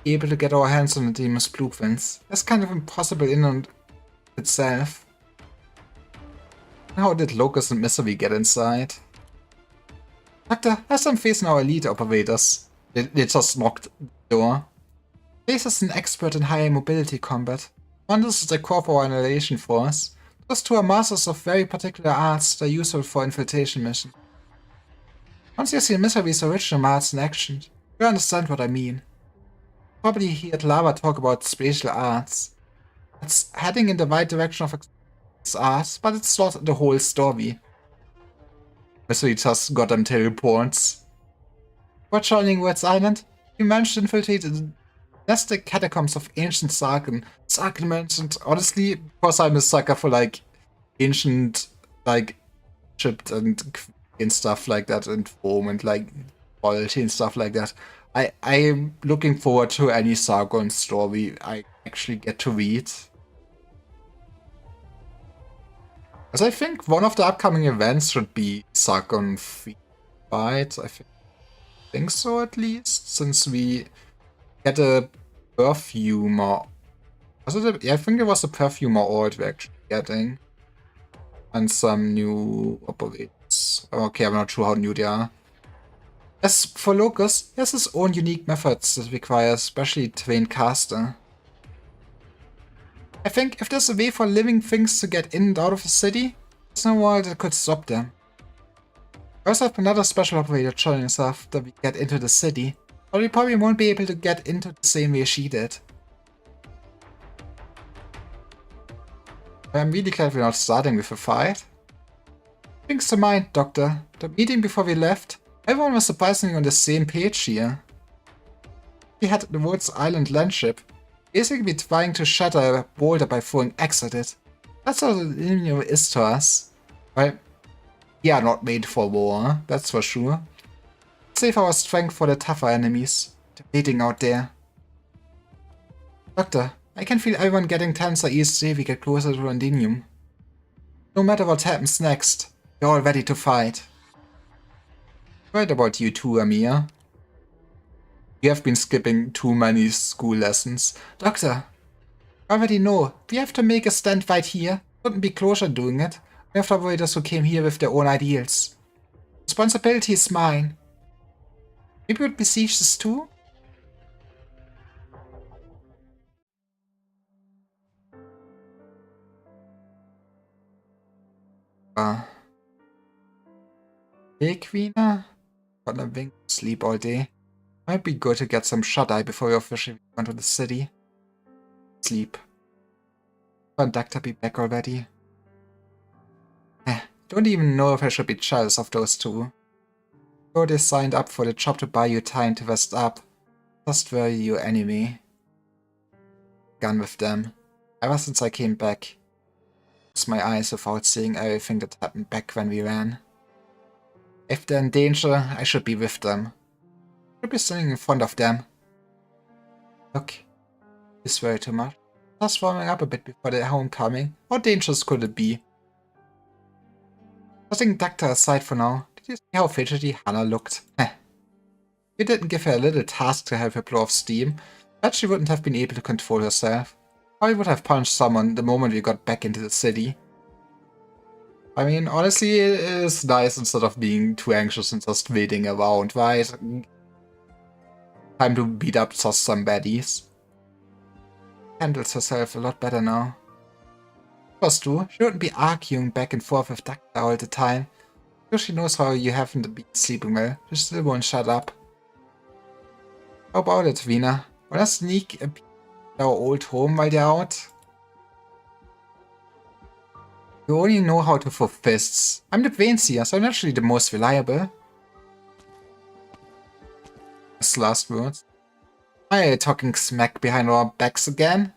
be able to get our hands on the Demon's blueprints. That's kind of impossible in and itself. How did Locust and Misery get inside? Doctor, as I'm facing our elite operators, they just knocked the door. Blaze is an expert in high mobility combat. Wonders is the core of our annihilation force. Those two are masters of very particular arts that are useful for infiltration missions. Once you see Misery's original arts in action, you understand what I mean. Probably heard Lava talk about spatial arts. It's heading in the right direction of art, but it's not the whole story. Misery just got them teleports. Before joining Woods Island, you managed to infiltrate the dynastic catacombs of ancient Sargon. Sargon mentioned, honestly, because I'm a sucker for like ancient, like Egypt and stuff like that, and Rome and like royalty and stuff like that. I'm looking forward to any Sargon story I actually get to read. As I think one of the upcoming events should be Sargon Fight. I think so, at least, since we get a perfumer. Was it yeah, I think it was a perfumer ord we're actually getting. And some new operators. Okay, I'm not sure how new they are. As for Locust, he has his own unique methods that require a specially trained caster. I think if there's a way for living things to get in and out of the city, there's no wall that could stop them. I also have another special operator joining us after we get into the city, but we probably won't be able to get into the same way she did. I'm really glad we're not starting with a fight. Things to mind, Doctor. The meeting before we left, everyone was surprisingly on the same page here. We had the Woods Island landship, basically trying to shatter a boulder by throwing eggs at it. That's how the linear is to us. Right? We are not made for war, that's for sure. Save our strength for the tougher enemies. They're waiting out there. Doctor, I can feel everyone getting tenser each day we get closer to Londinium. No matter what happens next, we're all ready to fight. Right about you too, Amir. You have been skipping too many school lessons. Doctor, I already know. We have to make a stand right here. Couldn't be closer doing it. We have operators who came here with their own ideals. Responsibility is mine. Maybe we'd besiege this too? Hey, Queener? Got a wink sleep all day. Might be good to get some shut-eye before we officially go to the city. Sleep. Conductor be back already? Don't even know if I should be jealous of those two. Though they signed up for the job to buy you time to rest up. Just worry you anyway. Gone with them. Ever since I came back. Close my eyes without seeing everything that happened back when we ran. If they're in danger, I should be with them. I should be standing in front of them. Look, this worry too much. Just warming up a bit before their homecoming. How dangerous could it be? Setting Doctor aside for now, did you see how fidgety Hannah looked? You didn't give her a little task to help her blow off steam, but she wouldn't have been able to control herself. I would have punched someone the moment we got back into the city. I mean, honestly, it is nice instead of being too anxious and just waiting around, right? Time to beat up just some baddies. Handles herself a lot better now. First too, she wouldn't be arguing back and forth with Doctor all the time. Because she knows how you haven't been sleeping well, she still won't shut up. How about it, Vina? Wanna sneak a peek at our old home while they're out? You only know how to throw fists. I'm the Vainseer, so I'm naturally the most reliable. His last words. Why are you talking smack behind our backs again?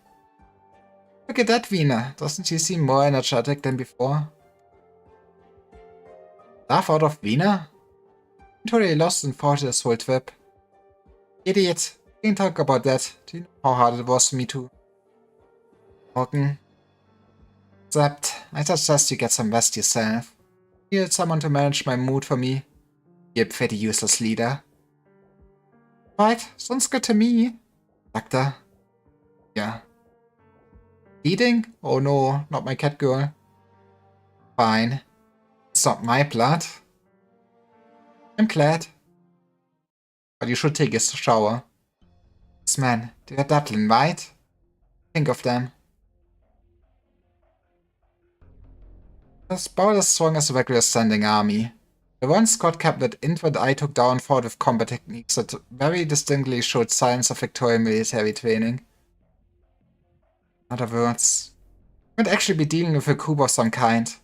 Look at that, Vina. Doesn't she seem more energetic than before? Laugh out of Vina? I'm totally lost and thought this whole trip. Idiot. Can't talk about that. Do you know how hard it was for me to Morgan? Except, I suggest you get some rest yourself. You need someone to manage my mood for me. You pretty useless leader. Right, sounds good to me. Doctor. Yeah. Bleeding? Oh no, not my cat girl. Fine. It's not my blood. I'm glad. But you should take a shower. This man, they're Dublin, right? Think of them. That's about as strong as a regular standing army. The one squad captain infant I took down fought with combat techniques that very distinctly showed signs of Victorian military training. In other words, you might actually be dealing with a coup of some kind.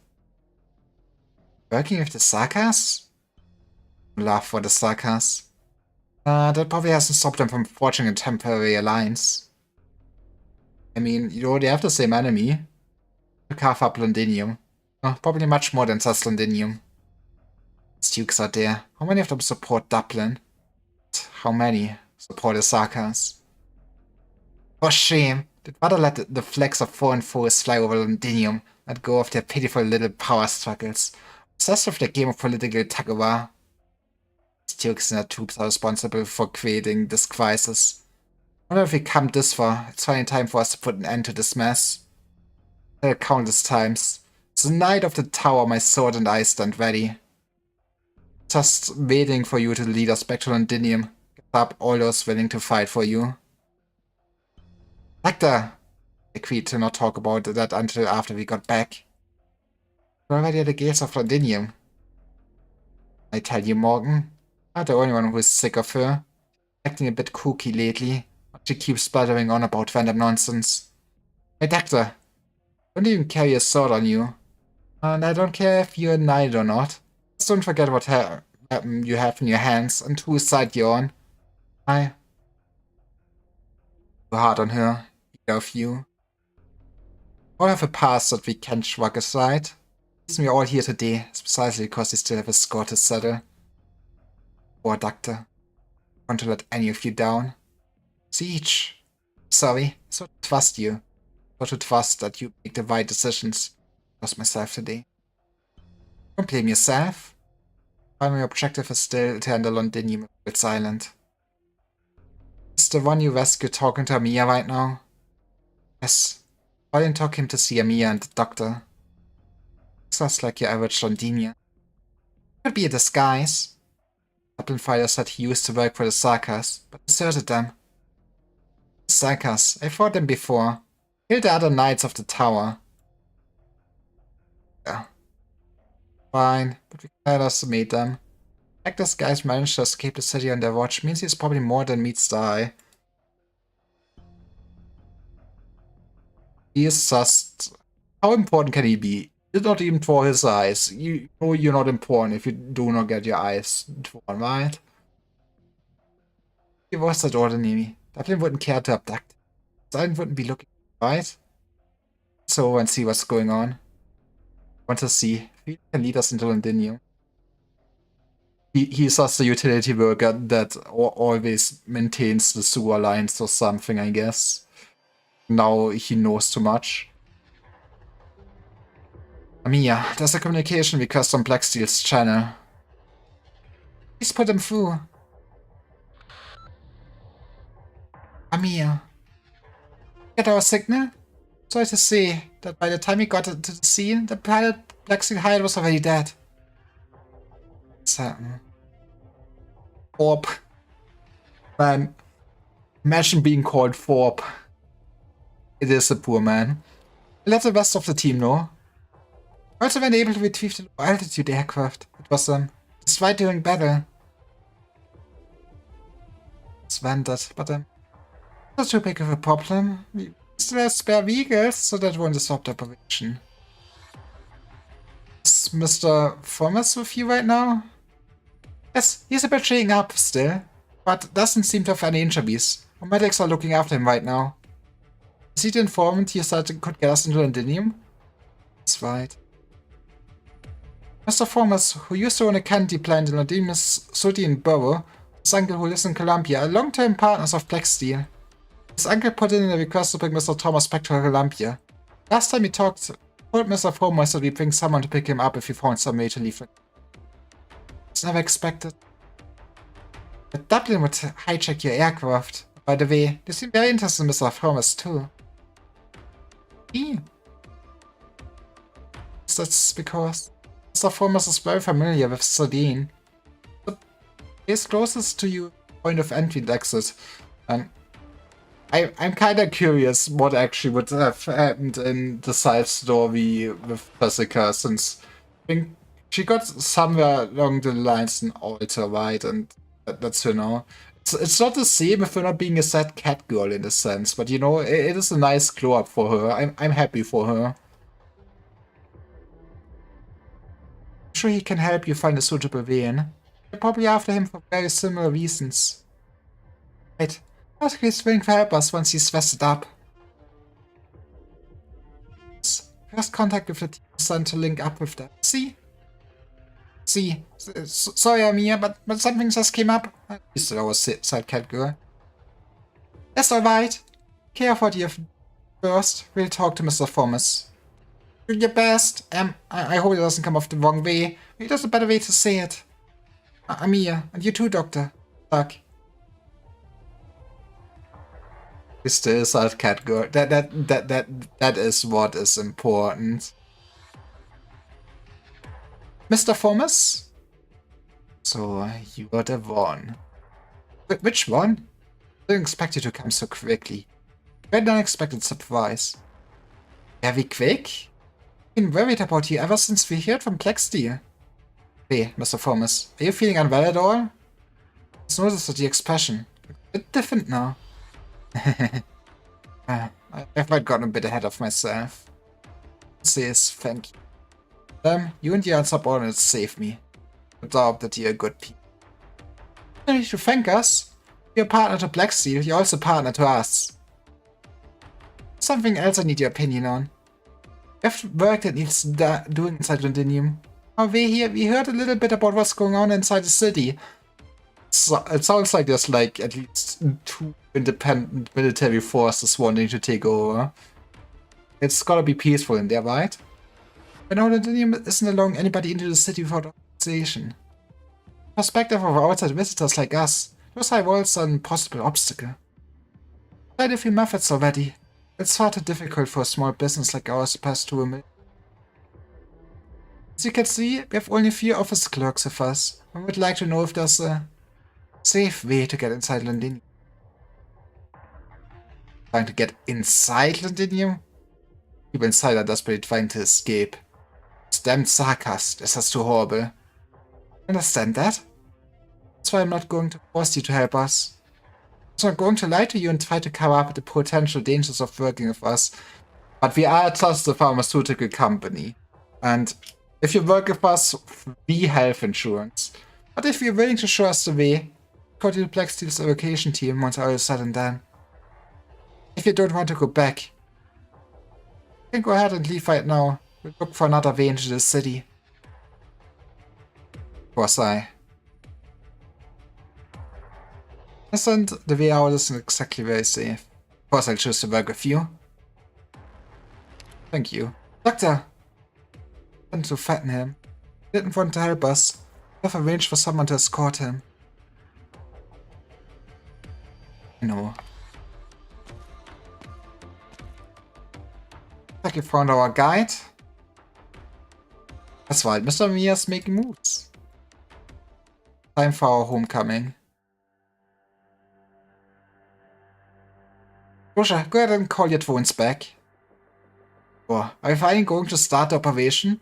Working with the Sarkas? Love for the Sarkas. That probably hasn't stopped them from forging a temporary alliance. I mean, you already have the same enemy. To carve up Londinium. Probably much more than just Londinium. Dukes are there. How many of them support Dublin? How many support the Sarkas? For shame! They'd rather let the flags of foreign foes fly over Londinium and go off their pitiful little power struggles. Obsessed with their game of political tug-of-war. Dukes and their troops are responsible for creating this crisis. I wonder if we come this far, it's finally time for us to put an end to this mess. Countless times. It's the night of the tower, my sword and I stand ready. Just waiting for you to lead us back to Londinium. Get up all those willing to fight for you. Doctor! I agreed to not talk about that until after we got back. We're already at the gates of Londinium. I tell you, Morgan, I'm not the only one who is sick of her. Acting a bit kooky lately. She keeps sputtering on about random nonsense. Hey, Doctor! Don't even carry a sword on you. And I don't care if you're knighted or not. Just don't forget what you have in your hands and whose side you're on. I... Too hard on her, either of you. All have a past that we can't shrug aside. The reason we're all here today is precisely because we still have a score to settle. Poor Doctor. I want to let any of you down. Siege. Sorry, so to trust you. But to trust that you make the right decisions. I lost myself today. Don't blame yourself. Primary objective is still to handle Londinium with Silent. Is the one you rescued talking to Amia right now? Yes. Why didn't talk him to see Amia and the doctor? Sounds like your average Londinian. Could be a disguise. Dublin fighters said he used to work for the Sarkas, but deserted them. The Sarkas, I fought them before. Killed the other knights of the tower. Yeah. Fine, but we can underestimate them. The fact this guy's managed to escape the city on their watch means he's probably more than meets the eye. He is just... How important can he be? Did not even draw his eyes. You know you're not important if you do not get your eyes drawn, right? He was that ordinary. Dublin wouldn't care to abduct. Silent wouldn't be looking, right? So and see what's going on. Want to see if he can lead us into Londinium. He's just a utility worker that always maintains the sewer lines or something, I guess. Now he knows too much. Amia, there's a communication request on Blacksteel's channel. Please put them through. Amia. Get our signal? Sorry to say that by the time we got to the scene, the pilot Blacksteel hired was already dead. What's happened? Thorpe. Man. Imagine being called Thorpe. It is a poor man. Let the rest of the team know. Also when able to retrieve the low altitude aircraft. It was destroyed during battle. It's vented, but not too big of a problem. We still have spare vehicles, so that won't disrupt the operation. Is Mr. Thomas with you right now? Yes, he's a bit shaking up still, but doesn't seem to have any injuries. Our medics are looking after him right now. Is he the informant you said could get us into Londinium? That's right. Mr. Thomas, who used to own a candy plant in Londinium's Sudian borough, His uncle who lives in Columbia, a long-term partners of Blacksteel. His uncle put in a request to bring Mr. Thomas back to Columbia. Last time he told Mr. Foremost that we bring someone to pick him up if he found some way to leave. It's never expected. But Dublin would hijack your aircraft. By the way, they seem very interested in Mr. Foremost too. That's because Mr. Foremost is very familiar with Sardine. He's closest to you point of entry and exit. And I'm kind of curious what actually would have happened in the side story with Jessica, since I think she got somewhere along the lines in Alter, right? And that's, you know, it's not the same if her not being a sad cat girl in a sense, but you know, it is a nice glow up for her. I'm happy for her. I'm sure he can help you find a suitable way in. You're probably after him for very similar reasons. Right. Ask he's willing to help us once he's vested up. First contact with the team sent to link up with them. See? Sorry, I'm here, but something just came up. You said I was side cat girl. That's alright. Care for you first. We'll talk to Mr. Thomas. Do your best. I hope it doesn't come off the wrong way. Maybe there's a better way to say it. I'm here. And you too, Doctor. Doug. Still side cat girl. That is what is important. Mr. Thomas? So, you are the one. Which one? I didn't expect you to come so quickly. Very unexpected surprise. Very quick? I've been worried about you ever since we heard from Blacksteel. Hey, Mr. Thomas, are you feeling unwell at all? I just noticed the expression. A bit different now. I've gotten a bit ahead of myself. Says thank you. You and your subordinates saved me. I doubt that you're good people. You don't need to thank us. You're a partner to Blacksteel, you're also a partner to us. Something else I need your opinion on. We have work that needs doing inside Londinium. We heard a little bit about what's going on inside the city. So, it sounds like there's like at least 2 independent military forces wanting to take over. It's gotta be peaceful in there, right? But now Londinium isn't allowing anybody into the city without authorization. Perspective of outside visitors like us, those high walls are an impossible obstacle. Tried a few methods already. It's far too difficult for a small business like ours to pass through a mill. As you can see, we have only a few office clerks with us. I would like to know if there's a safe way to get inside Londinium. Trying to get inside Londinium? People inside are desperately trying to escape. It's damned sarcastic. This is too horrible. Understand that? That's why I'm not going to force you to help us. I'm not going to lie to you and try to cover up the potential dangers of working with us. But we are just a pharmaceutical company. And if you work with us, we health insurance. But if you're willing to show us the way, go to the Blacksteel's evacuation team once all is said and done. If you don't want to go back, you can go ahead and leave right now. We'll look for another way into the city. Was I? And the way out isn't exactly very safe. Of course I'll choose to work with you. Thank you. Doctor! I didn't to fatten him. He didn't want to help us. We have arranged for someone to escort him. No. Like you found our guide. That's right, Mr. Mia's making moves. Time for our homecoming. Roger, go ahead and call your drones back. Oh, are you finally going to start the operation?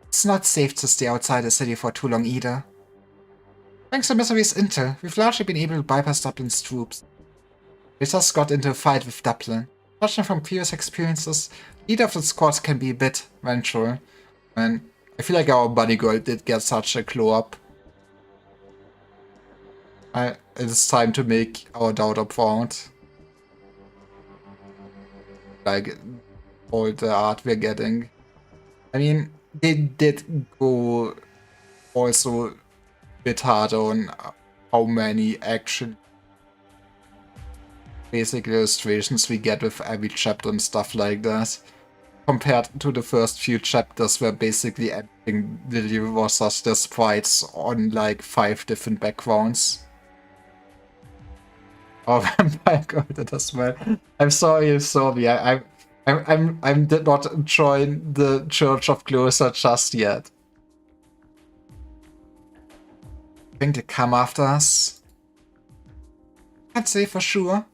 It's not safe to stay outside the city for too long either. Thanks to Mr. V's intel, we've largely been able to bypass Dublin's troops. We just got into a fight with Dublin. Judging from previous experiences, leader of the squads can be a bit vengeful. And I feel like our buddy girl did get such a glow up. It's time to make our daughter proud. Like all the art we're getting. I mean, they did go also a bit harder on how many action basic illustrations we get with every chapter and stuff like that. Compared to the first few chapters where basically everything literally was just the sprites on like 5 different backgrounds. Oh, Vampire Golden as well. I'm sorry, I did not join the Church of Closer just yet. I think they come after us. Can't say for sure.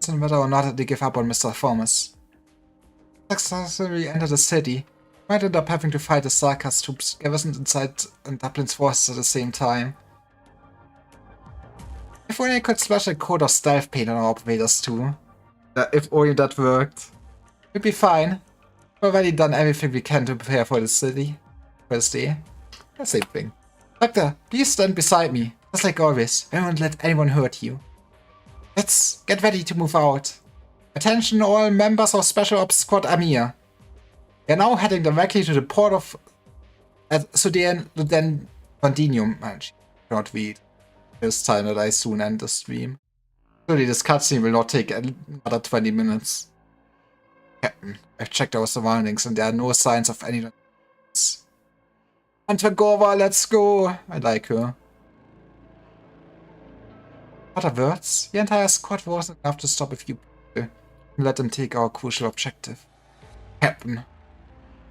Doesn't matter or not they give up on Mr. Thomas. Successfully enter the city. Might end up having to fight the Sarkaz troops garrisoned inside and Dublin's forces at the same time. If only I could splash a coat of stealth paint on our operators too. If only that worked. We'd be fine. We've already done everything we can to prepare for the city. First day. The same thing. Doctor, please stand beside me. Just like always. I won't let anyone hurt you. Let's get ready to move out. Attention all members of Special Ops Squad Amir. We are now heading directly to the port of Sudan Londinium. I cannot read this time that I soon end the stream. Surely this cutscene will not take another 20 minutes. Captain, I've checked our surroundings and there are no signs of any... Antigova, let's go! I like her. Other words? The entire squad wasn't enough to stop a few people and let them take our crucial objective. Captain.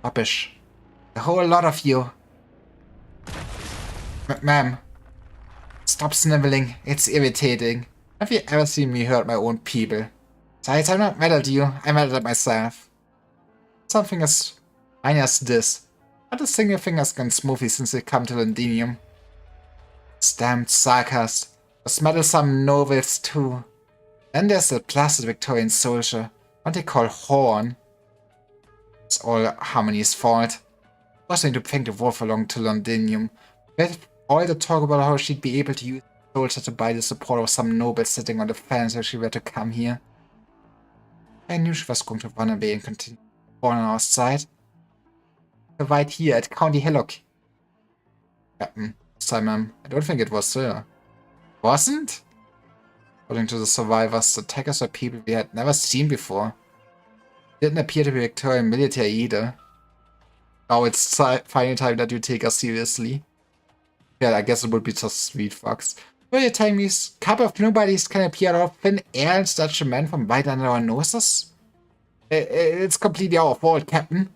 Rubbish. A whole lot of you. Ma'am. Stop sniveling. It's irritating. Have you ever seen me hurt my own people? Besides, I'm not mad at you. I'm mad at myself. Something as minor as this. Not a single finger's gone smoothly since they come to Londinium. Damned Sarkaz. Those meddlesome nobles too. Then there's the placid Victorian soldier, what they call Horn. It's all Harmony's fault. Forcing to bring the wolf along to Londinium. With all the talk about how she'd be able to use the soldier to buy the support of some nobles sitting on the fence if she were to come here. I knew she was going to run away and continue on our side. Right here at County Hillock. Captain, this time I don't think it was her. Wasn't? According to the survivors, the attackers were people we had never seen before. Didn't appear to be Victorian military either. Now it's finally time that you take us seriously. Yeah, I guess it would be just sweet fucks. Were you telling me this couple of nobodies can appear out of thin air and snatch a man from right under our noses? It's completely our fault, Captain.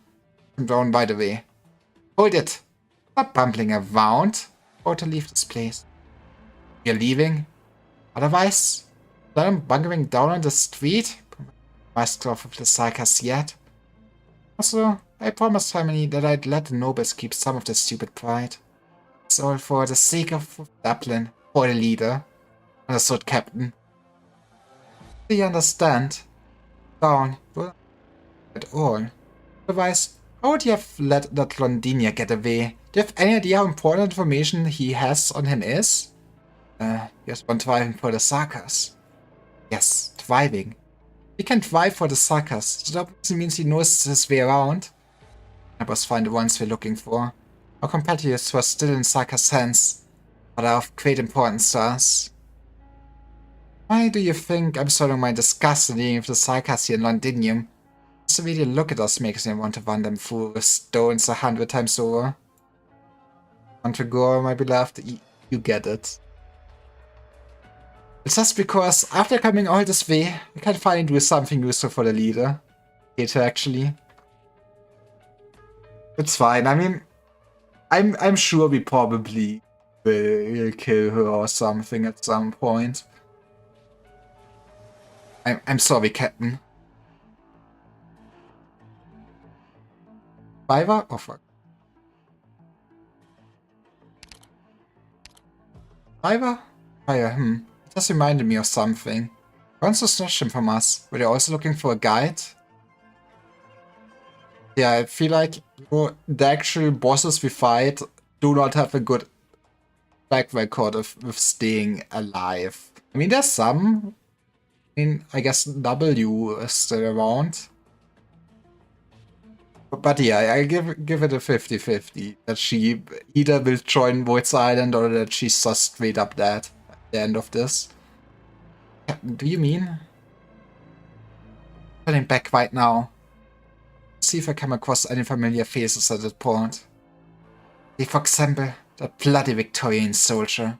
I'm down, by the way. Hold it. Stop bumbling around. Or to leave this place. You're leaving? Otherwise, I'm bunkering down on the street? Must off of the Sarkaz yet. Also, I promised Harmony that I'd let the nobles keep some of their stupid pride. It's all for the sake of Dublin, for the leader. Understood, Captain. Do you understand? Down. At all. Otherwise, how would you have let that Londinia get away? Do you have any idea how important information he has on him is? Yes, one driving for the Sarkaz. Yes, driving. He can drive for the Sarkaz, so that obviously means he knows his way around. I must find the ones we're looking for. Our competitors were still in Sarkaz's hands, but are of great importance to us. Why do you think I'm starting my disgust in dealing with the Sarkaz here in Londinium? Just the way they look at us makes me want to run them through with stones 100 times over. Mandragora, my beloved, you get it. It's just because after coming all this way, we can finally do something useful for the leader. Later, actually. It's fine. I mean, I'm sure we probably will kill her or something at some point. I'm sorry, Captain. Fiverr? Oh fuck. Fiverr? Fire, Just reminded me of something. Once to snatch him from us. Were they also looking for a guide? Yeah, I feel like the actual bosses we fight do not have a good track record with staying alive. I mean, there's some. I mean, I guess W is still around. But yeah, I give it a 50-50. That she either will join Void's Island or that she's just straight up dead. the end of this. Do you mean? Turning back right now. See if I come across any familiar faces at that point. For example, that bloody Victorian soldier.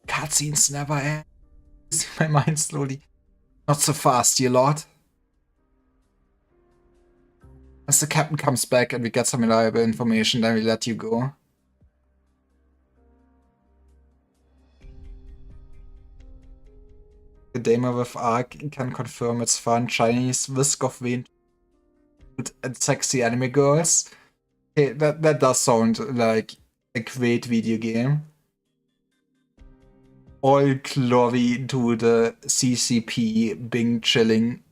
Cutscenes never end. See my mind slowly. Not so fast, dear lord. As the captain comes back and we get some reliable information, then we let you go. The demo with Ark can confirm it's fun, Chinese whisk of wind and sexy anime girls. Okay, that does sound like a great video game. All glory to the CCP Bing chilling.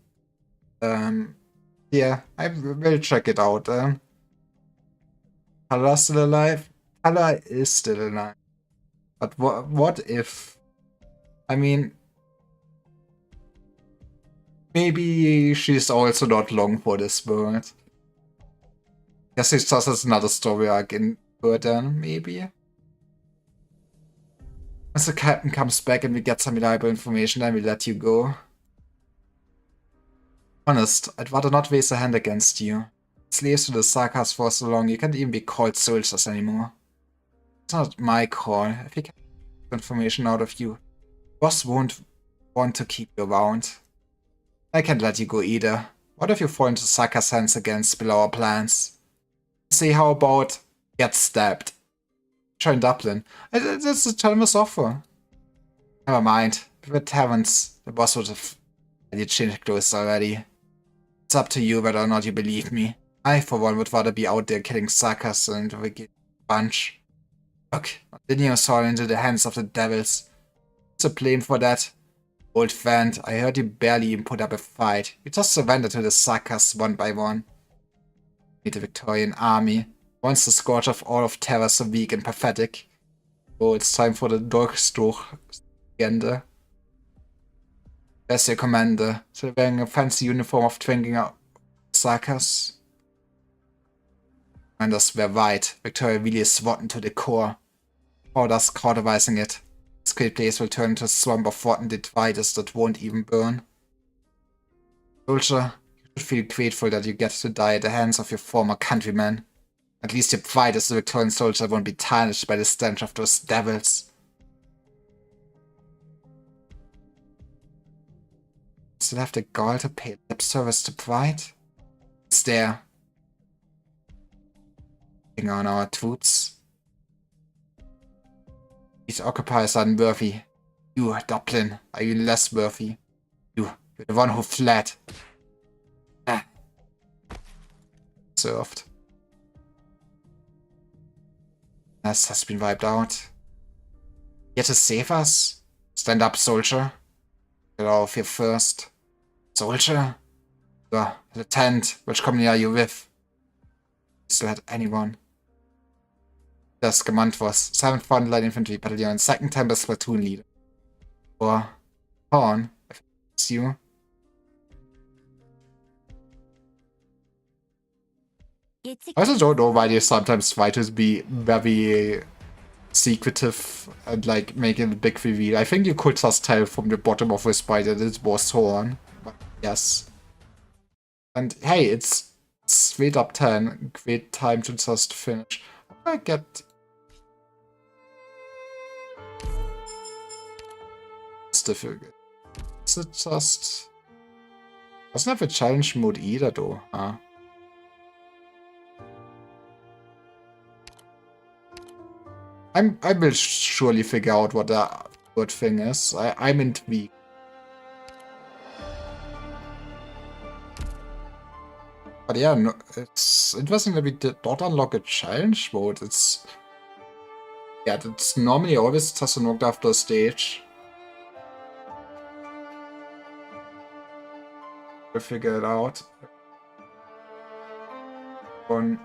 Yeah, I will check it out. Tala still alive? Tala is still alive. But what if? I mean, maybe she's also not long for this world. Guess it's just as another story arc in her then, maybe? As the captain comes back and we get some reliable information, then we let you go. Honest, I'd rather not raise a hand against you. Slaves to the Sarkas for so long, you can't even be called soldiers anymore. It's not my call. If we can get information out of you, boss won't want to keep you around. I can't let you go either. What if you fall into Sarkas' hands again, spill our plans? Say how about get stabbed? Join Dublin. That's a generous offer. Never mind. With heavens, the boss would have already changed clothes already. It's up to you whether or not you believe me. I, for one, would rather be out there killing Sarkas than the wicked bunch. Look, didn't you fall into the hands of the devils? What's the blame for that? Old friend, I heard you barely even put up a fight. You just surrendered to the Sarkas one by one. Meet the Victorian army. Once the scourge of all of terror so weak and pathetic. Oh, it's time for the Durchstugende. There's your commander, still wearing a fancy uniform of drinking out Sarkas. Commanders were right. Victoria really is rotten to the core. Or thus cauterizing it. This great place will turn into a swamp of rotten detritus that won't even burn. Soldier, you should feel grateful that you get to die at the hands of your former countrymen. At least your pride as a Victorian soldier won't be tarnished by the stench of those devils. Still have the gall to pay lip service to pride? It's there. On our troops. These occupiers are unworthy. You, Dublin, are you less worthy? You're the one who fled. Ah. Served. Nest has been wiped out. Here to save us? Stand up, soldier. Get out of here first. Soldier? You're the tent. Which company are you with? You still had anyone? Das Command was 7th Frontline Infantry Battalion, 2nd Tempest Platoon Leader. Or Horn, if it's you. I also don't know why they sometimes try to be very secretive and like making a big reveal. I think you could just tell from the bottom of his bite that it was Horn. But yes. And hey, it's straight up 10. Great time to just finish. I get difficult. Is it just... Doesn't have a challenge mode either though, huh? I will surely figure out what the good thing is. I'm intrigued. But yeah, no, it's interesting that we did not unlock a challenge mode. It's... Yeah, it's normally always just unlocked after a stage. We'll figure it out. When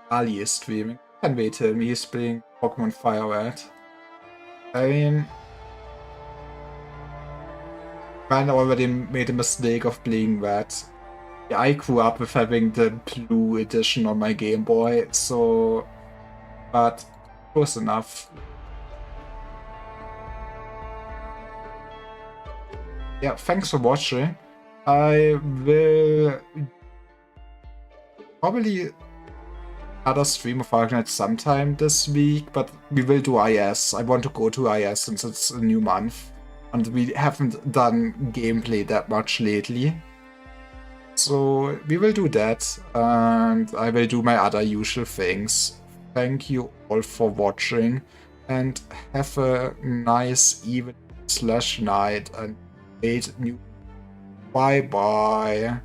Ali is streaming. Can wait till me he's playing Pokemon Fire Red. I mean... I already made a mistake of playing Red. I grew up with having the blue edition on my Game Boy, so... but close enough. Yeah, thanks for watching. I will probably another stream of Arknight sometime this week, but we will do IS. I want to go to IS since it's a new month, and we haven't done gameplay that much lately. So we will do that, and I will do my other usual things. Thank you all for watching, and have a nice evening / night, and wait new. Bye bye.